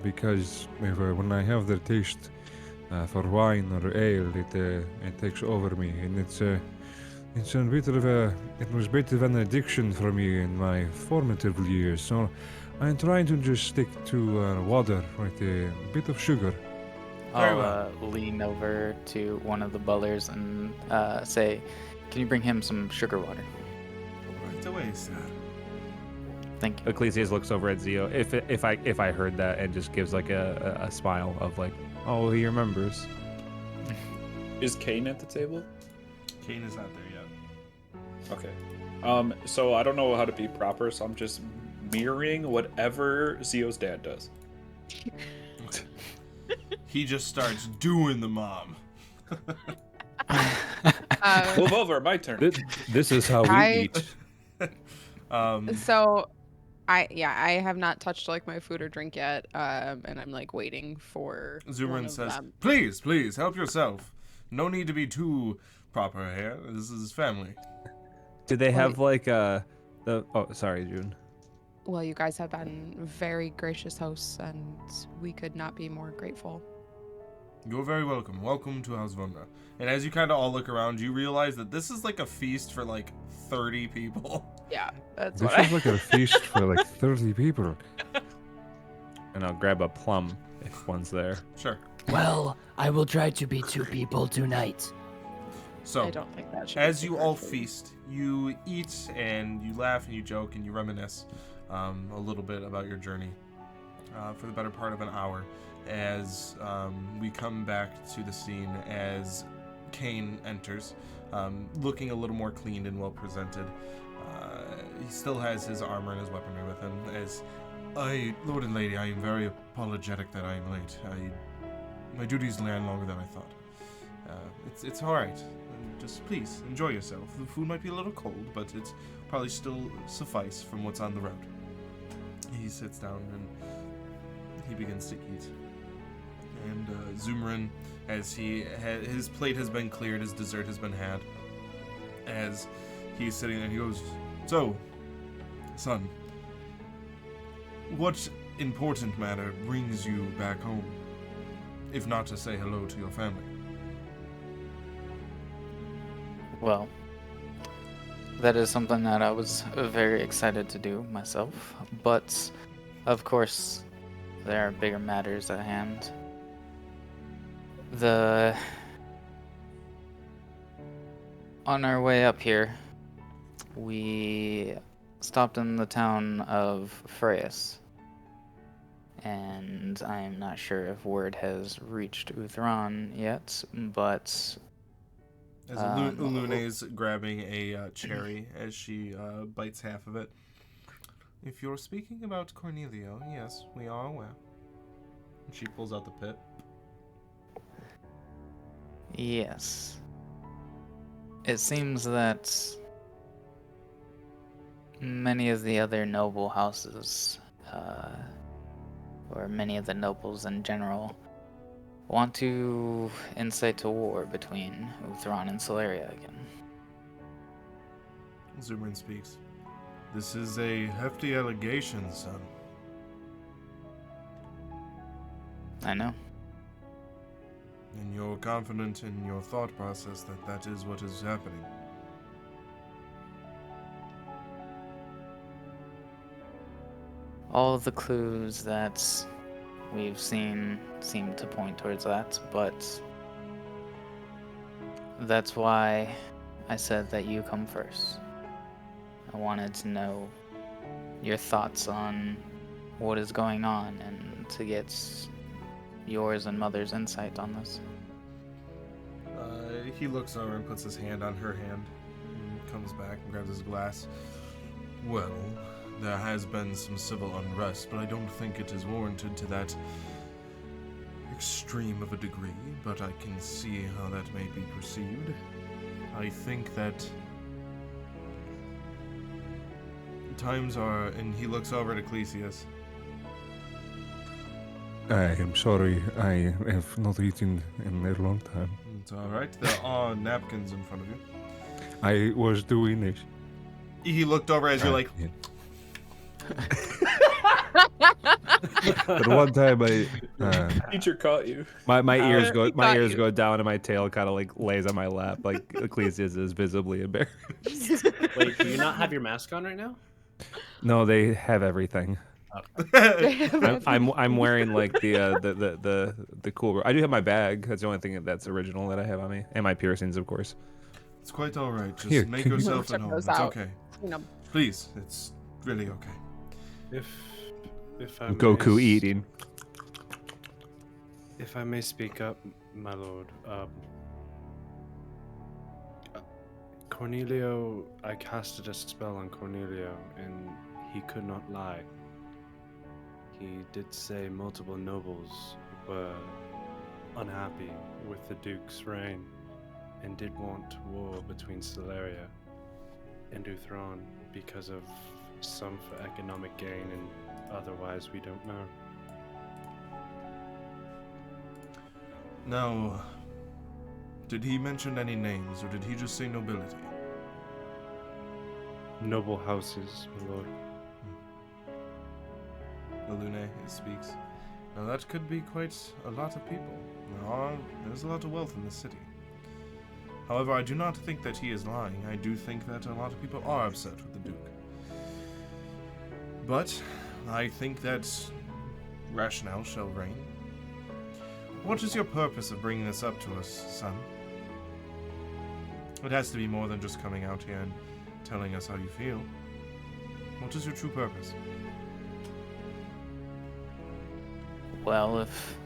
because when I have the taste for wine or ale, it takes over me, and it's a bit of it was a bit of an addiction for me in my formative years. So I'm trying to just stick to water with a bit of sugar. Very I'll lean over to one of the butlers and say, "Can you bring him some sugar water?" Right away, sir. Thank you. Ecclesias looks over at Zio. If I heard that, and just gives like a smile of like, oh, he remembers. Is Kane at the table? Kane is not there yet. Okay. So I don't know how to be proper, so I'm just mirroring whatever Zio's dad does. He just starts doing the mom. Move over, my turn. This is how we I- eat. So I have not touched like my food or drink yet, and I'm like waiting for one Zumrin of says, them. please, help yourself. No need to be too proper here. This is family. Do they have Wait. like oh, sorry, June. Well, you guys have been very gracious hosts, and we could not be more grateful. You're very welcome. Welcome to House Vunra. And as you kind of all look around, you realize that this is like a feast for like 30 people. Yeah, that's This what I. is like a feast for like 30 people. And I'll grab a plum if one's there. Sure. Well, I will try to be 2 people tonight. So, I don't think that should. be as you super all for feast, you eat and you laugh and you joke and you reminisce a little bit about your journey for the better part of an hour as we come back to the scene as Arcane enters, looking a little more cleaned and well presented. He still has his armor and his weaponry with him. Lord and Lady, I am very apologetic that I am late. My duties ran longer than I thought. It's all right. Just please enjoy yourself. The food might be a little cold, but it's probably still suffice from what's on the road. He sits down and he begins to eat. And Zumrin, as his plate has been cleared, his dessert has been had. As he's sitting there, he goes, "So, son, what important matter brings you back home, if not to say hello to your family?" Well, that is something that I was very excited to do myself, but of course, there are bigger matters at hand. On our way up here, we stopped in the town of Freyas, and I'm not sure if word has reached Uthran yet, but As Ulune's grabbing a cherry as she bites half of it. "If you're speaking about Cornelio, yes, we are aware." And she pulls out the pit. yes. It seems that many of the other noble houses, or many of the nobles in general, want to incite a war between Uthran and Solaria again. Zumrin speaks. "This is a hefty allegation, son." I know. And you're confident in your thought process that that is what is happening. All of the clues that we've seen seem to point towards that, but that's why I said that you come first. I wanted to know your thoughts on what is going on and to get yours and Mother's insight on this. He looks over and puts his hand on her hand and comes back and grabs his glass. "Well, there has been some civil unrest, but I don't think it is warranted to that extreme of a degree, but I can see how that may be perceived. I think that times are," and he looks over at Ecclesias. I am sorry, I have not eaten in a long time. "It's alright, there are napkins in front of you." I was doing this. He looked over as you're like, Yeah. But one time Teacher caught you. My ears he go got you. down and my tail kind of like lays on my lap, like Ecclesias is visibly embarrassed. Wait, do you not have your mask on right now? No, they have everything. I'm wearing like the cool. I do have my bag. That's the only thing that's original that I have on me, and my piercings, of course. "It's quite alright, just Here, make can you- yourself Check at home, those it's out. okay. You know, Please, it's really okay." If I Goku may eating. If I may speak up, my lord, Cornelio, I casted a spell on Cornelio, and he could not lie. He did say multiple nobles were unhappy with the Duke's reign and did want war between Solaria and Uthran because of some for economic gain and otherwise we don't know. Now, did he mention any names, or did he just say nobility? Noble houses, my lord. Ilune speaks. Now that could be quite a lot of people. There's a lot of wealth in this city. However, I do not think that he is lying. I do think that a lot of people are upset with the Duke. But I think that rationale shall reign. What is your purpose of bringing this up to us, son? It has to be more than just coming out here and telling us how you feel. What is your true purpose? Well, if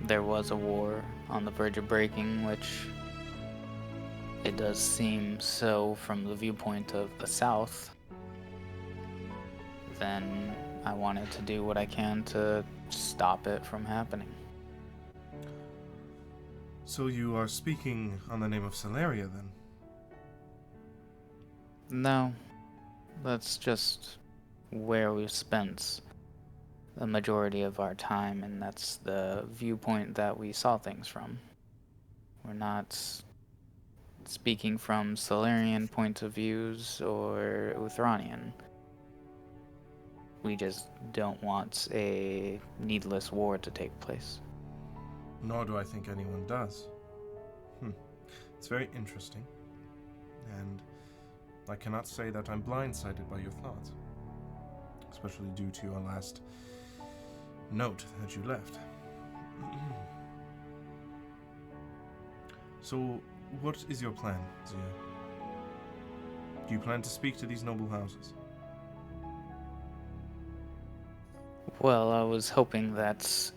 there was a war on the verge of breaking, which it does seem so from the viewpoint of the South, then I wanted to do what I can to stop it from happening. So you are speaking on the name of Celeria, then? No, that's just where we spent the majority of our time, and that's the viewpoint that we saw things from. We're not speaking from Solarian point of views or Uthranian. We just don't want a needless war to take place. Nor do I think anyone does. It's very interesting. And I cannot say that I'm blindsided by your thoughts. Especially due to your last note that you left. So, what is your plan, Zia? Do you plan to speak to these noble houses? Well, I was hoping that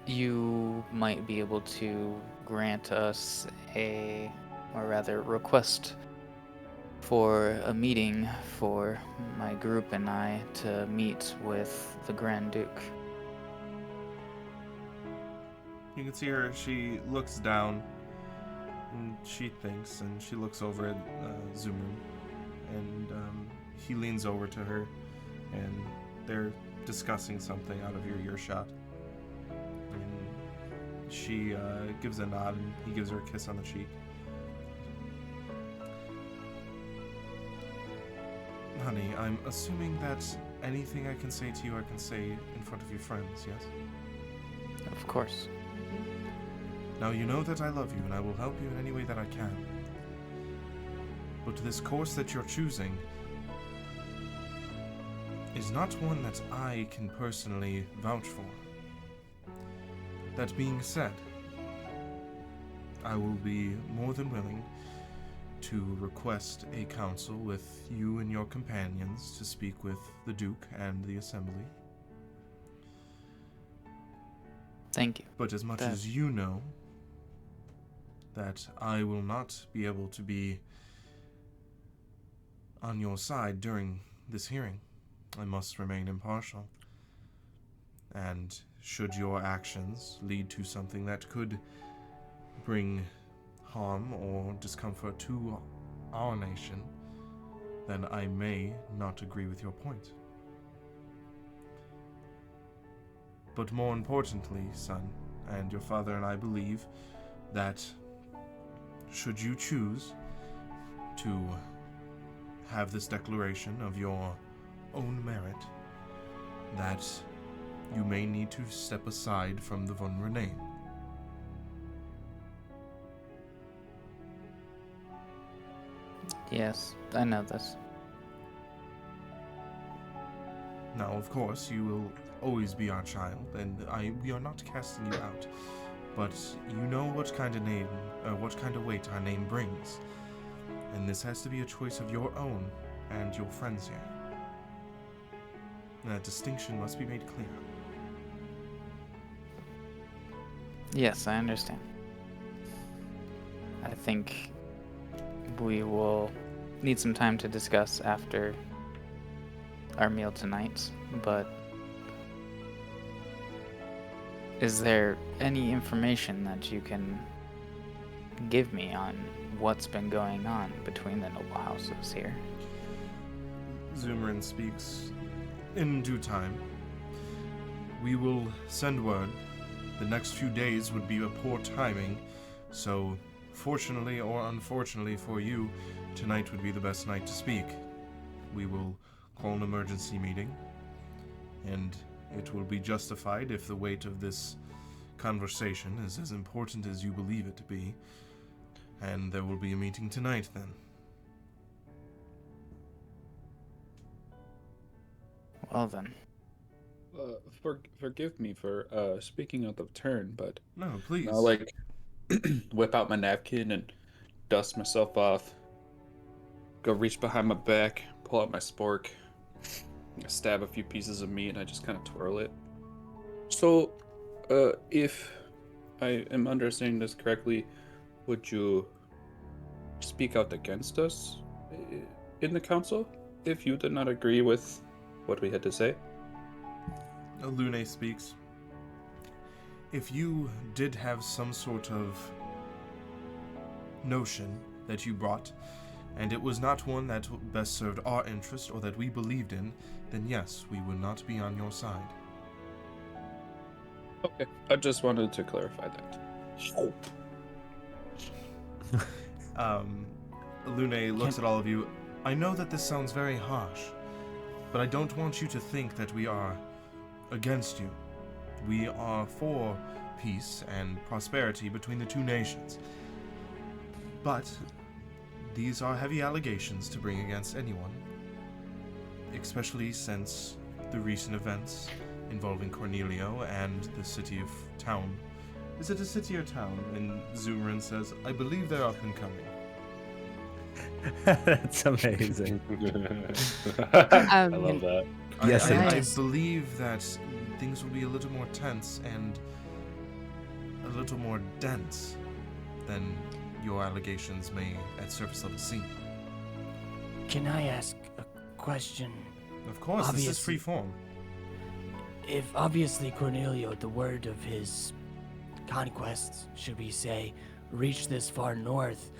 you might be able to grant us request for a meeting for my group and I to meet with the Grand Duke. You can see her, she looks down, and she thinks, and she looks over at Zumru, and he leans over to her, and they're discussing something out of your earshot. And she gives a nod, and he gives her a kiss on the cheek. Honey, I'm assuming that anything I can say to you, I can say in front of your friends, yes? Of course. Now you know that I love you, and I will help you in any way that I can. But this course that you're choosing is not one that I can personally vouch for. That being said, I will be more than willing to request a council with you and your companions to speak with the Duke and the Assembly. Thank you. But as much as you know, that I will not be able to be on your side during this hearing. I must remain impartial. And should your actions lead to something that could bring harm or discomfort to our nation, then I may not agree with your point. But more importantly, son, and your father and I believe that should you choose to have this declaration of your own merit, that you may need to step aside from the Vunra name. Yes, I know this. Now, of course, you will always be our child, and we are not casting you out. But you know what kind of name, what kind of weight our name brings. And this has to be a choice of your own and your friends here. That distinction must be made clear. Yes, I understand. I think we will need some time to discuss after our meal tonight, but is there any information that you can give me on what's been going on between the noble houses here? Zumrin speaks in due time. We will send word. The next few days would be a poor timing, so fortunately or unfortunately for you, tonight would be the best night to speak. We will call an emergency meeting, and it will be justified if the weight of this conversation is as important as you believe it to be, and there will be a meeting tonight then. Well then. Forgive me for speaking out of turn, but No, please. I'll whip out my napkin and dust myself off. Go reach behind my back, pull out my spork, stab a few pieces of meat, and I just kind of twirl it. So, if I am understanding this correctly, would you speak out against us in the council if you did not agree with what we had to say? Lune speaks. If you did have some sort of notion that you brought, and it was not one that best served our interest or that we believed in, then yes, we would not be on your side. Okay, I just wanted to clarify that. Lune looks at all of you. I know that this sounds very harsh, but I don't want you to think that we are against you. We are for peace and prosperity between the two nations. But these are heavy allegations to bring against anyone, especially since the recent events involving Cornelio and the city of town. Is it a city or town? And Zumrin says, I believe they're up and coming. That's amazing. I love that. Yes, I Nice. believe that things will be a little more tense and a little more dense than your allegations may at surface level seem. Can I ask a question? Of course, this is Obviously- free form. If obviously Cornelio, at the word of his conquests, should we say, reached this far north,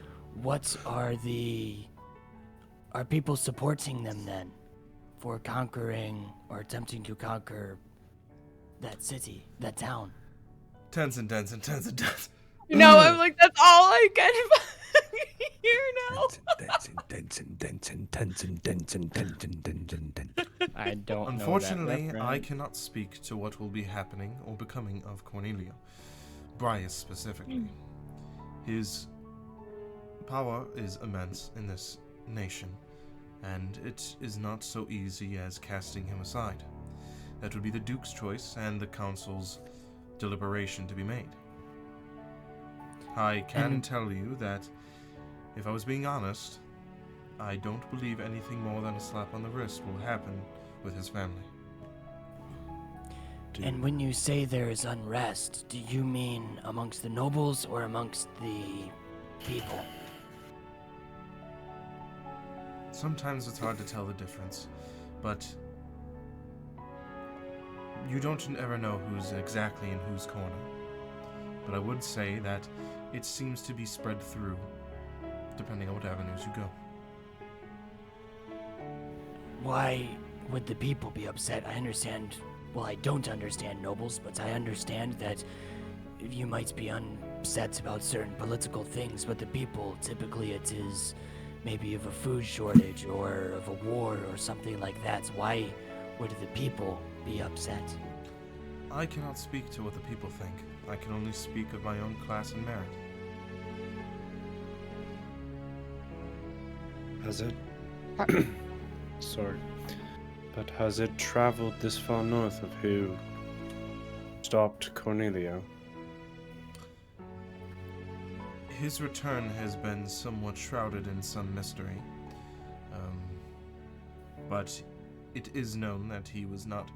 are people supporting them then for conquering or attempting to conquer that city, that town? Tense and dense and tense and dense. No, I'm like, that's all I can hear now. I don't Unfortunately, know that I reference. cannot speak to what will be happening or becoming of Cornelio. Bryce specifically. His power is immense in this nation, and it is not so easy as casting him aside. That would be the Duke's choice and the Council's deliberation to be made. I can And- tell you that, if I was being honest, I don't believe anything more than a slap on the wrist will happen with his family. And when you say there is unrest, do you mean amongst the nobles or amongst the people? Sometimes it's hard to tell the difference, but you don't ever know who's exactly in whose corner. But I would say that it seems to be spread through, depending on what avenues you go. Why would the people be upset? I understand. Well, I don't understand nobles, but I understand that you might be upset about certain political things, but the people, typically it is maybe of a food shortage or of a war or something like that. Why would the people be upset? I cannot speak to what the people think. I can only speak of my own class and merit. Has it? Uh, Sorry. But has it traveled this far north of who stopped Cornelio? His return has been somewhat shrouded in some mystery. But it is known that he was not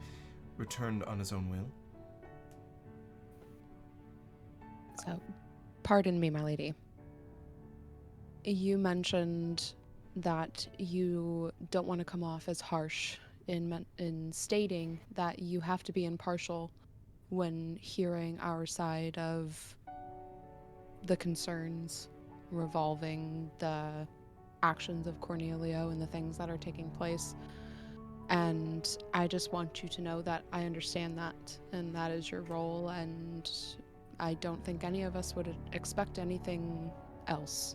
returned on his own will. So, pardon me, my lady. You mentioned that you don't want to come off as harsh in stating that you have to be impartial when hearing our side of the concerns revolving the actions of Cornelio and the things that are taking place. And I just want you to know that I understand that, and that is your role, and I don't think any of us would expect anything else.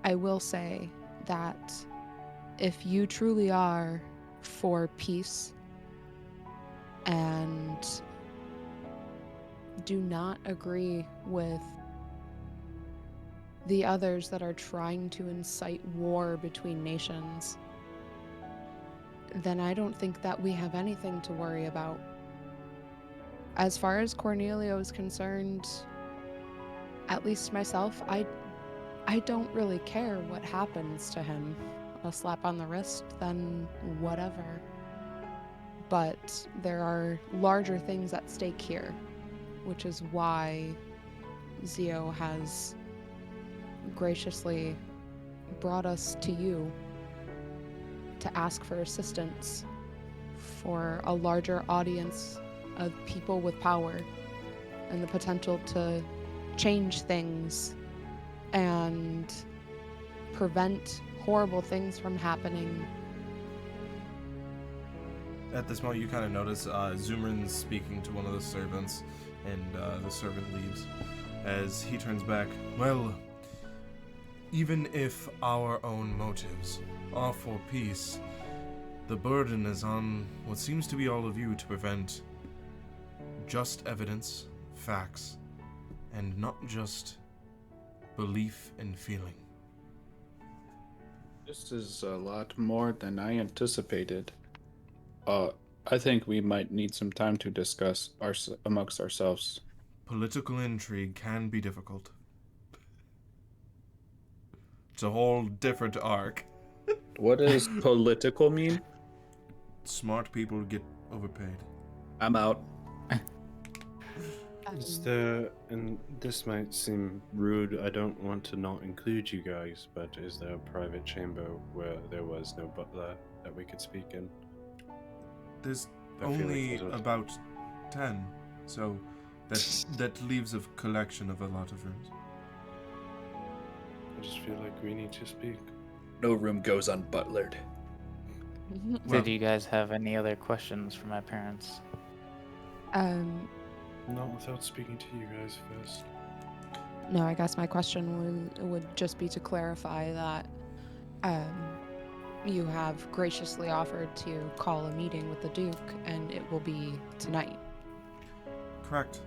I will say that if you truly are for peace and do not agree with the others that are trying to incite war between nations, then I don't think that we have anything to worry about. As far as Cornelio is concerned, at least myself, I don't really care what happens to him. A slap on the wrist, then whatever. But there are larger things at stake here, which is why Zio has graciously brought us to you to ask for assistance for a larger audience of people with power and the potential to change things and prevent horrible things from happening. At this moment, you kind of notice Zumrin's speaking to one of the servants, and the servant leaves. As he turns back, well, even if our own motives are for peace, the burden is on what seems to be all of you to prevent just evidence, facts, and not just belief and feeling. This is a lot more than I anticipated. I think we might need some time to discuss amongst ourselves. Political intrigue can be difficult. It's a whole different arc. What does political mean? Smart people get overpaid. I'm out. Is there, and this might seem rude, I don't want to not include you guys, but is there a private chamber where there was no butler that we could speak in? There's I feel like only there's a- about 10, so that leaves a collection of a lot of rooms. I just feel like we need to speak. No room goes unbutlered. Well, Did you guys have any other questions for my parents? Not without speaking to you guys first. No, I guess my question would just be to clarify that you have graciously offered to call a meeting with the Duke, and it will be tonight. correct.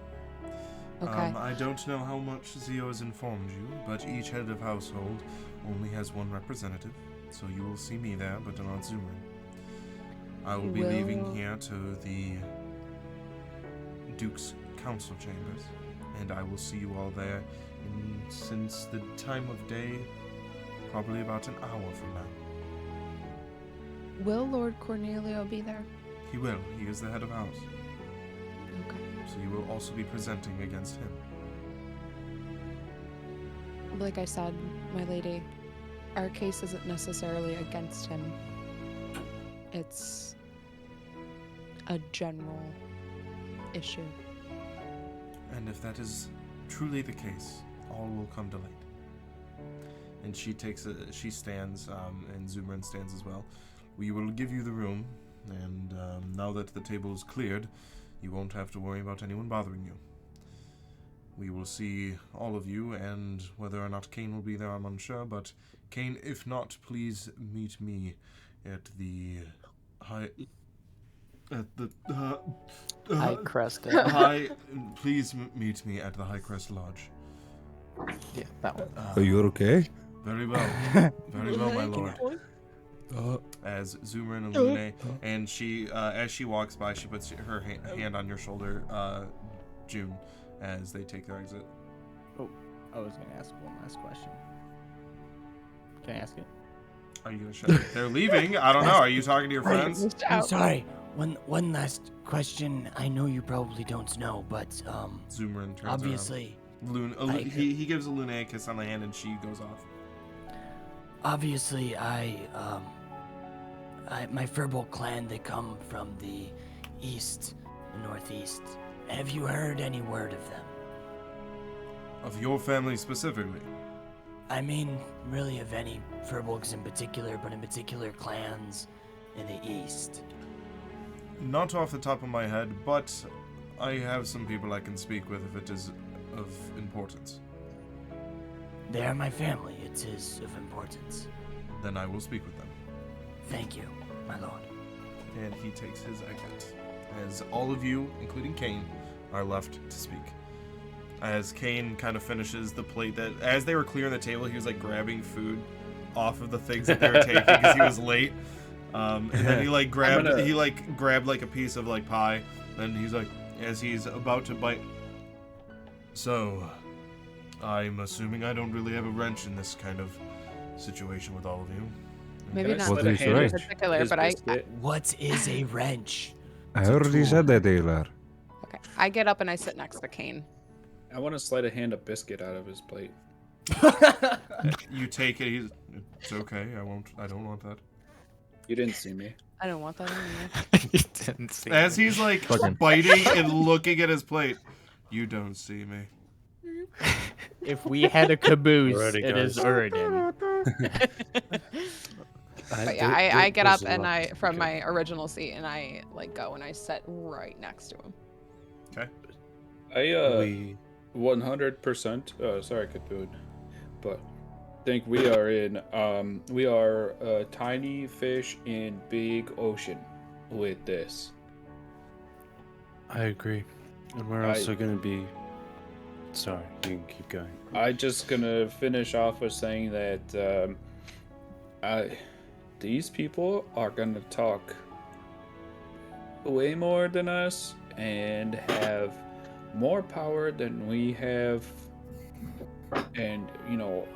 Okay. I don't know how much Zio has informed you, but each head of household only has one representative, so you will see me there, but not Zumrin. I will be leaving here to the Duke's council chambers, and I will see you all there since the time of day, probably about an hour from now. Will Lord Cornelio be there? He will. He is the head of house, Okay. so you will also be presenting against him. Like I said, my lady, our case isn't necessarily against him. It's a general issue. And if that is truly the case, all will come to light. And she stands, and Zumrin stands as well. We will give you the room, and now that the table is cleared, you won't have to worry about anyone bothering you. We will see all of you, and whether or not Kane will be there, I'm unsure, but Kane, if not, please meet me at the high... High Crest. Please meet me at the High Crest Lodge. Yeah, that one. Are you okay? Very well. Very well, my lord. As Zumrin and Lune, and she, as she walks by, she puts her hand on your shoulder, June, as they take their exit. Oh, I was gonna ask one last question. Can I ask it? Are you gonna shut it? They're leaving. I don't know. Are you talking to your friends? I'm sorry. One last question. I know you probably don't know, but Zumrin turns obviously, around. He gives a Lune a kiss on the hand, and she goes off. obviously, my Firbolg clan, they come from the east, the northeast. Have you heard any word of them? Of your family specifically? I mean, really of any Firbolgs in particular, but in particular clans in the east. Not off the top of my head, but I have some people I can speak with if it is of importance. They are my family. It is of importance. Then I will speak with them. Thank you, my lord. And he takes his exit. As all of you, including Kane, are left to speak. As Kane kind of finishes the plate that, as they were clearing the table, he was like grabbing food off of the things that they were taking because he was late. And then he grabbed like a piece of like pie. Then he's like, as he's about to bite. So, I'm assuming I don't really have a wrench in this kind of situation with all of you. Maybe not What is in right? particular, but I What is a wrench? I already said that, Taylor. okay. I get up and I sit next to Kane. I want to slide a hand a biscuit out of his plate. You take it. It's okay. I won't. I don't want that. You didn't see me. I don't want that anymore. You didn't see As me. he's like Fucking- biting and looking at his plate, you don't see me. If we had a caboose, Alrighty, it is guys. Uridan. But yeah, I get up and I from my original seat and I like go and I sit right next to him. I We 100%. Sorry, Cthulhu, but think we are in. We are a tiny fish in big ocean with this. I agree, and we're also going to be. Sorry, you can keep going. I just gonna finish off with saying that these people are gonna talk way more than us and have more power than we have, and you know,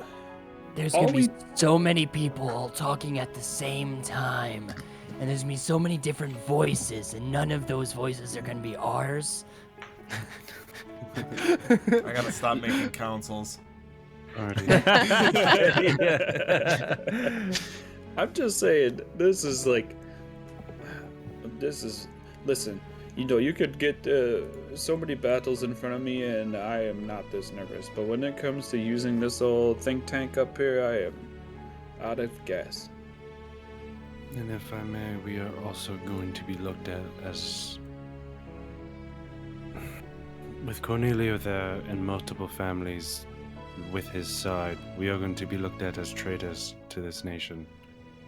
There's all gonna be we- so many people all talking at the same time, and there's gonna be so many different voices, and none of those voices are gonna be ours. I gotta stop making councils. Already. I'm just saying, this is. Listen, you know, you could get so many battles in front of me, and I am not this nervous. But when it comes to using this old think tank up here, I am out of gas. And if I may, we are also going to be looked at as. With Cornelio there and multiple families with his side, we are going to be looked at as traitors to this nation.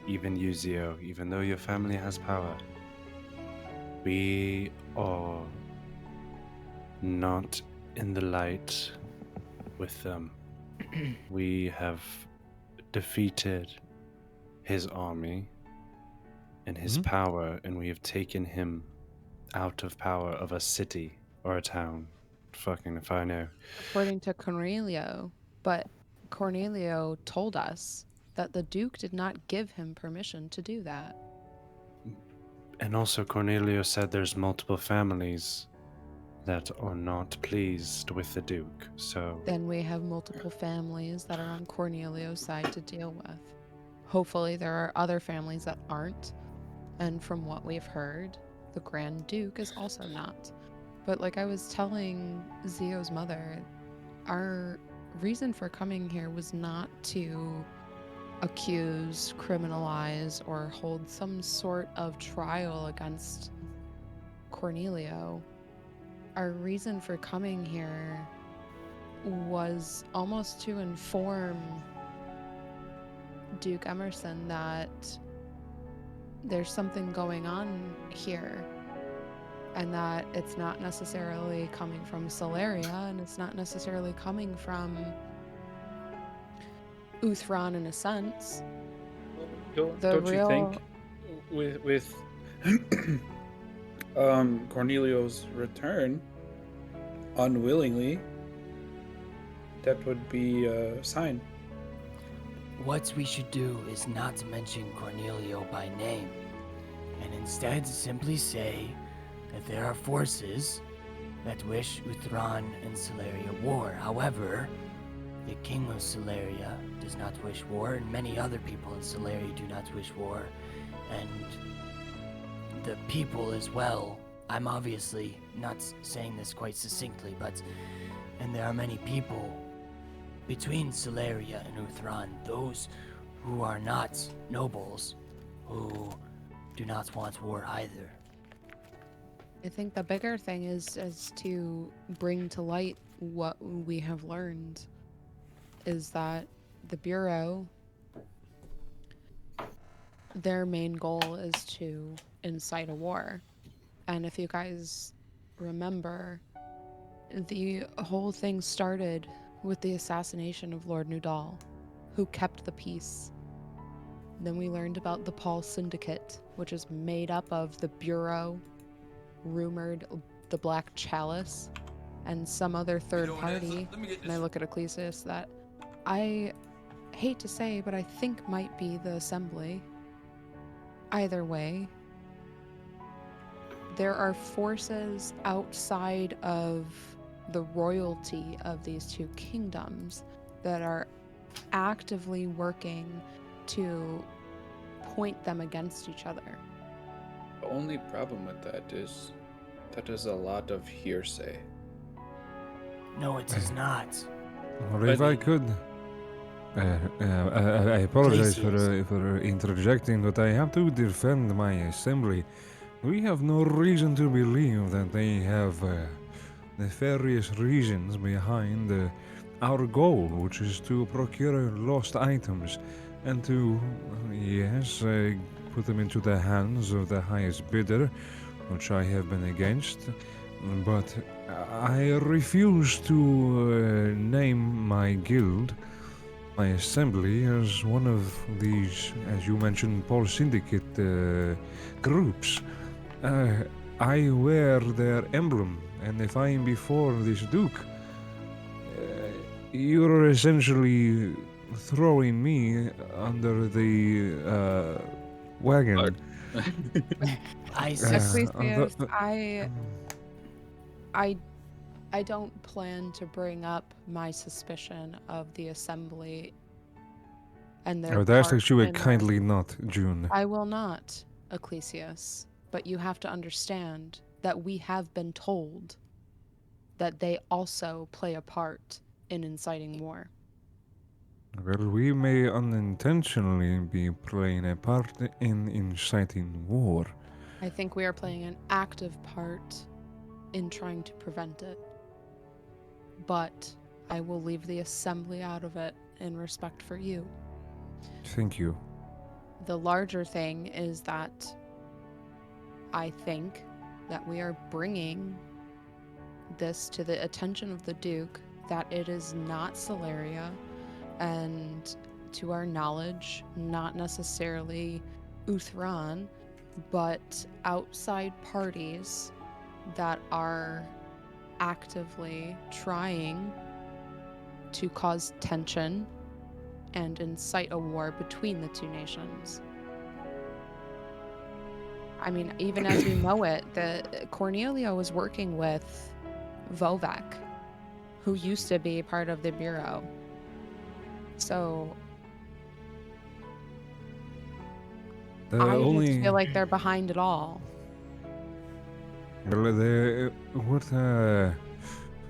Even you, Zio, even though your family has power, we are not in the light with them. We have defeated his army and his power, and we have taken him out of power of a city or a town. Fucking if I know. According to Cornelio, but Cornelio told us that the Duke did not give him permission to do that. And also Cornelio said there's multiple families that are not pleased with the Duke, so... Then we have multiple families that are on Cornelio's side to deal with. Hopefully there are other families that aren't, and from what we've heard, the Grand Duke is also not. But like I was telling Zio's mother, our reason for coming here was not to accuse, criminalize, or hold some sort of trial against Cornelio. Our reason for coming here was almost to inform Duke Emerson that there's something going on here, and that it's not necessarily coming from Celeria, and it's not necessarily coming from Uthran in a sense. Don't The you think with Cornelio's return unwillingly, that would be a sign? What we should do is not to mention Cornelio by name, and instead simply say that there are forces that wish Uthran and Celeria war. However, the king of Celeria does not wish war, and many other people in Celeria do not wish war, and the people as well. I'm obviously not saying this quite succinctly, and there are many people between Celeria and Uthran, those who are not nobles, who do not want war either. I think the bigger thing is to bring to light what we have learned is that the Bureau, their main goal is to incite a war. And if you guys remember, the whole thing started with the assassination of Lord Nudal, who kept the peace. Then we learned about the Paul Syndicate, which is made up of the Bureau, rumored the Black Chalice, and some other third party. And I look at Ecclesias that I hate to say, but I think might be the Assembly. Either way, there are forces outside of the royalty of these two kingdoms that are actively working to point them against each other. The only problem with that is a lot of hearsay. No, it is not. Or if I could, I apologize for interjecting, but I have to defend my assembly. We have no reason to believe that they have nefarious reasons behind our goal, which is to procure lost items and to, put them into the hands of the highest bidder, which I have been against. But I refuse to name my guild, my assembly, as one of these, as you mentioned, Paul Syndicate groups. I wear their emblem, and if I am before this Duke, you're essentially throwing me under the wagon. I see. Ecclesias, I don't plan to bring up my suspicion of the assembly and their I would ask part that you would in kindly not, June. I will not, Ecclesias, but you have to understand that we have been told that they also play a part in inciting war. Well, we may unintentionally be playing a part in inciting war. I think we are playing an active part in trying to prevent it. But I will leave the assembly out of it in respect for you. Thank you. The larger thing is that I think that we are bringing this to the attention of the Duke, that it is not Celeria, and to our knowledge, not necessarily Uthran, but outside parties that are actively trying to cause tension and incite a war between the two nations. I mean, even as we know it, Cornelia was working with Vovek, who used to be part of the Bureau. So I just feel like they're behind it all. Well, what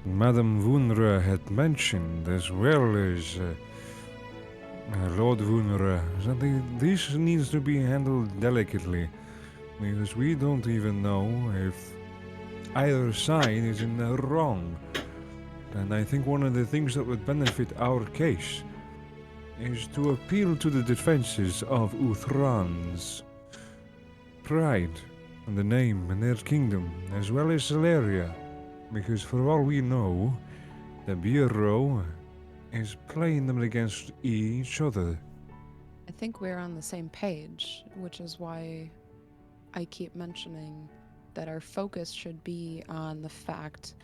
Madame Vunra had mentioned, as well as Lord Vunra, that this needs to be handled delicately, because we don't even know if either side is in the wrong. And I think one of the things that would benefit our case is to appeal to the defenses of Uthran's pride and the name and their kingdom, as well as Celeria, because for all we know, the Bureau is playing them against each other. I think we're on the same page, which is why I keep mentioning that our focus should be on the fact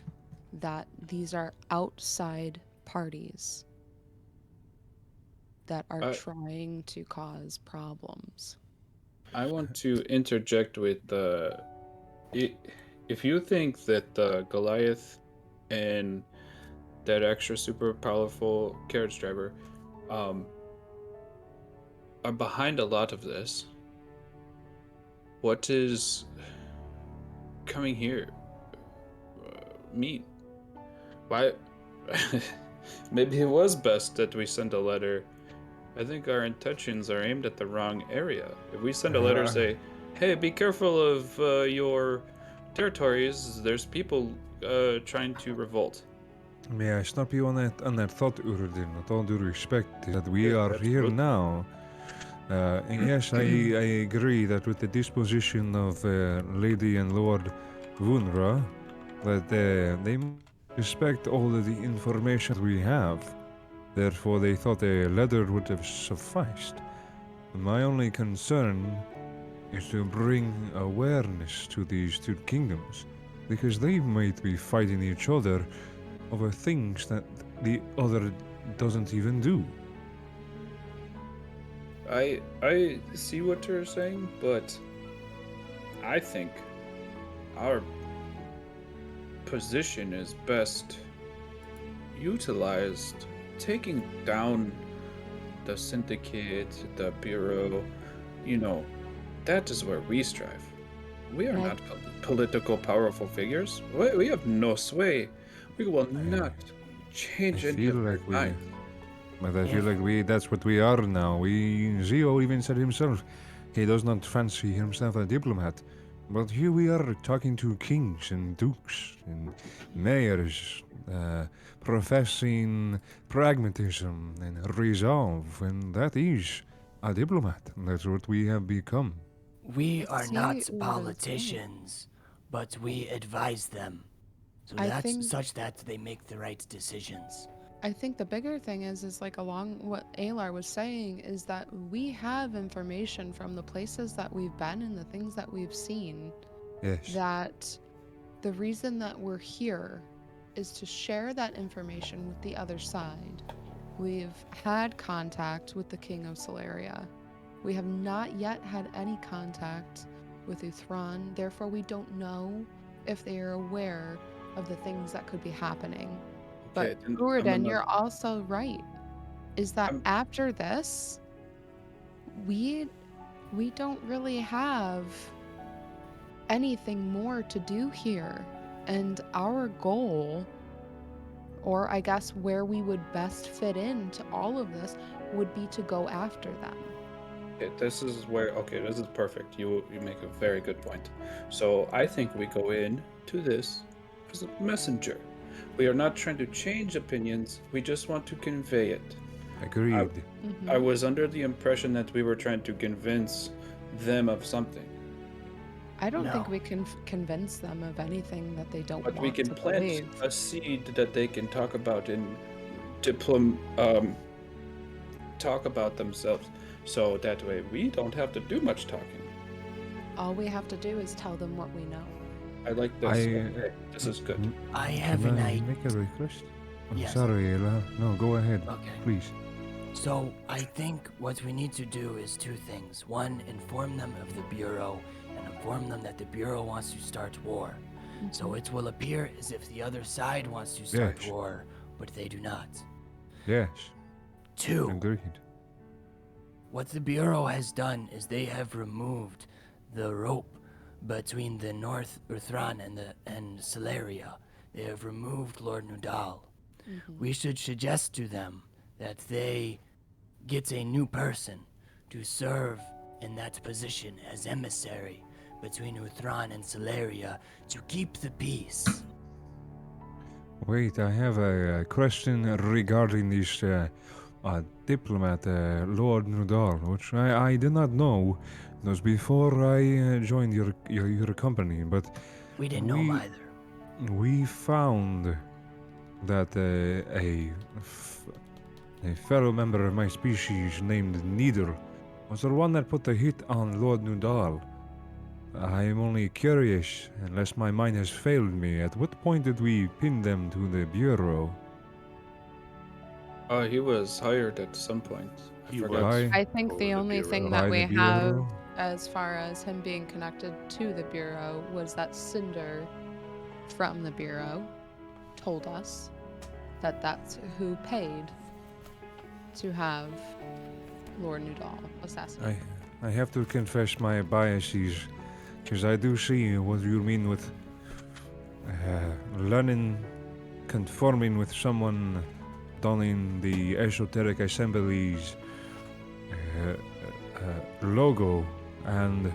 that these are outside parties that are trying to cause problems. I want to interject with if you think that the Goliath and that extra super powerful carriage driver are behind a lot of this, what is coming here mean? Why? Maybe it was best that we send a letter. I think our intentions are aimed at the wrong area. If we send a letter, say, hey, be careful of your territories, there's people trying to revolt. May I stop you on that thought, Urudin? With all due respect, that we are here now. And yes, I agree that with the disposition of Lady and Lord Vunra, that they respect all of the information we have. Therefore, they thought a letter would have sufficed. My only concern is to bring awareness to these two kingdoms, because they might be fighting each other over things that the other doesn't even do. I see what you're saying, but I think our position is best utilized taking down the syndicate, the bureau, you know, that is where we strive. We are Right. not political powerful figures. We have no sway. We will not I change any feel of their like we, minds. but I feel like that's what we are now. Zio even said himself, he does not fancy himself a diplomat. But here we are talking to kings and dukes and mayors, professing pragmatism and resolve, and that is a diplomat. That's what we have become. We I are see not what it's saying. politicians, but we advise them. So I that's think- such that they make the right decisions. I think the bigger thing is like along what Alar was saying is that we have information from the places that we've been and the things that we've seen Yes. that the reason that we're here is to share that information with the other side. We've had contact with the King of Solaria. We have not yet had any contact with Uthran, therefore we don't know if they are aware of the things that could be happening. Okay, But then I'm Gordon, gonna- you're also right. Is that I'm- after this, we don't really have anything more to do here. And our goal, or I guess where we would best fit into all of this, would be to go after them. Okay, this is perfect. You make a very good point. So I think we go in to this as a messenger. We are not trying to change opinions. We just want to convey it. Agreed. I was under the impression that we were trying to convince them of something, I don't think No. we can convince them of anything that they don't but want we can to plant believe. a seed that they can talk about and talk about themselves. So that way we don't have to do much talking. All we have to do is tell them what we know. I like this. Okay, this is good. I have Can an I idea. make a request? I'm Yes. sorry, Ella. No, go ahead. Okay. Please. So I think what we need to do is two things. One, inform them of the Bureau and inform them that the Bureau wants to start war. So it will appear as if the other side wants to start Yes. war, but they do not. Yes. Two, Agreed. what the Bureau has done is they have removed the rope between the North Uthran and Solaria. They have removed Lord Nudal. We should suggest to them that they get a new person to serve in that position as emissary between Uthran and Solaria to keep the peace. Wait, I have a question regarding this diplomat, Lord Nudal, which I did not know. It was before I joined your company, but We didn't know him either. we found that a fellow member of my species named Needle was the one that put the hit on Lord Nudal. I am only curious, unless my mind has failed me, at what point did we pin them to the Bureau? He was hired at some point. I He forgot. By, I think the only thing that by we the have Bureau? as far as him being connected to the Bureau was that Cinder from the Bureau told us that that's who paid to have Lord Nudal assassinated. I have to confess my biases, because I do see what you mean with learning, conforming with someone donning the Esoteric Assembly's logo, and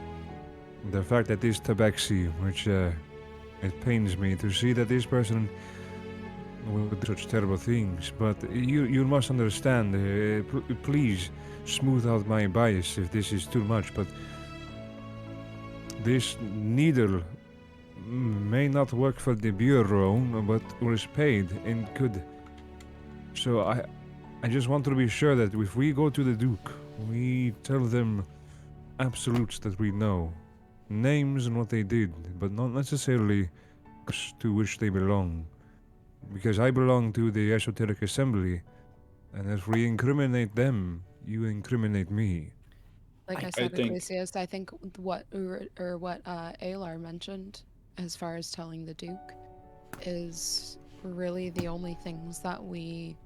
the fact that this tabaxi, which it pains me to see that this person would do such terrible things, but you must understand, please smooth out my bias if this is too much, but this needle may not work for the Bureau, but was paid and could. So I just want to be sure that if we go to the Duke, we tell them absolutes that we know, names and what they did, but not necessarily to which they belong. Because I belong to the Esoteric Assembly, and if we incriminate them, you incriminate me. Like I I said, think- Ecclesias, I think what Alar mentioned as far as telling the Duke is really the only things that we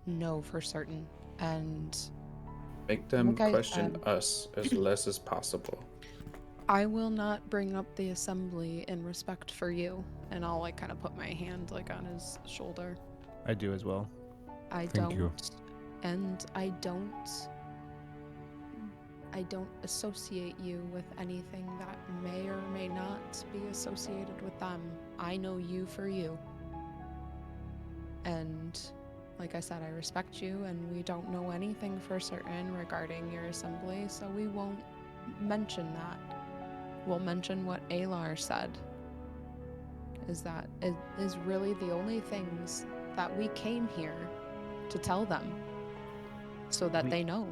know for certain. And Make them like I question said, us as less as possible. I will not bring up the assembly in respect for you. And I'll like kind of put my hand like on his shoulder. I do as well. I Thank don't, you. and I don't associate you with anything that may or may not be associated with them. I know you for you. And like I said, I respect you, and we don't know anything for certain regarding your assembly, so we won't mention that. We'll mention what Alar said. Is that it is really the only things that we came here to tell them, so that they know.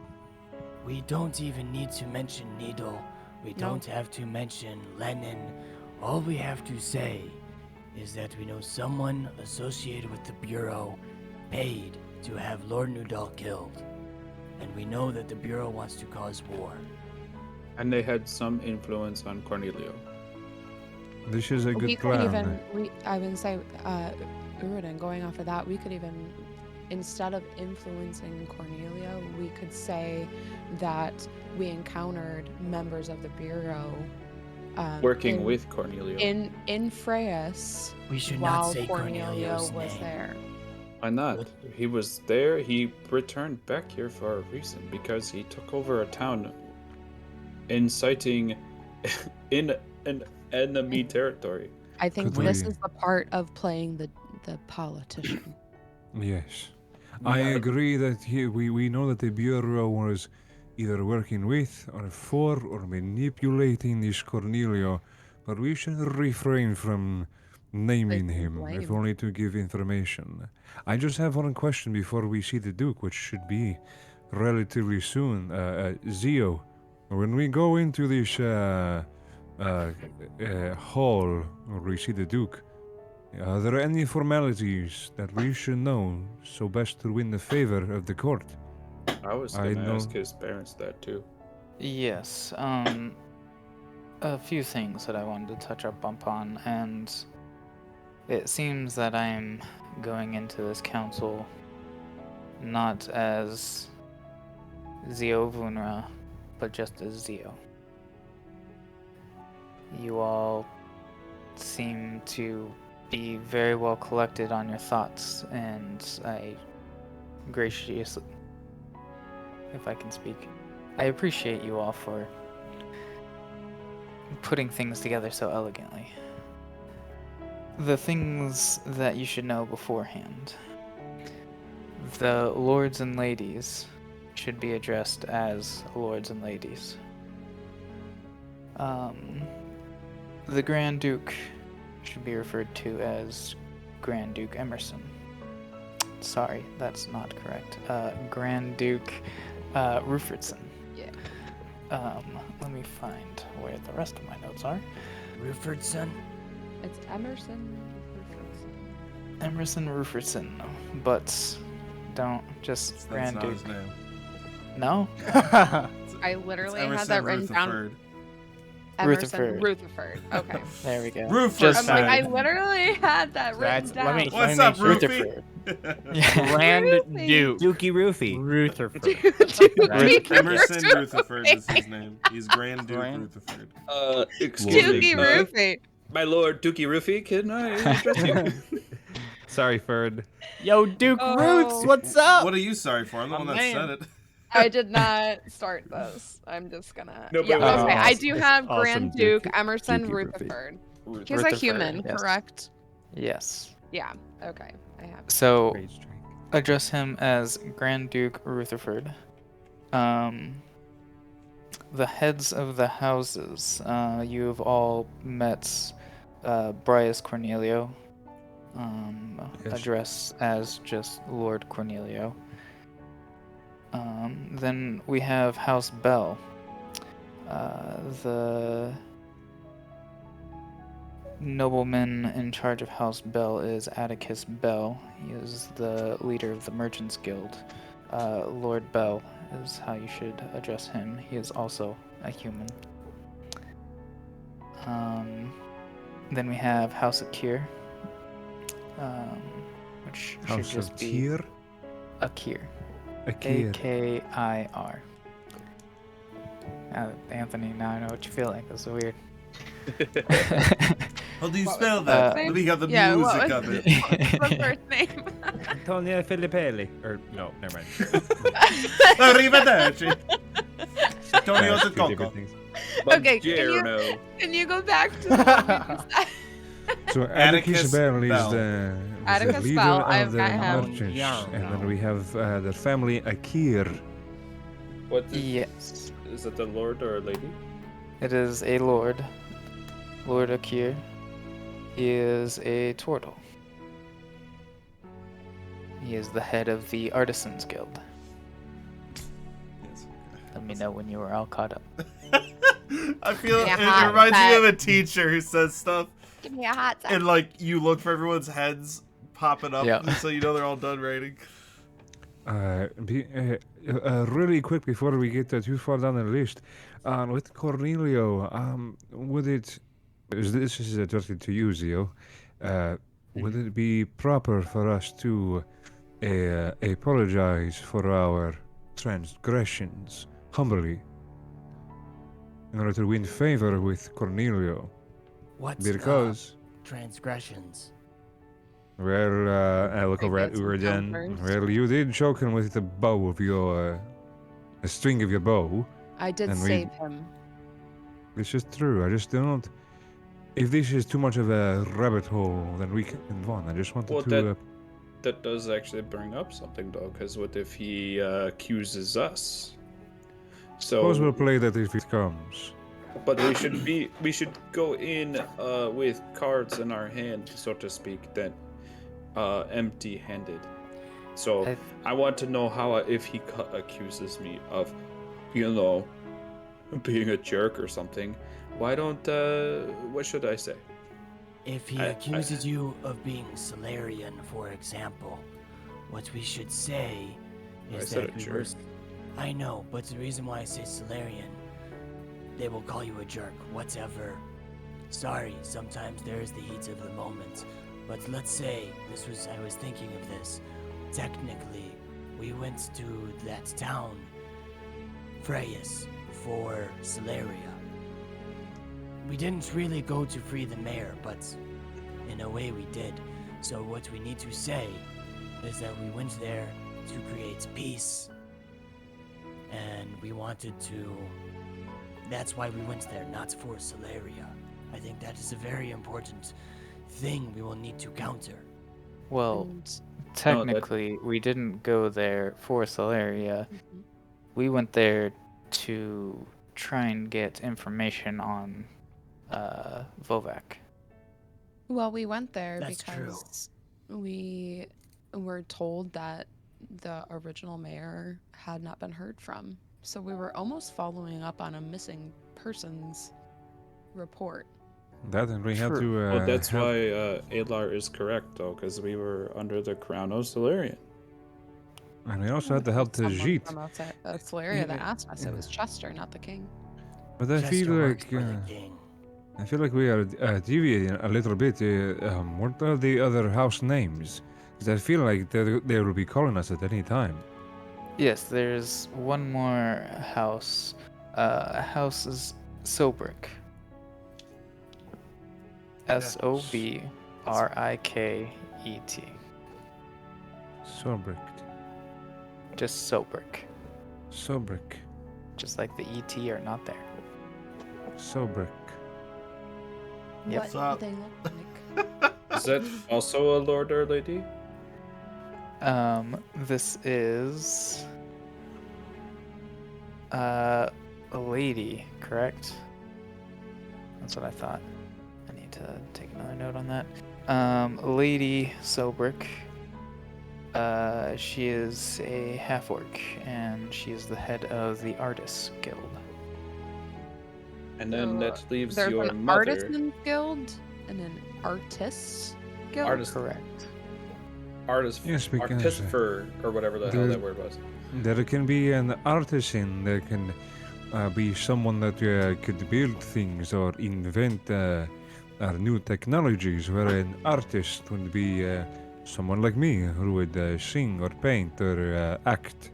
We don't even need to mention Needle. We No. don't have to mention Lenin. All we have to say is that we know someone associated with the Bureau paid to have Lord Nudal killed. And we know that the Bureau wants to cause war. And they had some influence on Cornelio. This is a We good could plan. I would say, Uridin, going off of that, we could even, instead of influencing Cornelia, we could say that we encountered members of the Bureau Working with Cornelio. in Freyas We should while not say Cornelio Cornelio's was name. there. Why not? He was there. He returned back here for a reason, because he took over a town inciting in an enemy territory. I think Could this we- is the part of playing the politician. Yes. I agree that we know that the Bureau was either working with or for or manipulating this Cornelio, but we should refrain from naming Placing him, if blame. only to give information. I just have one question before we see the Duke, which should be relatively soon. Zio, when we go into this hall where we see the Duke, are there any formalities that we should know so best to win the favor of the court? I was I gonna know- ask his parents that too. Yes, a few things that I wanted to touch up upon, and it seems that I'm going into this council not as Zio Vunra, but just as Zio. You all seem to be very well collected on your thoughts, and I graciously, if I can speak, I appreciate you all for putting things together so elegantly. The things that you should know beforehand. The lords and ladies should be addressed as lords and ladies. The Grand Duke should be referred to as Grand Duke Emerson. Sorry, that's not correct. Grand Duke Ruffertson. Yeah. Let me find where the rest of my notes are. Ruffertson? It's Emerson. Emerson Ruffertson, but don't just That's Grand not Duke. his name. No? I literally It's had that Emerson written down. Rutherford. Emerson Rutherford. Rutherford. Okay. There we go. Ruffertson. I'm like, I literally had that written That's- down. let me- What's Let up, me make Rufy? Rutherford. Grand Ruthie. Duke. Dookie Roofy. Rutherford. Dookie Emerson Rutherford is his name. He's Grand Duke Grand- Rutherford. Excuse Dookie me. Roofy. My lord Dookie Roofy, can I address you? Sorry, Ferd. Yo, Duke Oh. Roots, what's up? What are you sorry for? I'm the My one that man. said it. I did not start this. I'm just gonna. No, yeah, but- okay. I Awesome. do It's have awesome, Grand Duke. Duke Emerson Dookie Roofy. Rutherford. He's a Rutherford, human, yes. correct? Yes. Yeah. Okay. I have. So Great strength. address him as Grand Duke Rutherford. The heads of the houses. You have all met Brias Cornelio. Yes. Address as just Lord Cornelio. Then we have House Bell. The nobleman in charge of House Bell is Atticus Bell. He is the leader of the Merchants Guild. Lord Bell is how you should address him. He is also a human. Then we have House Akir, which House should just of be Tyr? Akir. Akir. A-K-I-R. Anthony, now I know what you feel like. That's weird. How do you What spell was that? the Let me have the Yeah, what music was of it. the first name? Antonia Filippelli. Or, no, never mind. Arrivederci. Antonio That's de two Coco. different things. Okay, Buongiorno. can you go back to the one we just said? So Atticus Atticus Bell is Bell. the Atticus leader Bell, of I've the got him. merchants, and then we have the family Akir. What is, Yes. is it, the lord or a lady? It is a lord. Lord Akir. He is a turtle. He is the head of the Artisans Guild. Yes. Let me know when you are all caught up. I feel Yeah, it hot reminds me of a set. teacher who says stuff, Give me a hot and like you look for everyone's heads popping up, Yeah. so you know they're all done writing. Really quick before we get too far down the list, with Cornelio, would it? This is directed to you, Zio. Would it be proper for us to apologize for our transgressions humbly, in order to win favor with Cornelio? What's Because, transgressions? well, I look over at Previous Urden. encounters. Well, you did choke him with the bow of your, the string of your bow. I did And we- save him. This is true. I just don't. If this is too much of a rabbit hole, then we can move on. I just wanted Well, to. That does actually bring up something, though, because what if he accuses us? Suppose we'll So, play that if it comes. but we should go in with cards in our hand, so to speak, then empty-handed. So I- I want to know how if he accuses me of, being a jerk or something. Why don't what should I say? If he accuses you of being Solarian, for example, what we should say I is said that a we jerk. were. I know, but the reason why I say Solarian, they will call you a jerk, whatever. Sorry, sometimes there is the heat of the moment. But let's say I was thinking of this. Technically, we went to that town, Freyas, for Solaria. We didn't really go to free the mayor, but in a way we did. So what we need to say is that we went there to create peace. And we wanted to... That's why we went there, not for Solaria. I think that is a very important thing we will need to counter. Well, And- technically, we didn't go there for Solaria. Mhm. We went there to try and get information on Vovak. Well, we went there That's true. because we were told that the original mayor had not been heard from. So we were almost following up on a missing persons report. That and we had True. to. Well, that's help- why Adlar is correct, though, because we were under the crown of Solarian. And we also had to help Someone Tajit. from Solaria that asked us. It was Chester, not the king. But I Chester feel works like. for the king. I feel like we are deviating a little bit. What are the other house names? Because I feel like they will be calling us at any time. Yes, there's one more house. House is Sobrick. Sobriket. Sobrick. Just Sobrick. Sobrick. Just like the ET are not there. Sobrick. Yep. What So- do they look like? Is that also a lord or lady? This is a lady, correct? That's what I thought. I need to take another note on that. Lady Sobrick. She is a half-orc, and she is the head of the Artists Guild. And then So, that leaves There's your an mother. artisans guild and an artists guild. Artist, Correct. artist, Yes, because, artificer, or whatever the hell there- that word was. There can be an artisan. There can be someone that could build things or invent new technologies. Where an artist would be someone like me who would sing or paint or act.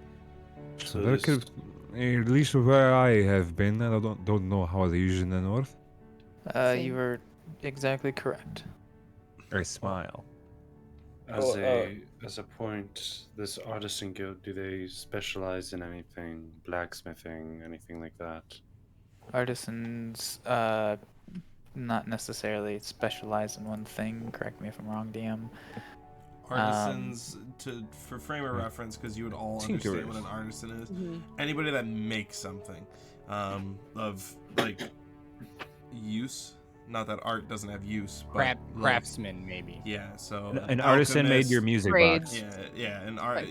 So there could, at least where I have been, I don't know how they use it in the north. You were exactly correct. I smile. As a point, this artisan guild, do they specialize in anything? Blacksmithing, anything like that? Artisans, not necessarily specialize in one thing. Correct me if I'm wrong, DM. Artisans, for frame of reference, because you would all understand what an artisan is. Anybody that makes something of like use. Not that art doesn't have use, but craftsman maybe. Yeah, so An artisan made your music box. Yeah, an art,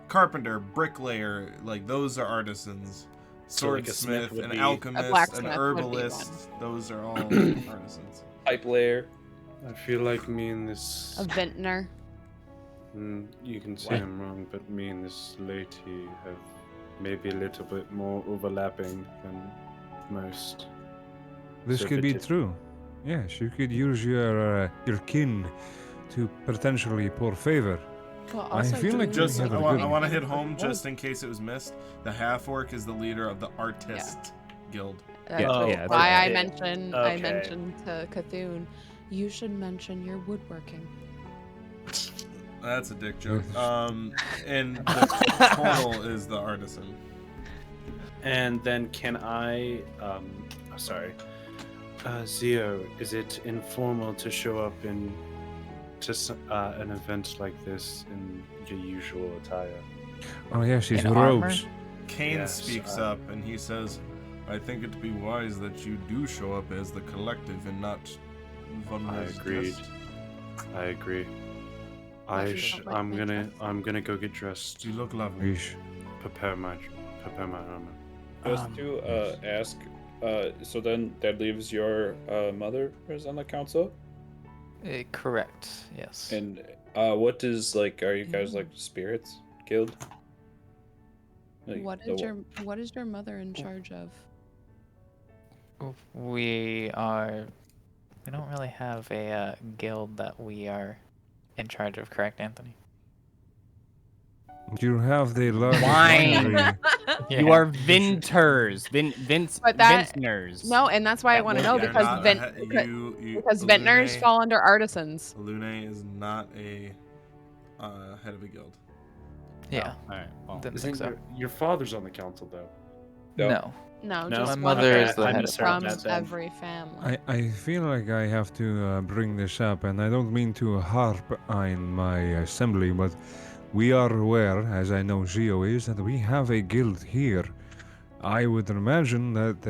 carpenter, bricklayer, like those are artisans. Swordsmith, an alchemist, an herbalist, those are all artisans. Pipe layer. I feel like me and this. A vintner. You can say I'm wrong, but me and this lady have maybe a little bit more overlapping than most. This could be true. Yes, you could use your kin to potentially pour favor. Well, I feel like I want to hit home just in case it was missed. The half orc is the leader of the artist guild. That's why I mentioned to Cthulhu, you should mention your woodworking. That's a dick joke. And the portal is the artisan. And then can I? Sorry. Zio, is it informal to show up in an event like this in your usual attire? Oh yes, these robes. Kane speaks up and he says, "I think it'd be wise that you do show up as the collective and not Vunra's guest." I agree. I'm gonna go get dressed. You look lovely. Prepare my armor. Just to ask. So then that leaves your mother is on the council? Correct, yes. And what is are you guys like spirits guild? Like, what is your mother in charge of? We don't really have a guild that we are in charge of, correct, Anthony? You have the largest wine. winery. You are vintners, vintners. No, and that's why I want to know because vintners fall under artisans. Lune is not a head of a guild. Yeah. All right. Well, Didn't think so. Your father's on the council, though. No, my just mother is the head from every family. I feel like I have to bring this up, and I don't mean to harp on my assembly, but we are aware, as I know Zio is, that we have a guild here. I would imagine that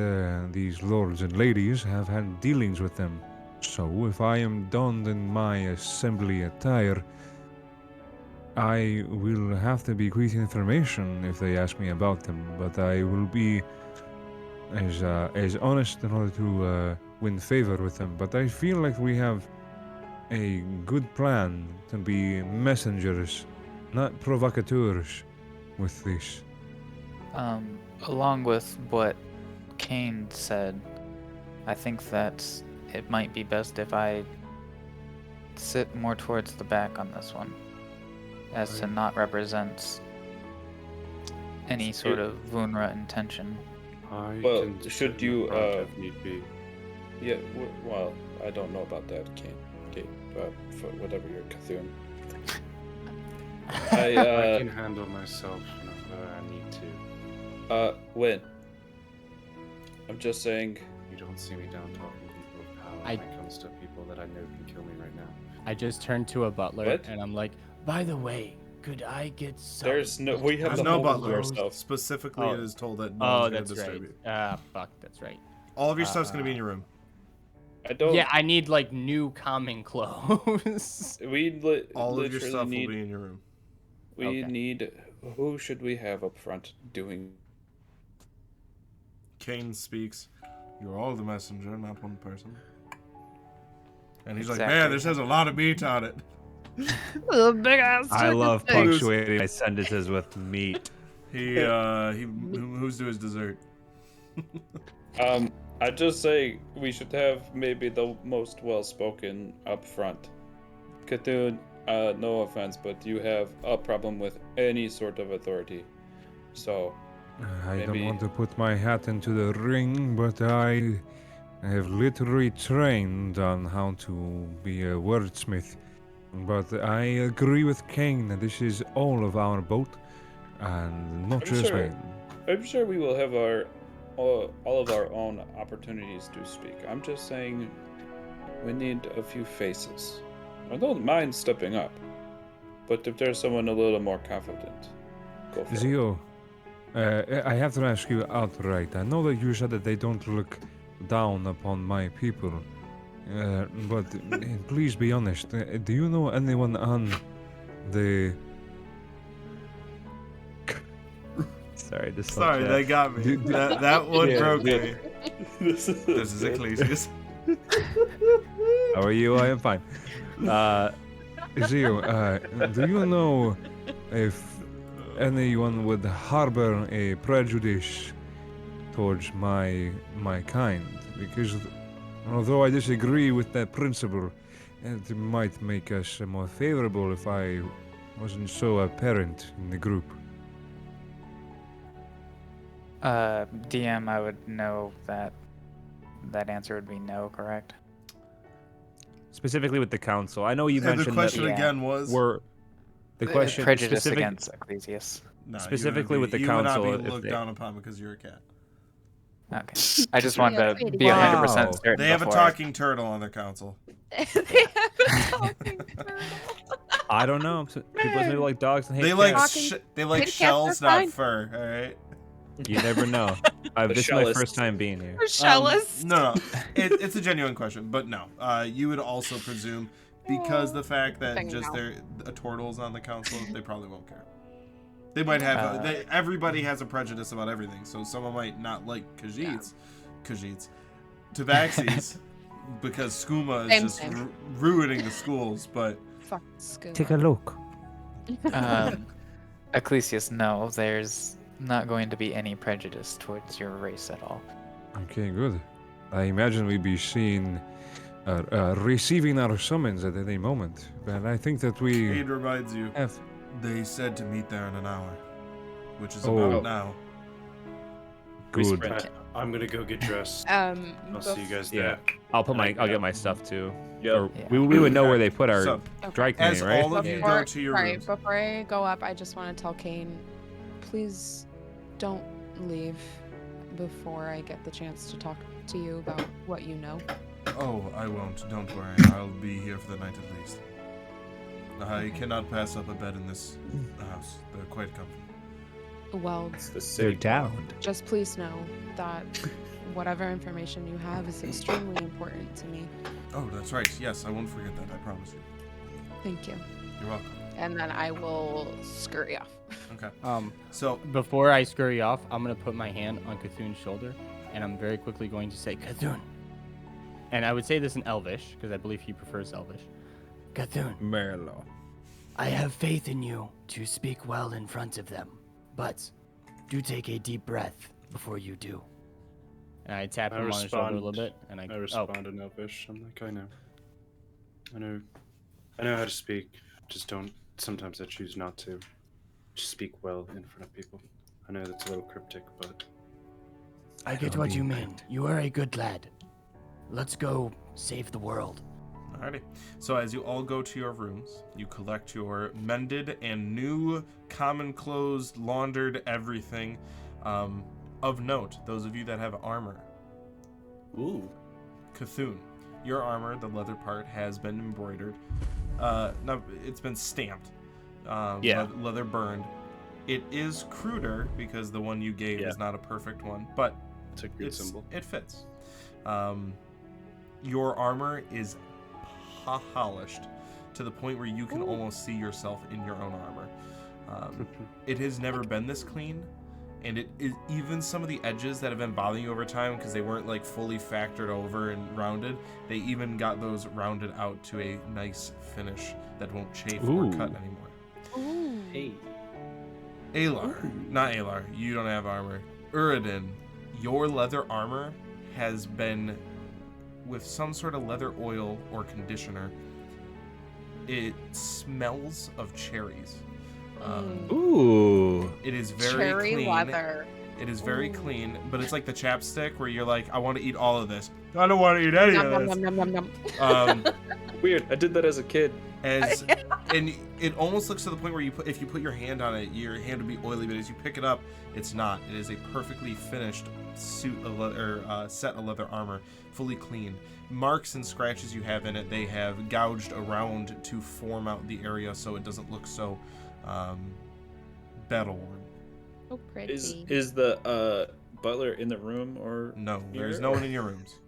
these lords and ladies have had dealings with them. So if I am donned in my assembly attire, I will have to bequeath information if they ask me about them, but I will be as honest in order to win favor with them. But I feel like we have a good plan to be messengers, not provocateurs, with this. Along with what Kane said, I think that it might be best if I sit more towards the back on this one, as to not represent any sort of Vunra intention. Well, should you if need be. Yeah, well, I don't know about that, Kane. Okay, for whatever your Cthulhu. I can handle myself whenever I need to. When? I'm just saying. You don't see me down talking to people of power when it comes to people that I know can kill me right now. I just turned to a butler and I'm like, by the way, could I get some? We have There's no butler. ourselves. Specifically, it is told that oh, one's that's gonna disturb right. you. Fuck, that's right. All of your stuff's gonna be in your room. I don't. Yeah, I need like new common clothes. All of your stuff will be in your room. We need. Who should we have up front doing? Kane speaks. You're all the messenger, not one person. And he's like, Exactly. man, this has a lot of meat on it. Big ass. I love punctuating my sentences with meat. He moves to his dessert. I just say we should have maybe the most well-spoken up front. Cthulhu, no offense, but you have a problem with any sort of authority. So, I don't maybe- want to put my hat into the ring, but I have literally trained on how to be a wordsmith. But I agree with Kane that this is all of our boat, and not I'm just sure. mine. I'm sure we will have all of our own opportunities to speak. I'm just saying we need a few faces. I don't mind stepping up, but if there's someone a little more confident, go for it. Zio, I have to ask you outright. I know that you said that they don't look down upon my people, but please be honest. Do you know anyone on the... Sorry, just Sorry, they got me. Dude, That one yeah, broke dude. me. This This is Ecclesias. How are you? I am fine. Zio, do you know if anyone would harbor a prejudice towards my kind? Because although I disagree with that principle, it might make us more favorable if I wasn't so apparent in the group. DM, I would know that answer would be no, correct? specifically with the council. I know you And the mentioned question that Yeah. again was we're the question Prejudice specific, against Ecclesias. No, specifically with the you would council, not if be looked they- down upon because you're a cat. Okay. I just wanted to Sweetie. be 100% Wow. certain. They have a before I- talking turtle on their council. They have a talking turtle. I don't know. People maybe like dogs and hate They like cats. Talking- they like kitty cats shells, are not fine. fur. All right. You never know. This is my shell is- first time being here. Shellus. No, it's a genuine question, but no. You would also presume because the fact that Thing just now. they're a turtle's on the council, they probably won't care. They might have everybody has a prejudice about everything, so someone might not like Khajiits, Tabaxis, because skooma is Same, just same. ruining the schools. But Fuck school. Take a look. Ecclesias, no, there's not going to be any prejudice towards your race at all. Okay, good. I imagine we'd be seeing, receiving our summons at any moment. But I think that we it reminds you, have... they said to meet there in an hour, which is Oh. about now. Good. I'm gonna go get dressed. I'll I'll see you guys Yeah. there. I'll get my stuff too. Yep. Or Yeah. we would know where they put our So, dry as cleaning, right? all of you go to your rooms, Before I go up, I just want to tell Kane, please don't leave before I get the chance to talk to you about what you know. oh, I won't. Don't worry. I'll be here for the night at least. I cannot pass up a bed in this house. They're quite comfortable. Well, It's the They're city. down. just please know that whatever information you have is extremely important to me. Oh, that's right. Yes, I won't forget that. I promise you. Thank you. You're welcome. And then I will scurry off. Okay. So So, before I scurry off, I'm gonna put my hand on Cthulhu's shoulder, and I'm very quickly going to say Cthulhu. And I would say this in Elvish because I believe he prefers Elvish. Cthulhu, Merlo. I have faith in you to speak well in front of them, but do take a deep breath before you do. And I tap I him on the shoulder a little respond- bit, and I I go, respond in Elvish. I'm like, I know how to speak. Just don't. Sometimes I choose not to. Just speak well in front of people. I know that's a little cryptic, but I get what you mean. You are a good lad. Let's go save the world. alrighty. So as you all go to your rooms, you collect your mended and new common clothes, laundered everything. Of note, those of you that have armor. Ooh. Cthulhu, your armor, the leather part, has been embroidered. No, it's been stamped. Yeah. Leather burned. It is cruder because the one you gave Yeah. is not a perfect one, but It's a good symbol. it fits. Your armor is polished to the point where you can almost see yourself in your own armor. It has never been this clean, and it is even some of the edges that have been bothering you over time because they weren't like fully factored over and rounded. They even got those rounded out to a nice finish that won't chafe or cut Ooh. anymore. Ooh. Hey. Alar, not Alar, you don't have armor. Uridin, your leather armor has been with some sort of leather oil or conditioner It smells of cherries. Ooh. It is very Cherry clean. leather. It is very Ooh. clean, but it's like the chapstick where you're like, I want to eat all of this. I don't want to eat any Nom, of nom, this. nom, nom, nom, Um, Weird. I did that as a kid. and it almost looks to the point where if you put your hand on it, your hand would be oily, but as you pick it up, it's not. It is a perfectly finished suit of leather, set of leather armor, fully clean. Marks and scratches you have in it, they have gouged around to form out the area so it doesn't look so battle-worn. So pretty. Is the butler in the room or No, here, there's no one in your rooms.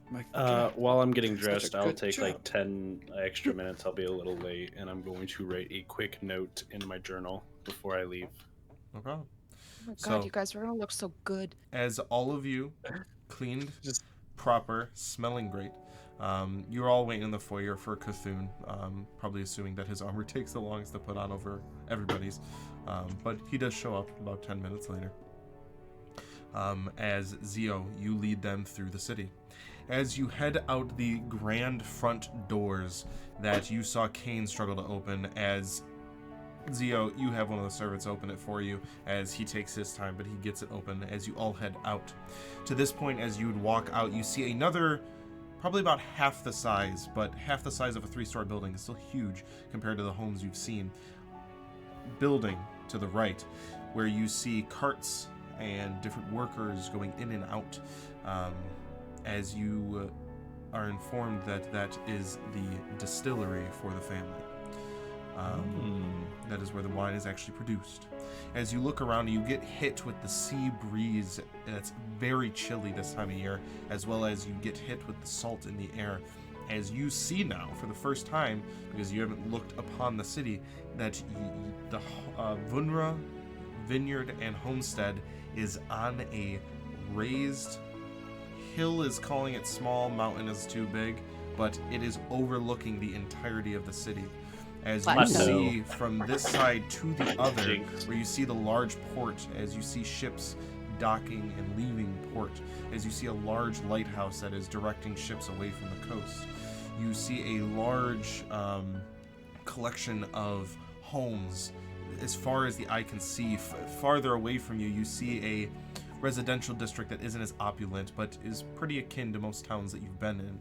My God. While I'm getting Such a dressed, I'll good take job. like 10 extra minutes. I'll be a little late, and I'm going to write a quick note in my journal before I leave. No problem. Oh my God, So- you guys are gonna look so good. As all of you cleaned, Just- proper, smelling great, you're all waiting in the foyer for Cthulhu, probably assuming that his armor takes the longest to put on over everybody's. But he does show up about 10 minutes later. As Zio, you lead them through the city. As you head out the grand front doors that you saw Kane struggle to open, as Zio, you have one of the servants open it for you as he takes his time, but he gets it open as you all head out. To this point, as you would walk out, you see another, probably about half the size, but half the size of a 3-story building. Is still huge compared to the homes you've seen. Building to the right, where you see carts and different workers going in and out, as you are informed that that is the distillery for the family. That is where the wine is actually produced. As you look around, you get hit with the sea breeze that's very chilly this time of year, as well as you get hit with the salt in the air. As you see now, for the first time, because you haven't looked upon the city, that the Vunra Vineyard and Homestead is on a raised hill. Is calling it small, mountain is too big, but it is overlooking the entirety of the city. As you Plateau. see from this side to the other, Jinx. where you see the large port, as you see ships docking and leaving port, as you see a large lighthouse that is directing ships away from the coast. You see a large collection of homes as far as the eye can see. Farther away from you, you see a residential district that isn't as opulent, but is pretty akin to most towns that you've been in.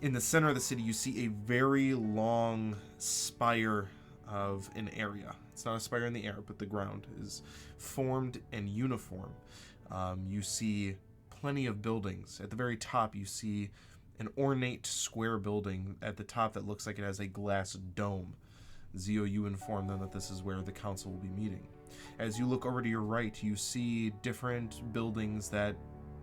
In the center of the city, you see a very long spire of an area. It's not a spire in the air, but the ground is formed and uniform. You see plenty of buildings. At the very top, you see an ornate square building at the top that looks like it has a glass dome. Zio, you inform them that this is where the council will be meeting. As you look over to your right, you see different buildings that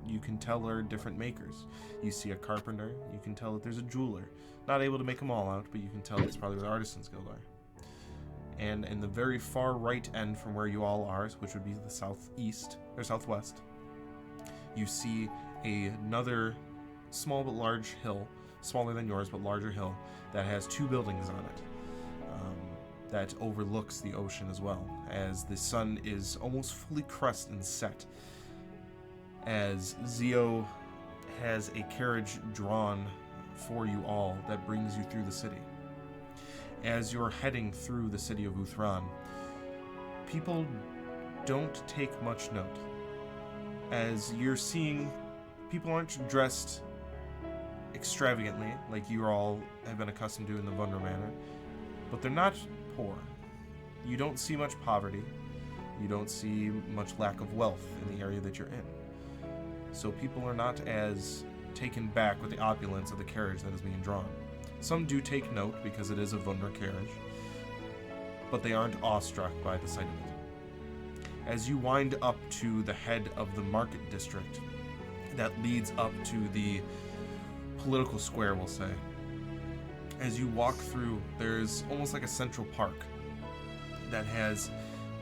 you can tell are different makers. You see a carpenter, you can tell that there's a jeweler. Not able to make them all out, but you can tell it's probably where the Artisans Guild are. And in the very far right end from where you all are, which would be the southeast, or southwest, you see another small but large hill, smaller than yours but larger hill, that has 2 buildings on it. That overlooks the ocean as well, as the sun is almost fully crested and set. As Zio has a carriage drawn for you all that brings you through the city. As you're heading through the city of Uthran, people don't take much note. As you're seeing, people aren't dressed extravagantly like you all have been accustomed to in the Vunra Manor, but they're not poor. You don't see much poverty. You don't see much lack of wealth in the area that you're in. So people are not as taken back with the opulence of the carriage that is being drawn. Some do take note because it is a Vunra carriage, but they aren't awestruck by the sight of it. As you wind up to the head of the market district that leads up to the political square, we'll say, as you walk through, there's almost like a central park that has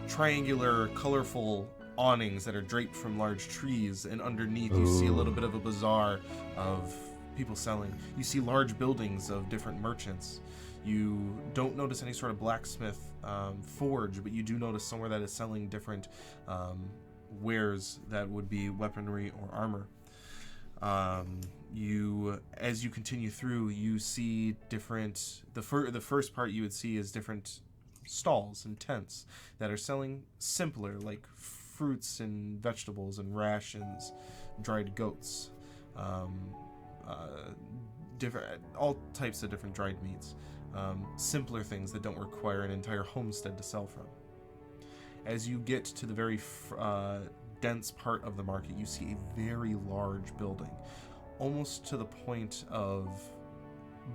triangular, colorful awnings that are draped from large trees, and underneath you see a little bit of a bazaar of people selling. You see large buildings of different merchants. You don't notice any sort of blacksmith forge, but you do notice somewhere that is selling different wares that would be weaponry or armor. As you continue through, you see different. The first part you would see is different stalls and tents that are selling simpler, like fruits and vegetables and rations, dried goats, different, all types of different dried meats, simpler things that don't require an entire homestead to sell from. As you get to the very dense part of the market, you see a very large building, almost to the point of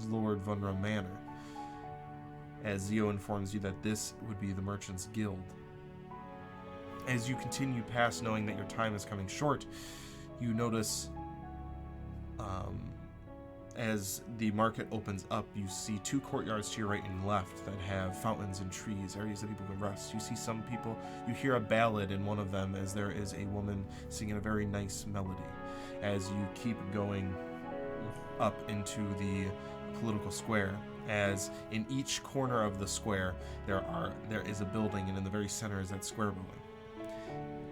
Lord Vunra Manor, as Zio informs you that this would be the Merchants Guild. As you continue past, knowing that your time is coming short, you notice as the market opens up, you see two courtyards to your right and left that have fountains and trees, areas that people can rest. You see some people, you hear a ballad in one of them as there is a woman singing a very nice melody. As you keep going up into the political square, as in each corner of the square there is a building, and in the very center is that square building.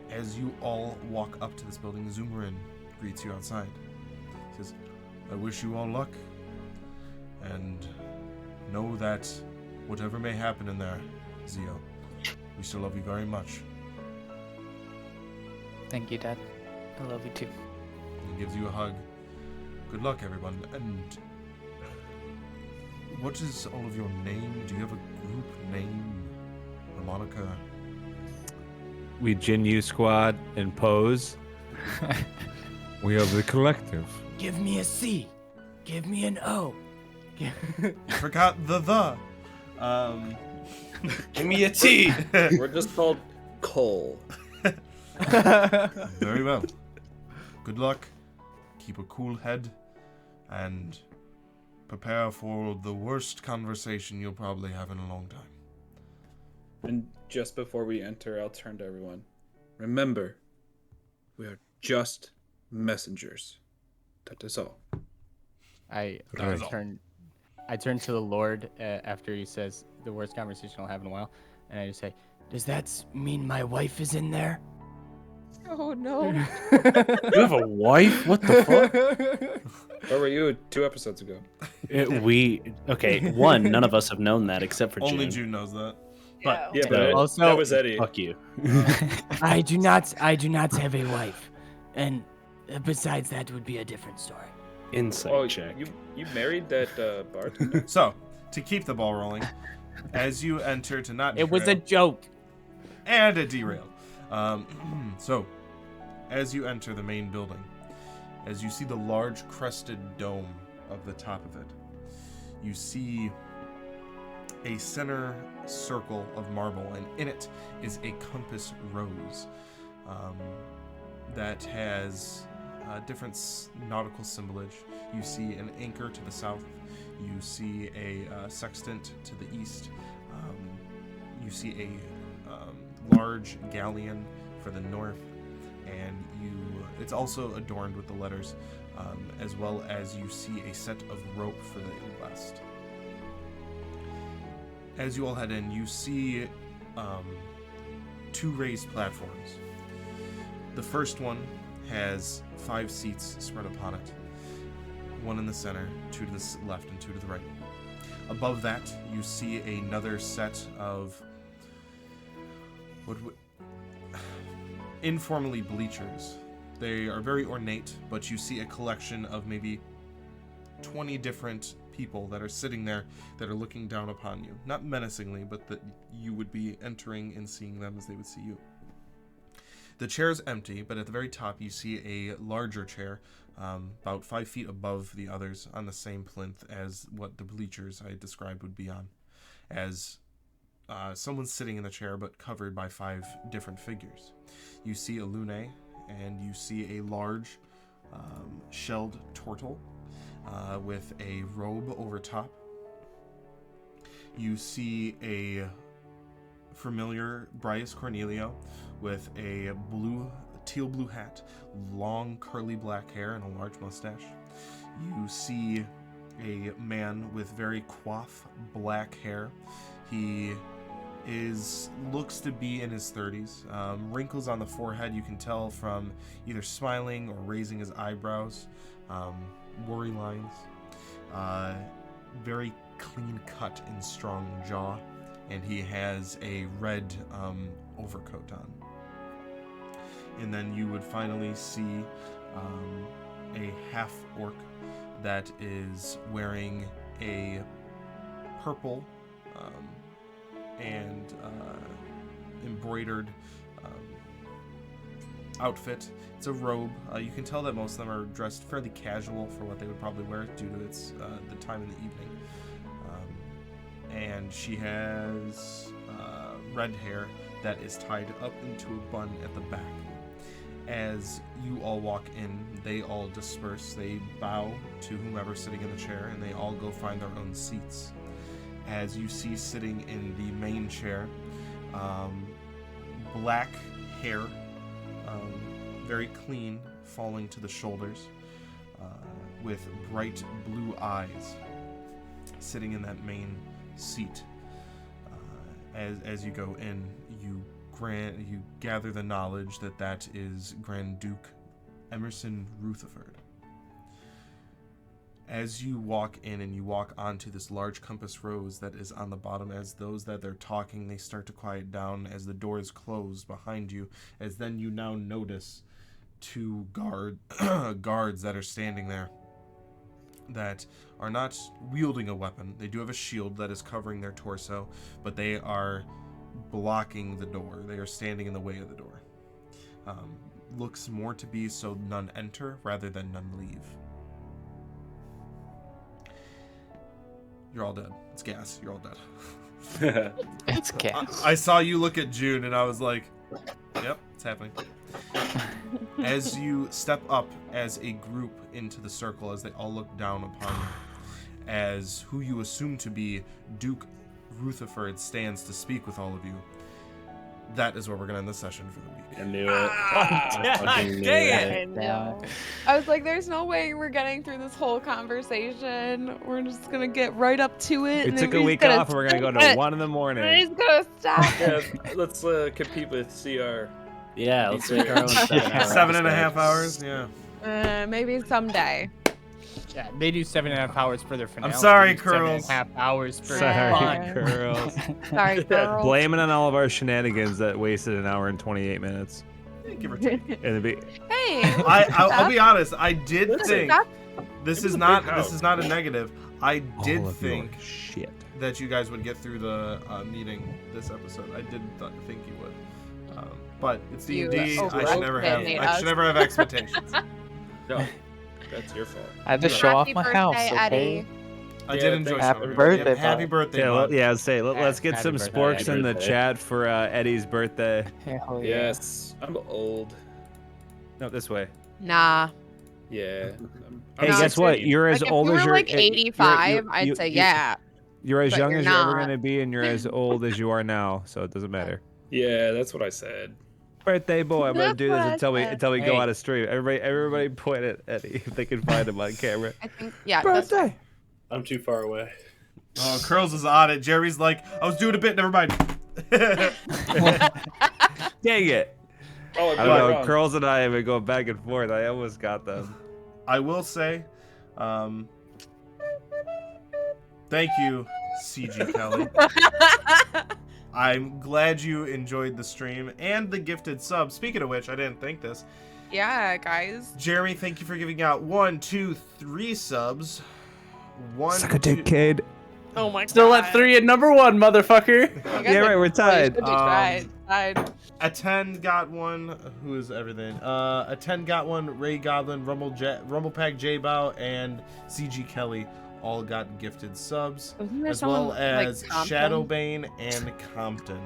As you all walk up to this building, Zumrin greets you outside. He says, "I wish you all luck, and know that whatever may happen in there, Zio, we still love you very much." Thank you, Dad. I love you too. He gives you a hug. Good luck, everyone. And what is all of your name? Do you have a group name? A moniker? We Jinyu Squad and Pose. We are the collective. Give me a C. Give me an O. You forgot the. Give me a T. We're just called Cole. Very well. Good luck. Keep a cool head. And prepare for the worst conversation you'll probably have in a long time. And just before we enter, I'll turn to everyone. Remember, we are just messengers. That is all. I turn to the Lord after he says the worst conversation I'll have in a while, and I just say, Does that mean my wife is in there? Oh no. You have a wife? What the fuck? Where were you 2 episodes ago? One, none of us have known that except for Only June. June knows that. But Yeah, but Also- that was Eddie. fuck you. I do not have a wife. And besides that would be a different story. Insight Oh, check. you married that bartender? So, to keep the ball rolling, as you enter to not it was a derail- joke. and it derailed. So, as you enter the main building, as you see the large crested dome of the top of it, you see a center circle of marble, and in it is a compass rose that has different nautical symbolage. You see an anchor to the south. You see a sextant to the east. You see a large galleon for the north, and it's also adorned with the letters, as well as you see a set of rope for the west. As you all head in, you see 2 raised platforms. The first one has 5 seats spread upon it, 1 in the center, 2 to the left, and 2 to the right. Above that, you see another set of informally bleachers. They are very ornate, but you see a collection of maybe 20 different people that are sitting there that are looking down upon you. Not menacingly, but that you would be entering and seeing them as they would see you. The chair is empty, but at the very top you see a larger chair, about 5 feet above the others, on the same plinth as what the bleachers I described would be on. As someone's sitting in the chair, but covered by 5 different figures. You see a lune, and you see a large shelled turtle with a robe over top. You see a familiar Bryce Cornelio with a teal blue hat, long curly black hair, and a large mustache. You see a man with very coif black hair. He looks to be in his 30s. Wrinkles on the forehead you can tell from either smiling or raising his eyebrows. Worry lines. Very clean cut and strong jaw, and he has a red overcoat on. And then you would finally see a half orc that is wearing a purple and embroidered outfit. It's a robe. You can tell that most of them are dressed fairly casual for what they would probably wear due to its the time in the evening. And she has red hair that is tied up into a bun at the back. As you all walk in, they all disperse. They bow to whomever's sitting in the chair, and they all go find their own seats. As you see sitting in the main chair, black hair, very clean, falling to the shoulders, with bright blue eyes, sitting in that main seat. As you go in, you gather the knowledge that is Grand Duke Emerson Rutherford. As you walk in and you walk onto this large compass rose that is on the bottom, as those that they're talking, they start to quiet down as the doors close behind you, as then you now notice two guards that are standing there that are not wielding a weapon. They do have a shield that is covering their torso, but they are blocking the door. They are standing in the way of the door. Looks more to be so none enter rather than none leave. You're all dead. It's gas. You're all dead. It's gas. I saw you look at June and I was like, yep, it's happening. As you step up as a group into the circle, as they all look down upon you, as who you assume to be Duke Rutherford stands to speak with all of you, that is where we're going to end the session for the week. I knew it. I know. I was like, there's no way we're getting through this whole conversation. We're just going to get right up to it. We and took then a we're week gonna off and we're going to go stop to 1 in the it. morning. We're just going to stop it. Yeah, let's compete with CR. Yeah, let's make our own 7.5 hours, yeah. Maybe someday. Yeah, they do 7.5 hours for their finale. I'm sorry, We do Curls. 7.5 hours for Sorry, fun. girls. Sorry, girl. Blame it on all of our shenanigans that wasted an hour and 28 minutes. Give or take. And Hey. I'll be honest. I did think Stop. this is not a negative. I did all of think your shit. that you guys would get through the meeting this episode. I did think you would. But it's You D&D. I should never overestimate have expectations. No, that's your fault. I had to show off Happy my birthday, house, okay? Eddie. I did enjoy Happy some of it. birthday, Happy bud. birthday, Yeah, bud. yeah. Say, let's get Happy some birthday. sporks in the Birthday. chat for Eddie's birthday. Hell yeah. Yes, I'm old. No, this way. Nah. Yeah. Hey, No, guess what? 16. You're as Like, if old you as were you're. like 85, I'd you- say you- yeah. You're as but young you're as you're ever not. gonna be, and you're as old as you are now, so it doesn't matter. Yeah, that's what I said. Birthday boy, I'm gonna That's do this what I until we said. go Hey. out of stream. Everybody point at Eddie if they can find him on camera. I think, yeah. That's, I'm too far away. Oh, Curls is on it. Jerry's like, I was doing a bit. Never mind. Dang it! Oh, I don't know. Curls and I have been going back and forth. I almost got them. I will say, thank you, CG Kelly. I'm glad you enjoyed the stream and the gifted sub. Speaking of which, I didn't think this. yeah, guys. Jeremy, thank you for giving out 1, 2, 3 subs. Suck a dick, kid. Oh my Still god. at 3 and number 1, motherfucker. You guys Yeah, are right, we're tied. Should be tied. A 10 got one. Who is everything? A 10 got one. Ray Goblin, Rumblepack J-Bow, and CG Kelly all got gifted subs, Wasn't there as someone, well as like, Compton? Shadowbane and Compton.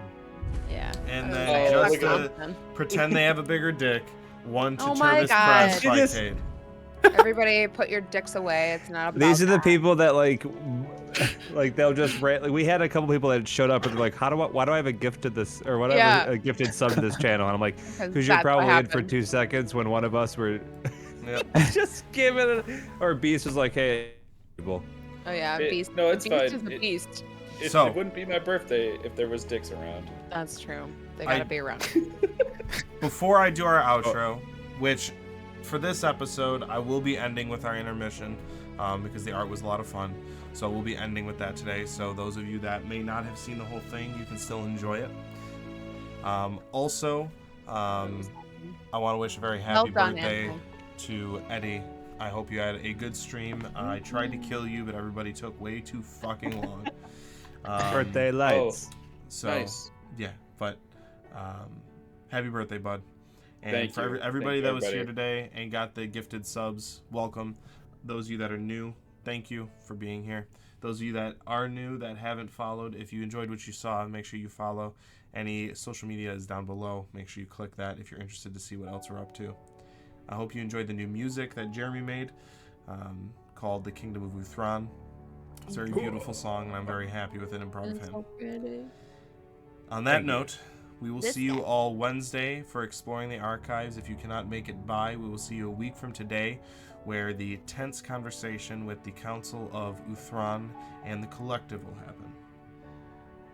Yeah. And I then was just like, to Compton. pretend they have a bigger dick, one to Oh my Turvis God. Press You by just- Cade. Everybody, put your dicks away. It's not about These are the that. people that like they'll just like we had a couple people that showed up and they're like, why do I have a gift to this or whatever Yeah. a gifted sub to this channel? And I'm like, because you're that's what probably in for happened. 2 seconds when one of us were Yep. just giving it. Or Beast was like, hey, people. Oh yeah, It- beast. no, it's beast fine. is a beast. So- it wouldn't be my birthday if there was dicks around. That's true. They gotta be around. Before I do our outro, which for this episode I will be ending with our intermission because the art was a lot of fun. So we'll be ending with that today. So those of you that may not have seen the whole thing, you can still enjoy it. Also, I want to wish a very happy done, birthday Animal. to Eddie. I hope you had a good stream. I tried to kill you, but everybody took way too fucking long. Birthday lights. So Nice. yeah, but happy birthday, bud. And Thank for you. everybody Thank you, that was here everybody. today and got the gifted subs, welcome. Those of you that are new, thank you for being here. Those of you that are new that haven't followed, if you enjoyed what you saw, make sure you follow. Any social media is down below. Make sure you click that if you're interested to see what else we're up to. I hope you enjoyed the new music that Jeremy made called The Kingdom of Uthran. It's a very beautiful song, and I'm very happy with it and proud of him. So pretty. On that note, we will This see you guy. all Wednesday for Exploring the Archives. If you cannot make it by, we will see you a week from today, where the tense conversation with the Council of Uthran and the Collective will happen.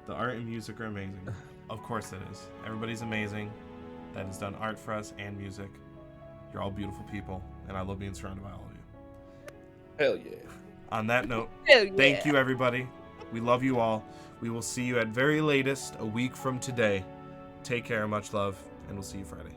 The art and music are amazing. Of course it is. Everybody's amazing that has done art for us and music. You're all beautiful people, and I love being surrounded by all of you. Hell yeah. On that note, Hell yeah. thank you, everybody. We love you all. We will see you at very latest a week from today. Take care, much love, and we'll see you Friday.